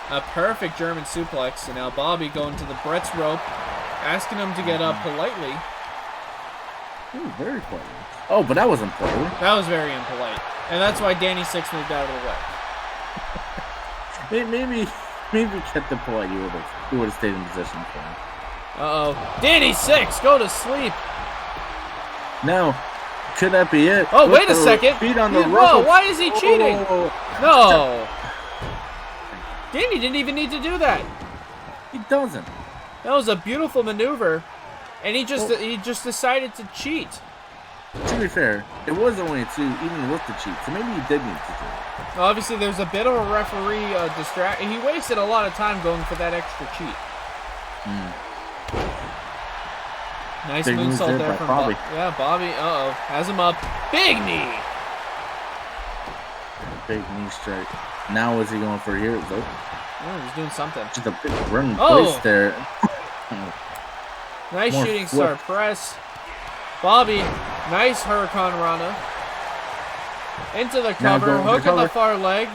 A perfect German suplex. And now Bobby going to the Brett's rope, asking him to get up politely. Ooh, very polite. Oh, but that wasn't polite. That was very impolite. And that's why Danny 6 moved out of the way. Maybe kept the polite. You would have stayed in position for him. Uh-oh. Danny 6, go to sleep. No. Could that be it? Oh, wait a second. Feet on the Whoa, rope. why is he cheating? Oh. No. Danny didn't even need to do that. He doesn't. That was a beautiful maneuver. And he just decided to cheat. To be fair, it was only 2, even with the cheat, so maybe he did need to do it. Obviously, there's a bit of a referee distraction. He wasted a lot of time going for that extra cheat. Nice Big moonsault there from Bobby. Yeah, Bobby, has him up. Big knee! Big knee strike. Now what's he going for here, though? Oh, he's doing something. Just a big run place there. Nice More shooting flip. star press. Bobby, nice Hurricane Rana. Into the cover, hook on the far leg.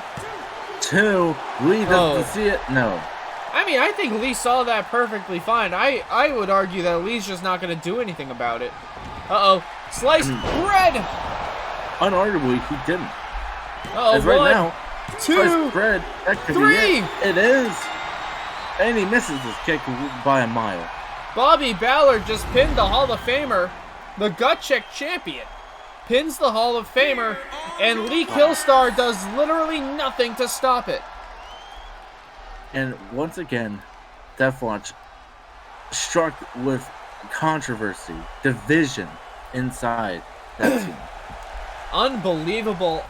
2. Lee doesn't see it. No. I mean, I think Lee saw that perfectly fine. I would argue that Lee's just not going to do anything about it. Uh-oh. Sliced bread! Unarguably, he didn't. Uh-oh, As right now, 2, sliced bread. That could 3. be it. It is. And he misses his kick by a mile. Bobby Ballard just pinned the Hall of Famer, the Gut Check champion. Pins the Hall of Famer, and Lee Killstar does literally nothing to stop it. And once again, Deathwatch struck with controversy, division inside that team. Unbelievable.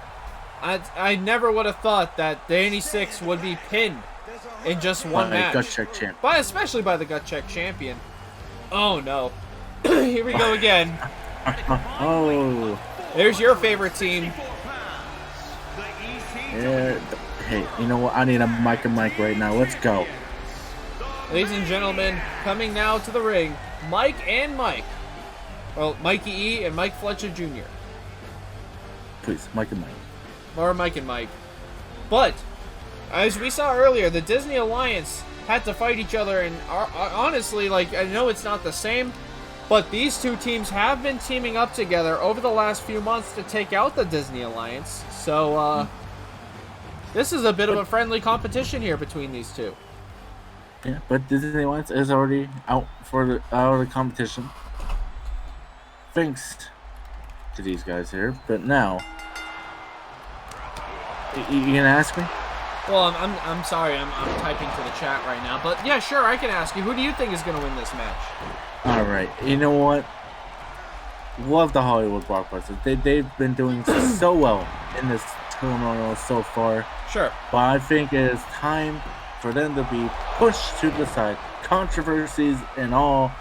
I never would have thought that Danny 6 would be pinned in just one match. Gut Check champ. Especially by the Gut Check champion. Oh no. Here we go again. Oh. There's your favorite team. Yeah. Hey, you know what? I need a mic and mic right now. Let's go. Ladies and gentlemen, coming now to the ring, Mike and Mike. Well, Mikey E and Mike Fletcher Jr. Please, mic and mic. Or Mike and Mike. But, as we saw earlier, the Disney Alliance had to fight each other, and honestly, like, I know it's not the same, but these two teams have been teaming up together over the last few months to take out the Disney Alliance. So, this is a bit of a friendly competition here between these two. Yeah, but Disney Alliance is already out of the competition. Thanks to these guys here. But now, you gonna ask me? Well, I'm sorry, I'm typing to the chat right now. But yeah, sure, I can ask you. Who do you think is going to win this match? All right, you know what? Love the Hollywood Blockbusters. They've been doing so well in this Turmoil so far. Sure. But I think it is time for them to be pushed to the side. Controversies and all,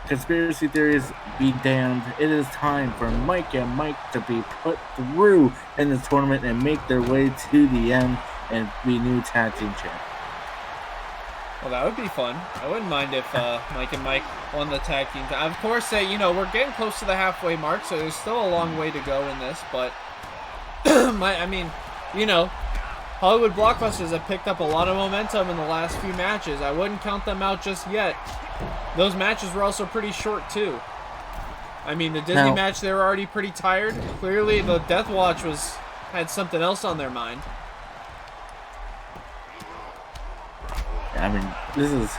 conspiracy theories be damned. It is time for Mike and Mike to be put through in this tournament and make their way to the end and be new tag team champions. Well, that would be fun. I wouldn't mind if Mike and Mike won the tag team. Of course, we're getting close to the halfway mark, so there's still a long way to go in this. But Hollywood Blockbusters have picked up a lot of momentum in the last few matches. I wouldn't count them out just yet. Those matches were also pretty short too. I mean, the Disney match, they were already pretty tired. Clearly, the Death Watch had something else on their mind. I mean, this is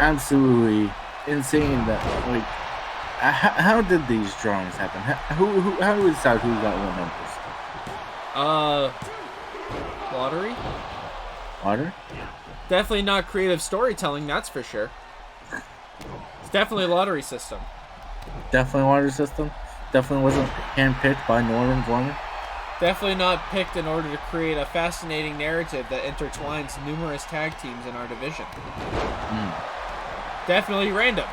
absolutely insane. That how did these drawings happen? How do we decide who got what numbers? Lottery? Lottery? Definitely not creative storytelling, that's for sure. It's definitely a lottery system. Definitely a lottery system. Definitely wasn't handpicked by Norman Gorman. Definitely not picked in order to create a fascinating narrative that intertwines numerous tag teams in our division. Definitely random.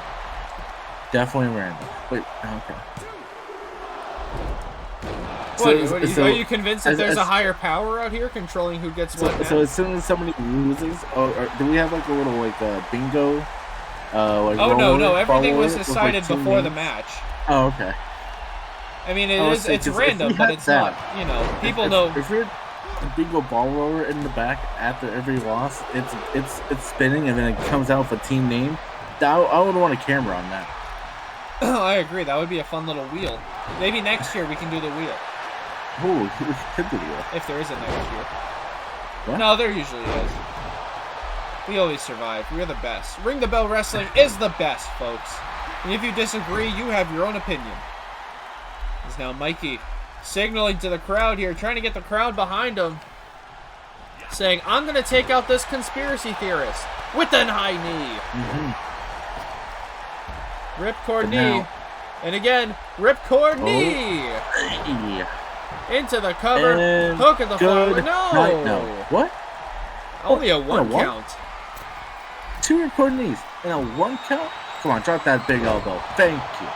Definitely random. Wait, okay. Are you convinced that there's a higher power out here controlling who gets what? So as soon as somebody loses, do we have like a little bingo? No, everything was decided before the match. Oh, okay. I mean, it's random, but it's not. People know. If you're the bingo ball roller in the back after every loss, it's spinning and then it comes out with a team name. I would want a camera on that. I agree. That would be a fun little wheel. Maybe next year we can do the wheel. Oh, we could do the wheel. If there is a next year. What? No, there usually is. We always survive. We're the best. Ring the Bell Wrestling is the best, folks. And if you disagree, you have your own opinion. Is now Mikey signaling to the crowd here, trying to get the crowd behind him, saying, I'm going to take out this conspiracy theorist with an high knee. Ripcord knee. And again, ripcord knee. Into the cover. And hook at the floor. No. What? Only a one count. 2 ripcord knees and a 1 count? Come on, drop that big elbow. Thank you.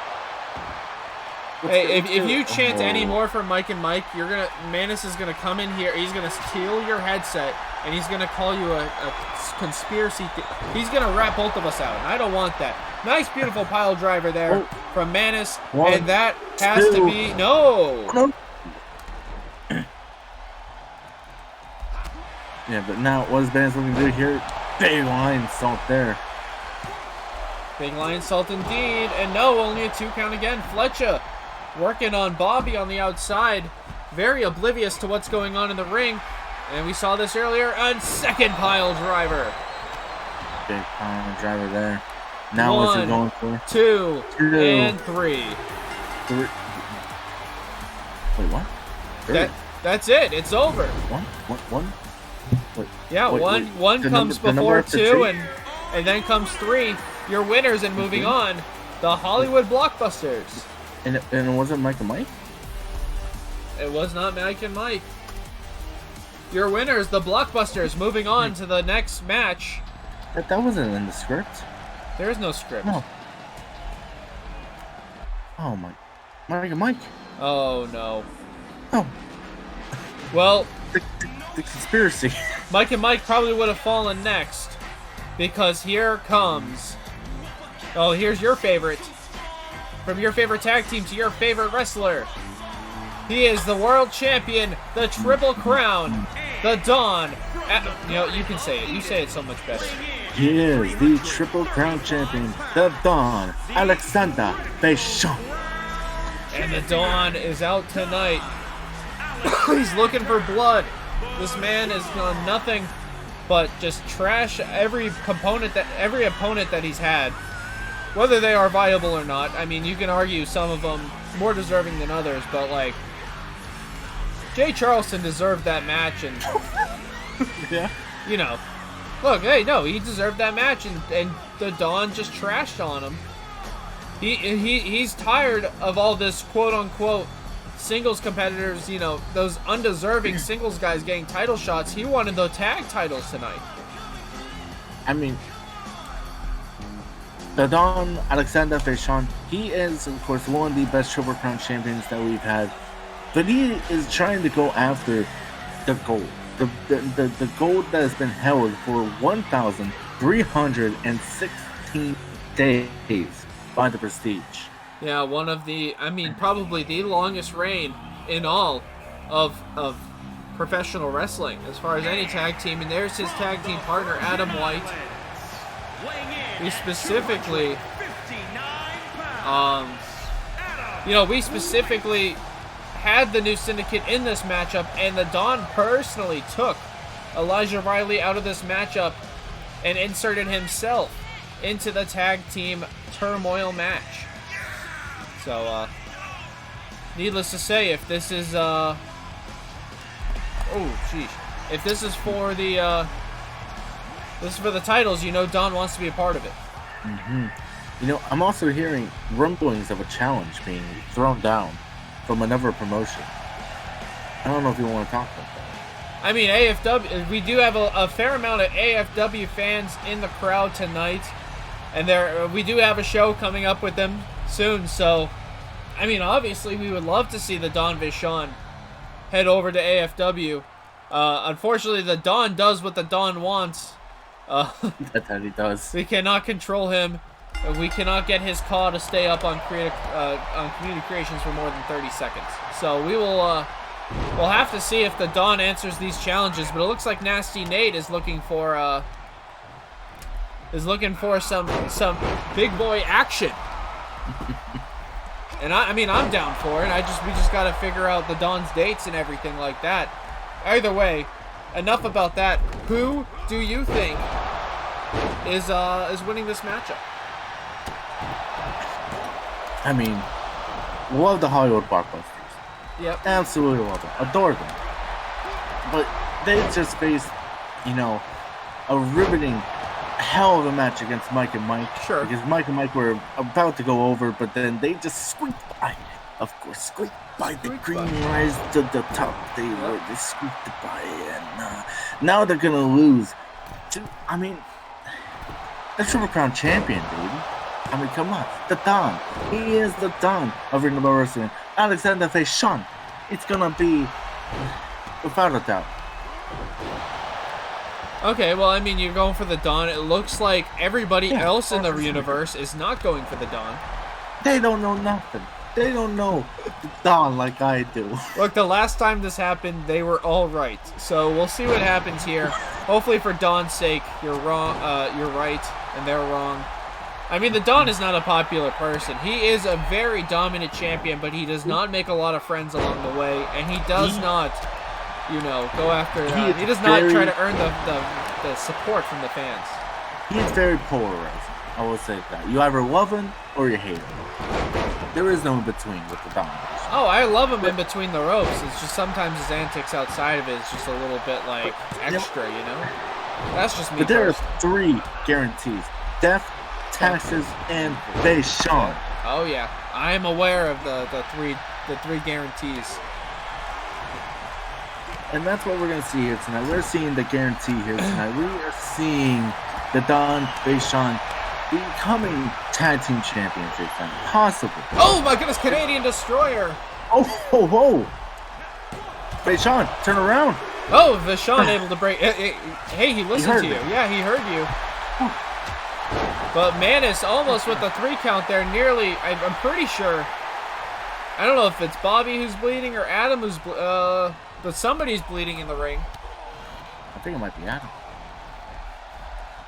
Hey, if you chant any more for Mike and Mike, Manus is gonna come in here. He's gonna steal your headset, and he's gonna call you a conspiracy. He's gonna rat both of us out, and I don't want that. Nice, beautiful pile driver there from Manus, and that has to be no. Yeah, but now what is Manus looking to do here? Big line salt there. Big lion salt indeed, and no, only a 2 count again. Fletcher working on Bobby on the outside, very oblivious to what's going on in the ring, and we saw this earlier, and second pile driver. Big pile driver there. Now what's he going for? 2, and 3. Wait, what? That's it. It's over. One? Wait, yeah, one comes before 2, and then comes 3. Your winners and moving on, the Hollywood Blockbusters. And it wasn't Mike and Mike? It was not Mike and Mike. Your winners, the Blockbusters, moving on to the next match. That wasn't in the script. There is no script. No. Oh my. Mike and Mike. Oh no. Oh. Well, the conspiracy. Mike and Mike probably would have fallen next, because here comes. Oh, here's your favorite. From your favorite tag team to your favorite wrestler. He is the world champion, the Triple Crown, the Dawn. You can say it. You say it so much better. He is the Triple Crown champion, the Dawn, Alexander Deschamps. And the Dawn is out tonight. He's looking for blood. This man has done nothing but just trash every opponent that he's had. Whether they are viable or not. I mean, you can argue some of them more deserving than others, but like Jay Charleston deserved that match, and yeah, look, hey, no, he deserved that match, and the Dawn just trashed on him. He's tired of all this quote unquote singles competitors, those undeserving singles guys getting title shots. He wanted the tag titles tonight. I mean, the Dawn, Alexander Deschamps, he is, of course, one of the best Triple Crown champions that we've had. But he is trying to go after the gold. the gold that has been held for 1,316 days by the Prestige. Yeah, one of the, probably the longest reign in all of professional wrestling as far as any tag team. And there's his tag team partner, Adam White. We specifically, we specifically had the new syndicate in this matchup, and the Don personally took Elijah Riley out of this matchup and inserted himself into the tag team Turmoil match. So, needless to say, if this is, if this is for the, titles, Don wants to be a part of it. Mm-hmm. I'm also hearing rumblings of a challenge being thrown down from another promotion. I don't know if you want to talk about that. AFW, we do have a fair amount of AFW fans in the crowd tonight, and we do have a show coming up with them soon, so, obviously we would love to see the Don Vachon head over to AFW. Unfortunately, the Don does what the Don wants. That's how he does. We cannot control him. We cannot get his call to stay up on community creations for more than 30 seconds. So we will we'll have to see if the Don answers these challenges. But it looks like Nasty Nate is looking for some big boy action. And I'm down for it. We just got to figure out the Don's dates and everything like that. Either way, enough about that. Who do you think is winning this matchup? Love the Hollywood Blockbusters. Yep. Absolutely love them. Adore them. But they just faced, a riveting hell of a match against Mike and Mike. Sure. Because Mike and Mike were about to go over, but then they just squeaked by. Of course, squeaked by the green rise to the top. They just squeaked by, and now they're gonna lose to, the Triple Crown champion, baby. Come on. The Don. He is the Don of Ring of Honor Wrestling. Alexander Vachon. It's gonna be without a doubt. Okay, well, you're going for the Don. It looks like everybody else in the universe is not going for the Don. They don't know nothing. They don't know the Don like I do. Look, the last time this happened, they were all right. So we'll see what happens here. Hopefully, for Don's sake, you're wrong. You're right, and they're wrong. The Don is not a popular person. He is a very dominant champion, but he does not make a lot of friends along the way, and he does not, go after. He does not try to earn the support from the fans. He is very polarizing. I will say that. You either love him or you hate him. There is no in between with the Don. Oh, I love him in between the ropes. It's just sometimes his antics outside of it is just a little bit extra, That's just me. But there are 3 guarantees: death, taxes, and Vachon. Oh yeah, I am aware of the three guarantees. And that's what we're gonna see here tonight. We're seeing the guarantee here tonight. We are seeing the Don Vachon becoming tag team champions this time, possibly. Oh my goodness, Canadian Destroyer! Oh! Vachon, turn around! Oh, Vachon able to break. Hey, he listened to you. Yeah, he heard you. But Manus almost with the 3 count there, nearly. I'm pretty sure. I don't know if it's Bobby who's bleeding or Adam who's but somebody's bleeding in the ring. I think it might be Adam.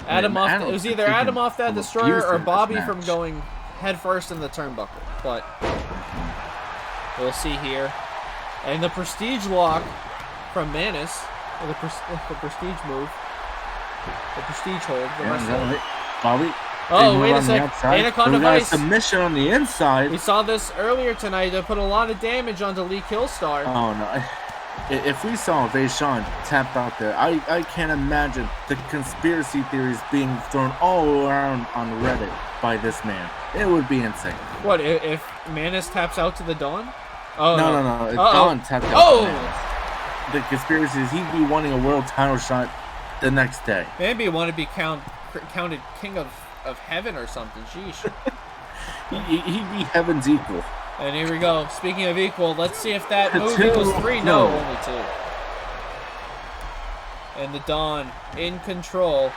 It was either Adam off that Destroyer or Bobby from going head first in the turnbuckle. But we'll see here. And the Prestige lock from Manus. Or the Prestige move. The Prestige hold. The wrestling. Bobby. Oh, wait a sec. Anaconda Vice. Submission on the inside. We saw this earlier tonight. They put a lot of damage onto Lee Killstar. Oh, no. If we saw Vachon tapped out there, I can't imagine the conspiracy theories being thrown all around on Reddit by this man. It would be insane. What, if Manus taps out to the Dawn? Oh, no. If Dawn tapped out to Manus, the conspiracy is he'd be wanting a world title shot the next day. Maybe he wanted to be counted king of heaven or something. Sheesh. He'd be heaven's equal. And here we go. Speaking of equal, let's see if that move equals 3. No, only 2. And the Dawn in control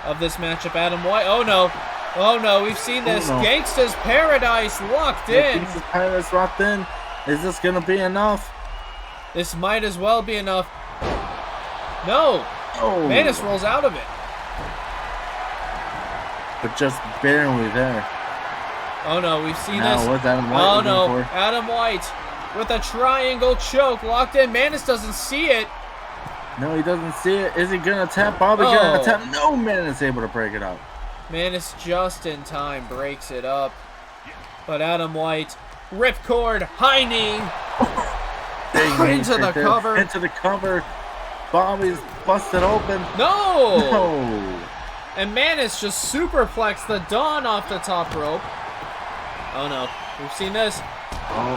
of this matchup. Adam White. Oh no. Oh no, we've seen this. Oh, no. Gangsta's Paradise locked in. Gangsta's Paradise locked in. Is this going to be enough? This might as well be enough. No. Oh. Manus rolls out of it. But just barely there. Oh no, we've seen Now, this. what's Adam White Oh looking no, for? Adam White with a triangle choke locked in. Manus doesn't see it. No, he doesn't see it. Is he going to tap? Bobby Oh. going to tap? No, man is able to break it up. Manus just in time breaks it up. But Adam White, ripcord, high knee. Into the cover. Into the cover. Bobby's busted open. No! No. And Manus just superplexed the Dawn off the top rope. Oh no, we've seen this. Oh.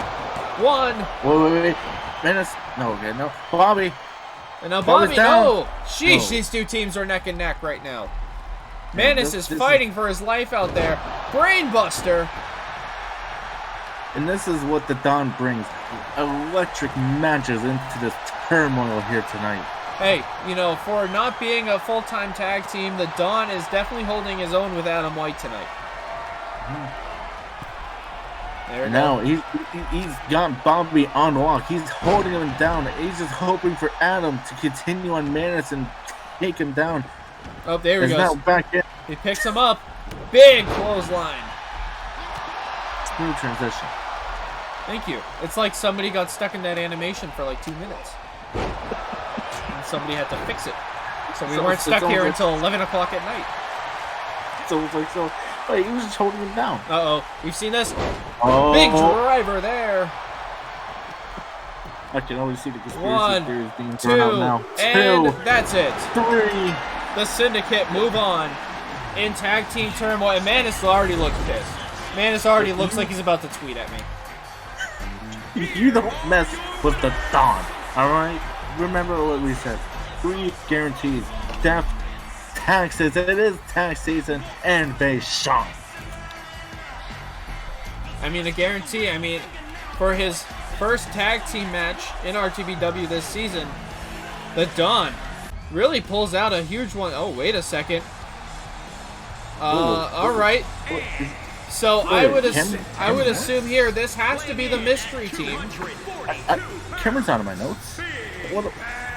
One. Wait. Menace. No, okay, no. Bobby. And now Bobby's Bobby, down. no! Sheesh, No. these two teams are neck and neck right now. Yeah, Manus this is fighting for his life out there. Brainbuster. And this is what the Dawn brings. Electric matches into this turmoil here tonight. Hey, you know, for not being a full-time tag team, the Dawn is definitely holding his own with Adam White tonight. There we Now go. he's got Bobby on lock. He's holding him down. He's just hoping for Adam to continue on Manus and take him down. Oh, there he He's goes. now back in. He picks him up. Big clothesline. Smooth transition. Thank you. It's like somebody got stuck in that animation for like 2 minutes. And somebody had to fix it. So we weren't stuck here until 11 o'clock at night. So it's like so. Wait, he was just holding him down. Uh-oh. We've seen this. Oh, Big driver there. I can always see the conspiracy One, theories being thrown out now. and Two, that's it. three. The Syndicate move on in tag team turmoil. And Manus already looks pissed. Manus already looks like he's about to tweet at me. You don't mess with the Dawn, alright? Remember what we said. 3 guarantees. Death, taxes, it is tax season, and Beishan. I mean, a guarantee. I mean, for his first tag team match in RTBW this season, the Dawn really pulls out a huge one. Oh, wait a second. All right. So I would assume here this has to be the mystery team. Cameron's not in my notes. What?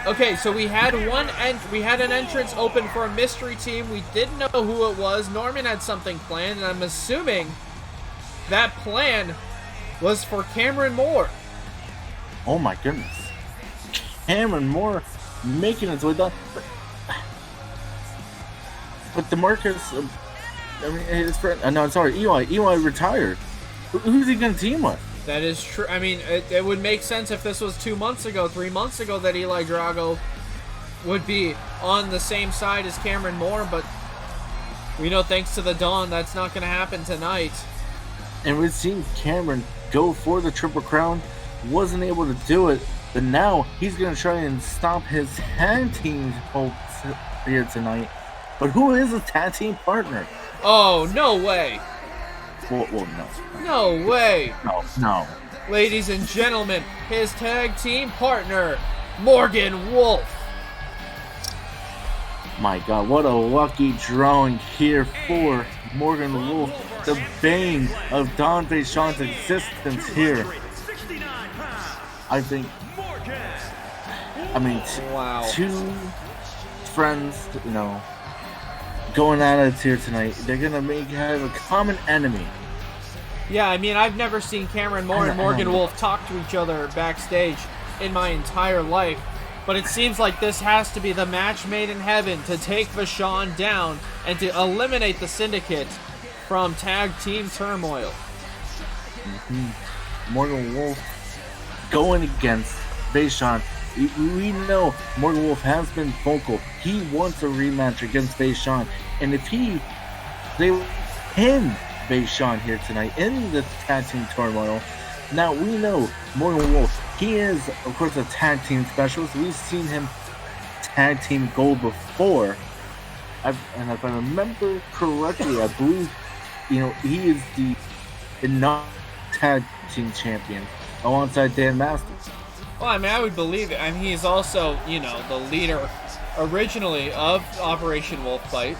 Okay, so we had an entrance open for a mystery team. We didn't know who it was. Norman had something planned, and I'm assuming that plan was for Cameron Moore. Oh my goodness. Cameron Moore making his way down. But DeMarcus, I mean, his friend, no, sorry, Eli retired. Who's he going to team with? That is true. I mean, it would make sense if this was 2 months ago, 3 months ago, that Eli Drago would be on the same side as Cameron Moore, but we know thanks to the Dawn, that's not going to happen tonight. And we've seen Cameron go for the Triple Crown, wasn't able to do it, but now he's going to try and stop his tag team hopes here tonight. But who is his tag team partner? Oh, no way. Well, no. No way. No. Ladies and gentlemen, his tag team partner, Morgan Wolf. My God, what a lucky drawing here for Morgan Wolf, the bane of Don Beishan's existence here. I think, Wow. two friends, going at it here tonight. They're gonna have a common enemy. Yeah, I mean, I've never seen Cameron Moore and Morgan Wolf talk to each other backstage in my entire life. But it seems like this has to be the match made in heaven to take Vachon down and to eliminate the Syndicate from tag team turmoil. Morgan Wolf going against Vachon. We know Morgan Wolf has been vocal. He wants a rematch against Vachon. And if they pin Vachon here tonight in the tag team turmoil, now we know Morgan Wolf, he is, of course, a tag team specialist. We've seen him tag team gold before. And if I remember correctly, I believe, he is the tag team champion alongside Dan Masters. Well, I mean, I would believe it. I mean, he's also, the leader originally of Operation Wolf Bite,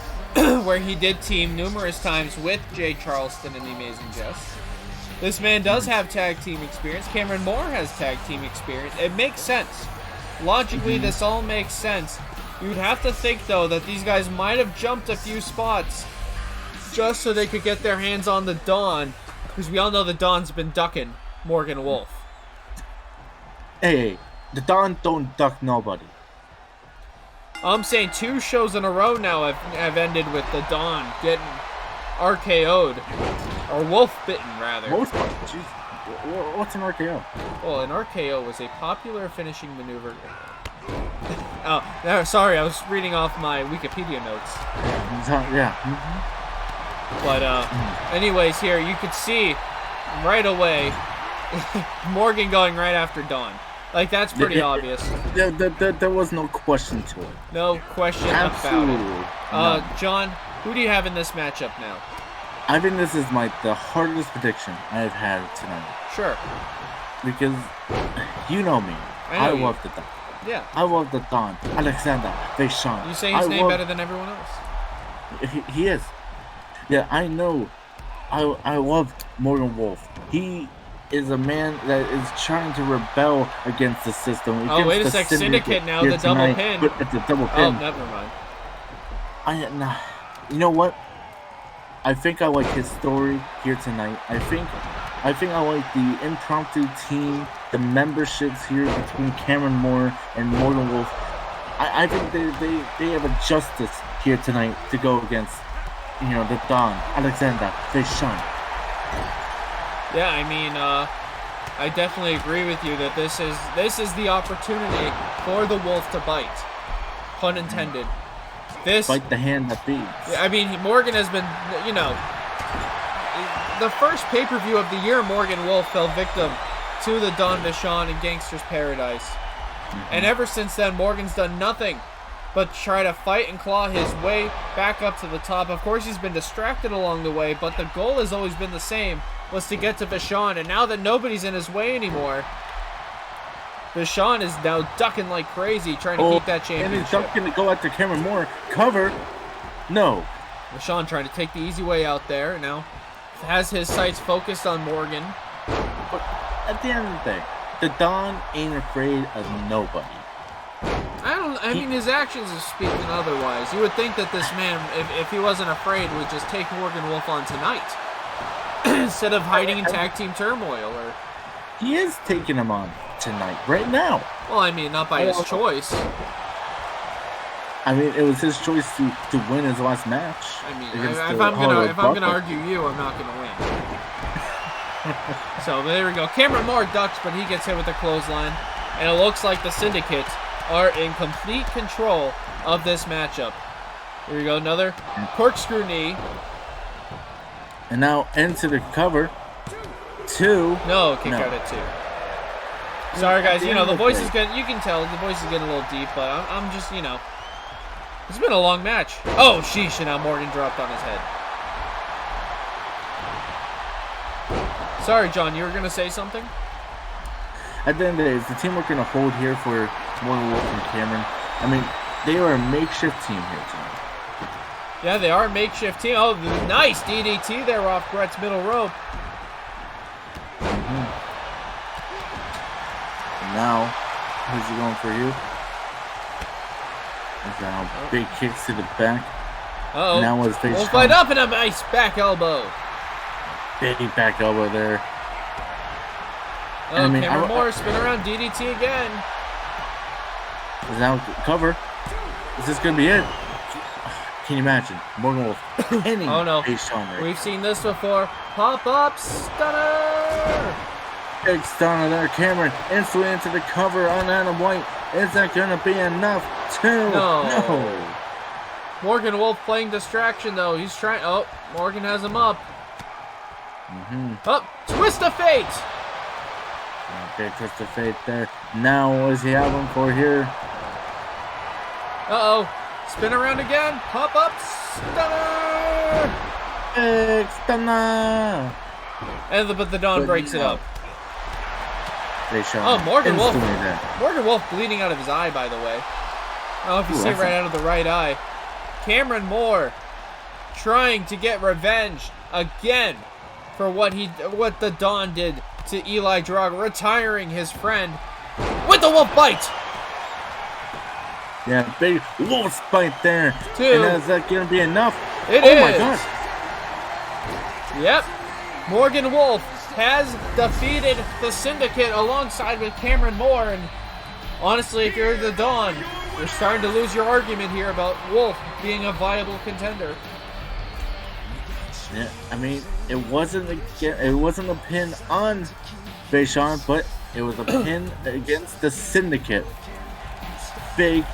where he did team numerous times with Jay Charleston and the Amazing Jess. This man does have tag team experience. Cameron Moore has tag team experience. It makes sense. Logically, this all makes sense. You'd have to think, though, that these guys might have jumped a few spots just so they could get their hands on the Dawn, because we all know the Dawn's been ducking Morgan Wolf. Hey, the Dawn don't duck nobody. I'm saying 2 shows in a row now have ended with the Dawn getting RKO'd. Or wolf bitten, rather. Most part. Jeez. What's an RKO? Well, an RKO was a popular finishing maneuver. Oh, no, sorry, I was reading off my Wikipedia notes. Yeah. But, anyways, here, you could see right away Morgan going right after Dawn. Like, that's pretty obvious. There was no question to it. No question Absolutely about it. John, who do you have in this matchup now? I think this is the hardest prediction I've had tonight. Sure. Because you know me. I love the Dawn. Yeah. I love the Dawn. Alexander Vachon. You say his name better than everyone else. He is. Yeah, I know. I love Morgan Wolf. He is a man that is trying to rebel against the system. Oh, wait a sec. Syndicate now, the double pin. But it's a double pin. Oh, never mind. You know what? I think I like his story here tonight. I think I like the impromptu team, the memberships here between Cameron Moore and Morgan Wolf. I think they have a justice here tonight to go against, the Dawn, Alexander Vachon. Yeah, I mean, I definitely agree with you that this is the opportunity for the wolf to bite, pun intended. Bite the hand that feeds. I mean, Morgan has been, the first pay-per-view of the year, Morgan Wolf fell victim to the Don Vachon in Gangster's Paradise. And ever since then, Morgan's done nothing but try to fight and claw his way back up to the top. Of course, he's been distracted along the way, but the goal has always been the same, was to get to Vachon. And now that nobody's in his way anymore, Vachon is now ducking like crazy, trying to keep that championship. And he's ducking to go after Cameron Moore. Cover. No. Vachon trying to take the easy way out there. Now has his sights focused on Morgan. But at the end of the day, the Don ain't afraid of nobody. I mean, his actions are speaking otherwise. You would think that this man, if he wasn't afraid, would just take Morgan Wolf on tonight. Instead of hiding in tag team turmoil. He is taking him on tonight, right now. Well, I mean, not by his choice. I mean, it was his choice to win his last match. I mean, if I'm gonna argue you, I'm not gonna win. So there we go. Cameron Moore ducks, but he gets hit with a clothesline, and it looks like the Syndicate are in complete control of this matchup. Here we go, another corkscrew knee. And now into the cover. 2. No, kick out at 2. Sorry, guys. The voice is getting. You can tell the voice is getting a little deep, but I'm just, it's been a long match. Oh, sheesh! And now Morgan dropped on his head. Sorry, John. You were gonna say something? At the end of the day, is the team we're gonna hold here for Morgan Wolf and Cameron? I mean, they are a makeshift team here tonight. Yeah, they are a makeshift team. Oh, nice DDT there off Brett's middle rope. Now, who's he going for here? There's now big kicks to the back. Uh-oh. Now his face. We'll fight up and a nice back elbow. Big back elbow there. Oh, Cameron Moore, spin around DDT again. Is now cover. Is this going to be it? Can you imagine? Morgan Wolf pinning Vachon. We've seen this before. Pop-up stunner. Big stunner there. Cameron instantly into the cover on Adam White. Is that going to be enough? No. Morgan Wolf playing distraction, though. He's trying. Oh, Morgan has him up. Up. Twist of fate. Okay, twist of fate there. Now, what does he have him for here? Uh-oh. Spin around again. Pop-up stunner. Big stunner. But the Dawn breaks it up. They show Morgan Wolf. there. Morgan Wolf bleeding out of his eye, by the way. Oh, if you Ooh, see right out of the right eye. Cameron Moore trying to get revenge again for what the Don did to Eli Drago, retiring his friend with the wolf bite. Yeah, big wolf spike there. Two. And is that going to be enough? It oh is. my gosh. Yep. Morgan Wolf has defeated the Syndicate alongside with Cameron Moore. And honestly, if you're the Dawn, you're starting to lose your argument here about Wolf being a viable contender. Yeah, I mean, it wasn't a pin on Vachon, but it was a pin against the Syndicate. Big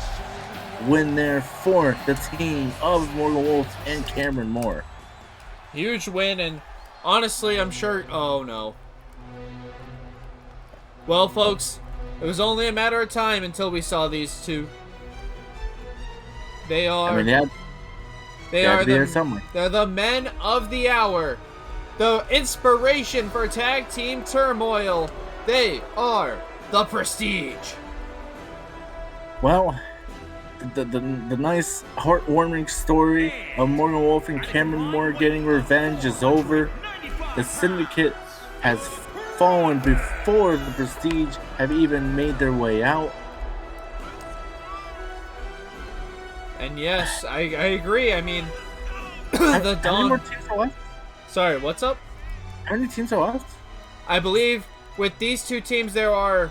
win there for the team of Morgan Wolf and Cameron Moore. Huge win, and honestly, I'm sure... Oh, no. Well, folks, it was only a matter of time until we saw these two. They are... I mean, they're the men of the hour. The inspiration for Tag Team Turmoil. They are the Prestige. Well, the nice heartwarming story of Morgan Wolf and Cameron Moore getting revenge is over. The Syndicate has fallen before the Prestige have even made their way out. And yes, I agree. I mean, the Dawn. How many more teams are left? Sorry, what's up? How many teams are left? I believe with these two teams there are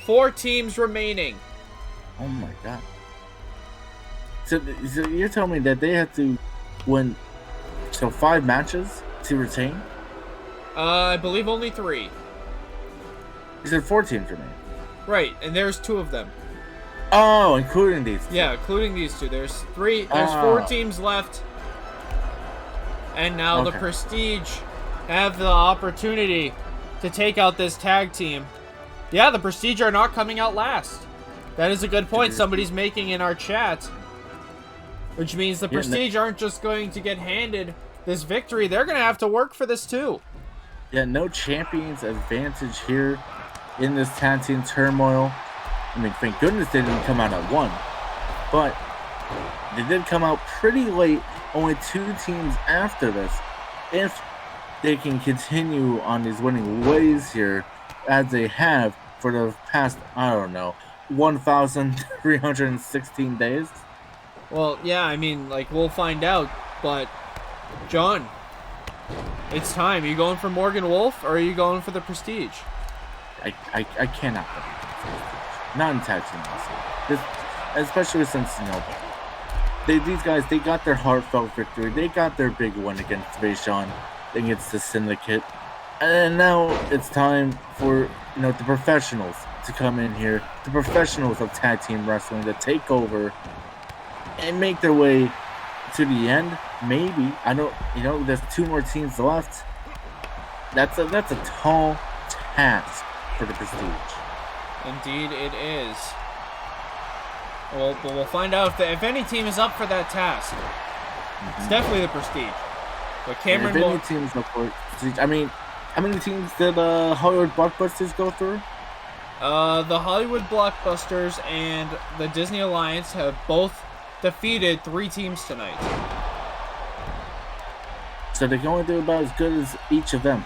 4 teams remaining. Oh my god. So you're telling me that they have to win 5 matches to retain? I believe only 3. You said 4 teams remain. Right, and there's 2 of them. Oh, including these 2. Yeah, including these 2. There's 4 teams left. And now the Prestige have the opportunity to take out this tag team. Yeah, the Prestige are not coming out last. That is a good point somebody's making in our chat. Which means the Prestige aren't just going to get handed this victory. They're going to have to work for this too. Yeah, no champion's advantage here in this tag team turmoil. I mean, thank goodness they didn't come out at 1. But they did come out pretty late, only 2 teams after this. If they can continue on these winning ways here, as they have for the past, I don't know, 1,316 days. Well, yeah, I mean, like, we'll find out. But, John, it's time. Are you going for Morgan Wolf, or are you going for the Prestige? I cannot. Not in tag team wrestling. Especially since, you know, these guys, they got their heartfelt victory. They got their big win against Vachon, against the Syndicate. And now it's time for, you know, the professionals to come in here. The professionals of tag team wrestling to take over and make their way to the end. Maybe. I don't, you know, there's 2 more teams left. That's a tall task for the Prestige. Indeed it is. Well, we'll find out if any team is up for that task. It's definitely the Prestige. But Cameron Moore... teams up for Prestige. I mean, how many teams did Hollywood Blockbusters go through? The Hollywood Blockbusters and the Disney Alliance have both defeated 3 teams tonight. So they can only do about as good as each of them.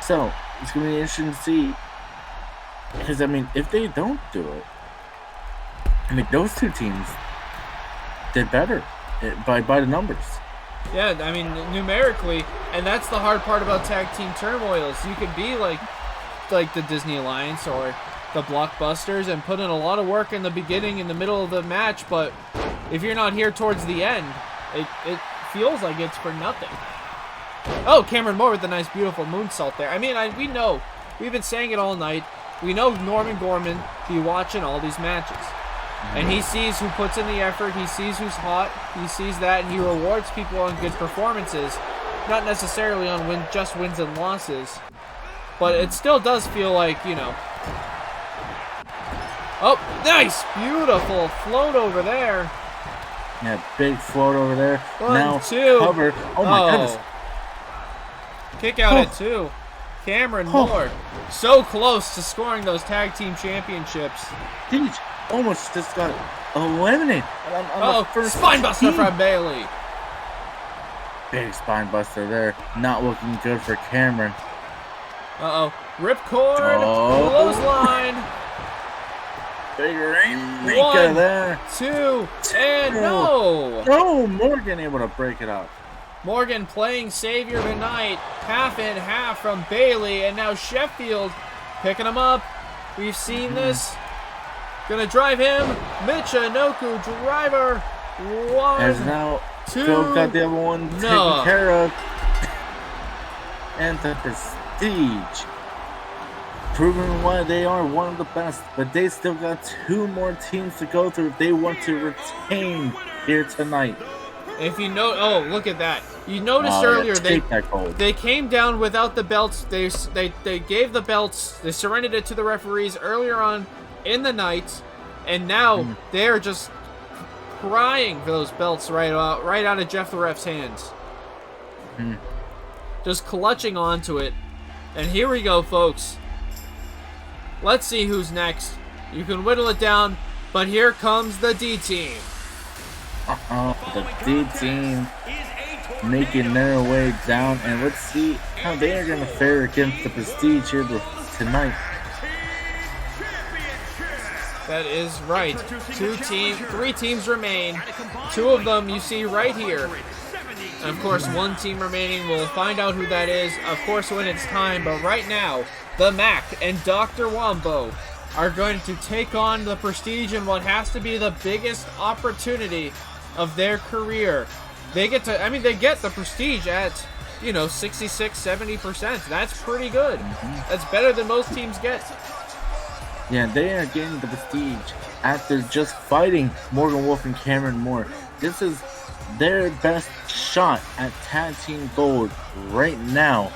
So, it's going to be interesting to see. Because, I mean, if they don't do it, I mean, those 2 teams did better by the numbers. Yeah, I mean, numerically, and that's the hard part about Tag Team Turmoil, is you could be like the Disney Alliance or the Blockbusters and put in a lot of work in the beginning, in the middle of the match, but if you're not here towards the end, it feels like it's for nothing. Oh, Cameron Moore with a nice, beautiful moonsault there. I mean, we know, we've been saying it all night, we know Norman Gorman be watching all these matches. And he sees who puts in the effort, he sees who's hot, he sees that, and he rewards people on good performances, not necessarily on just wins and losses. But it still does feel like, you know... Oh, nice! Beautiful float over there. Yeah, big float over there. 1, now 2. Cover. Oh my goodness. Kick out at 2. Cameron Moore, so close to scoring those tag team championships. Prestige almost just got eliminated on the first spinebuster team. from Bailey. Big spinebuster there. Not looking good for Cameron. Ripcord, clothesline. Big rainmaker 1, there. 2, and no. No, Morgan able to break it up. Morgan playing savior tonight. Half and half from Bailey, and now Sheffield picking him up. We've seen this. Gonna drive him. Michinoku driver. 1, As now 2. Phil got the other one taken care of. And the Prestige. Proving why they are one of the best, but they still got 2 more teams to go through if they want to retain here tonight. If you know, look at that. You noticed earlier they came down without the belts. They gave the belts. They surrendered it to the referees earlier on in the night, and now they're just crying for those belts right out of Jeff the Ref's hands. Just clutching onto it. And here we go, folks. Let's see who's next. You can whittle it down, but here comes the D team. The D team making their way down, and let's see how they are going to fare against the Prestige here tonight. That is right. 3 teams remain. 2 of them you see right here. And of course, 1 team remaining. We'll find out who that is, of course, when it's time. But right now, the Mac and Dr. Wombo are going to take on the Prestige in what has to be the biggest opportunity of their career. They get the Prestige at, 66-70%. That's pretty good. That's better than most teams get. Yeah, they are getting the Prestige after just fighting Morgan Wolf and Cameron Moore. This is their best shot at tag team gold right now,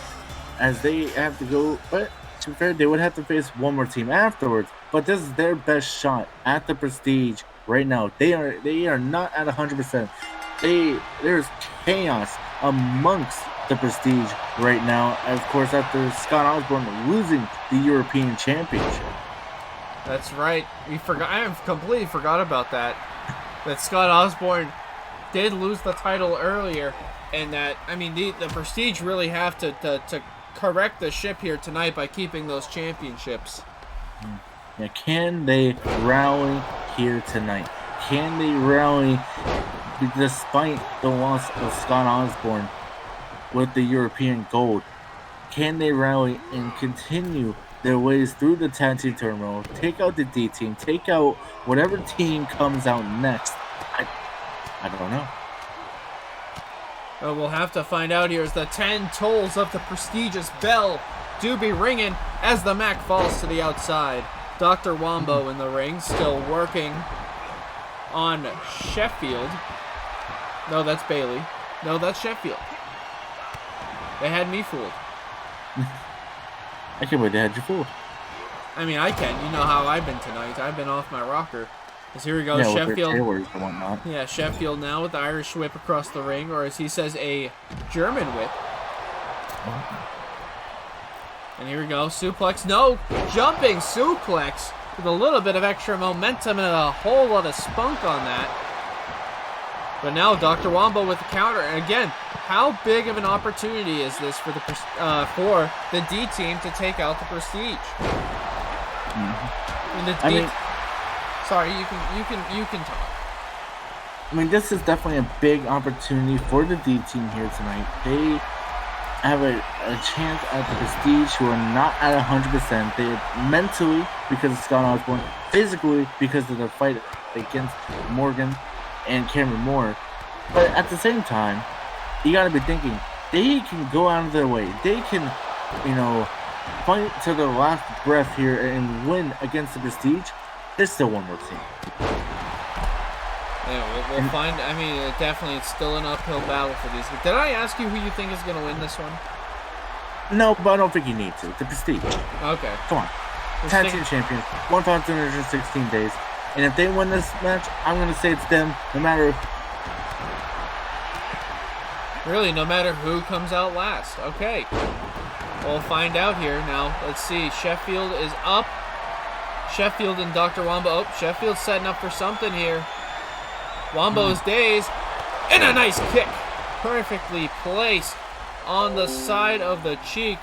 as they have to go, but to be fair, they would have to face one more team afterwards, but this is their best shot at the Prestige right now. They are not at 100%. There's chaos amongst the Prestige right now, of course, after Scott Osborne losing the European Championship. That's right. I completely forgot about that. That Scott Osborne did lose the title earlier, and that the Prestige really have to correct the ship here tonight by keeping those championships. Yeah, can they rally here tonight? Can they rally despite the loss of Scott Osborne with the European gold? Can they rally and continue their ways through the tag team turmoil, take out the D team, take out whatever team comes out next? I don't know. Well, we'll have to find out here as the 10 tolls of the prestigious bell do be ringing as the Mac falls to the outside. Dr. Wombo in the ring, still working on Sheffield. No, that's Bailey. No, that's Sheffield. They had me fooled. I can't believe they had you fooled. I can. You know how I've been tonight. I've been off my rocker. As here we go, yeah, Sheffield. With their and whatnot. Yeah, Sheffield now with the Irish whip across the ring, or as he says, a German whip. And here we go, suplex. No, jumping suplex with a little bit of extra momentum and a whole lot of spunk on that. But now Dr. Wombo with the counter. And again, how big of an opportunity is this for the D team to take out the Prestige? Sorry, you can talk. This is definitely a big opportunity for the D team here tonight. They have a chance at the Prestige, who are not at 100%. They are mentally, because of Scott Osborne, physically because of the fight against Morgan and Cameron Moore. But at the same time, you gotta be thinking, they can go out of their way. They can, fight to their last breath here and win against the Prestige. There's still one more team. Yeah, we'll find. Definitely, it's still an uphill battle for these. Did I ask you who you think is going to win this one? No, but I don't think you need to. The Prestige. Okay. Come on. Tag team champions. 1,316 days. And if they win this match, I'm going to say it's them, no matter... Really, no matter who comes out last. Okay. We'll find out here now. Let's see. Sheffield is up. Sheffield and Dr. Wombo. Oh, Sheffield's setting up for something here. Wombo's dazed. And a nice kick. Perfectly placed on the side of the cheek.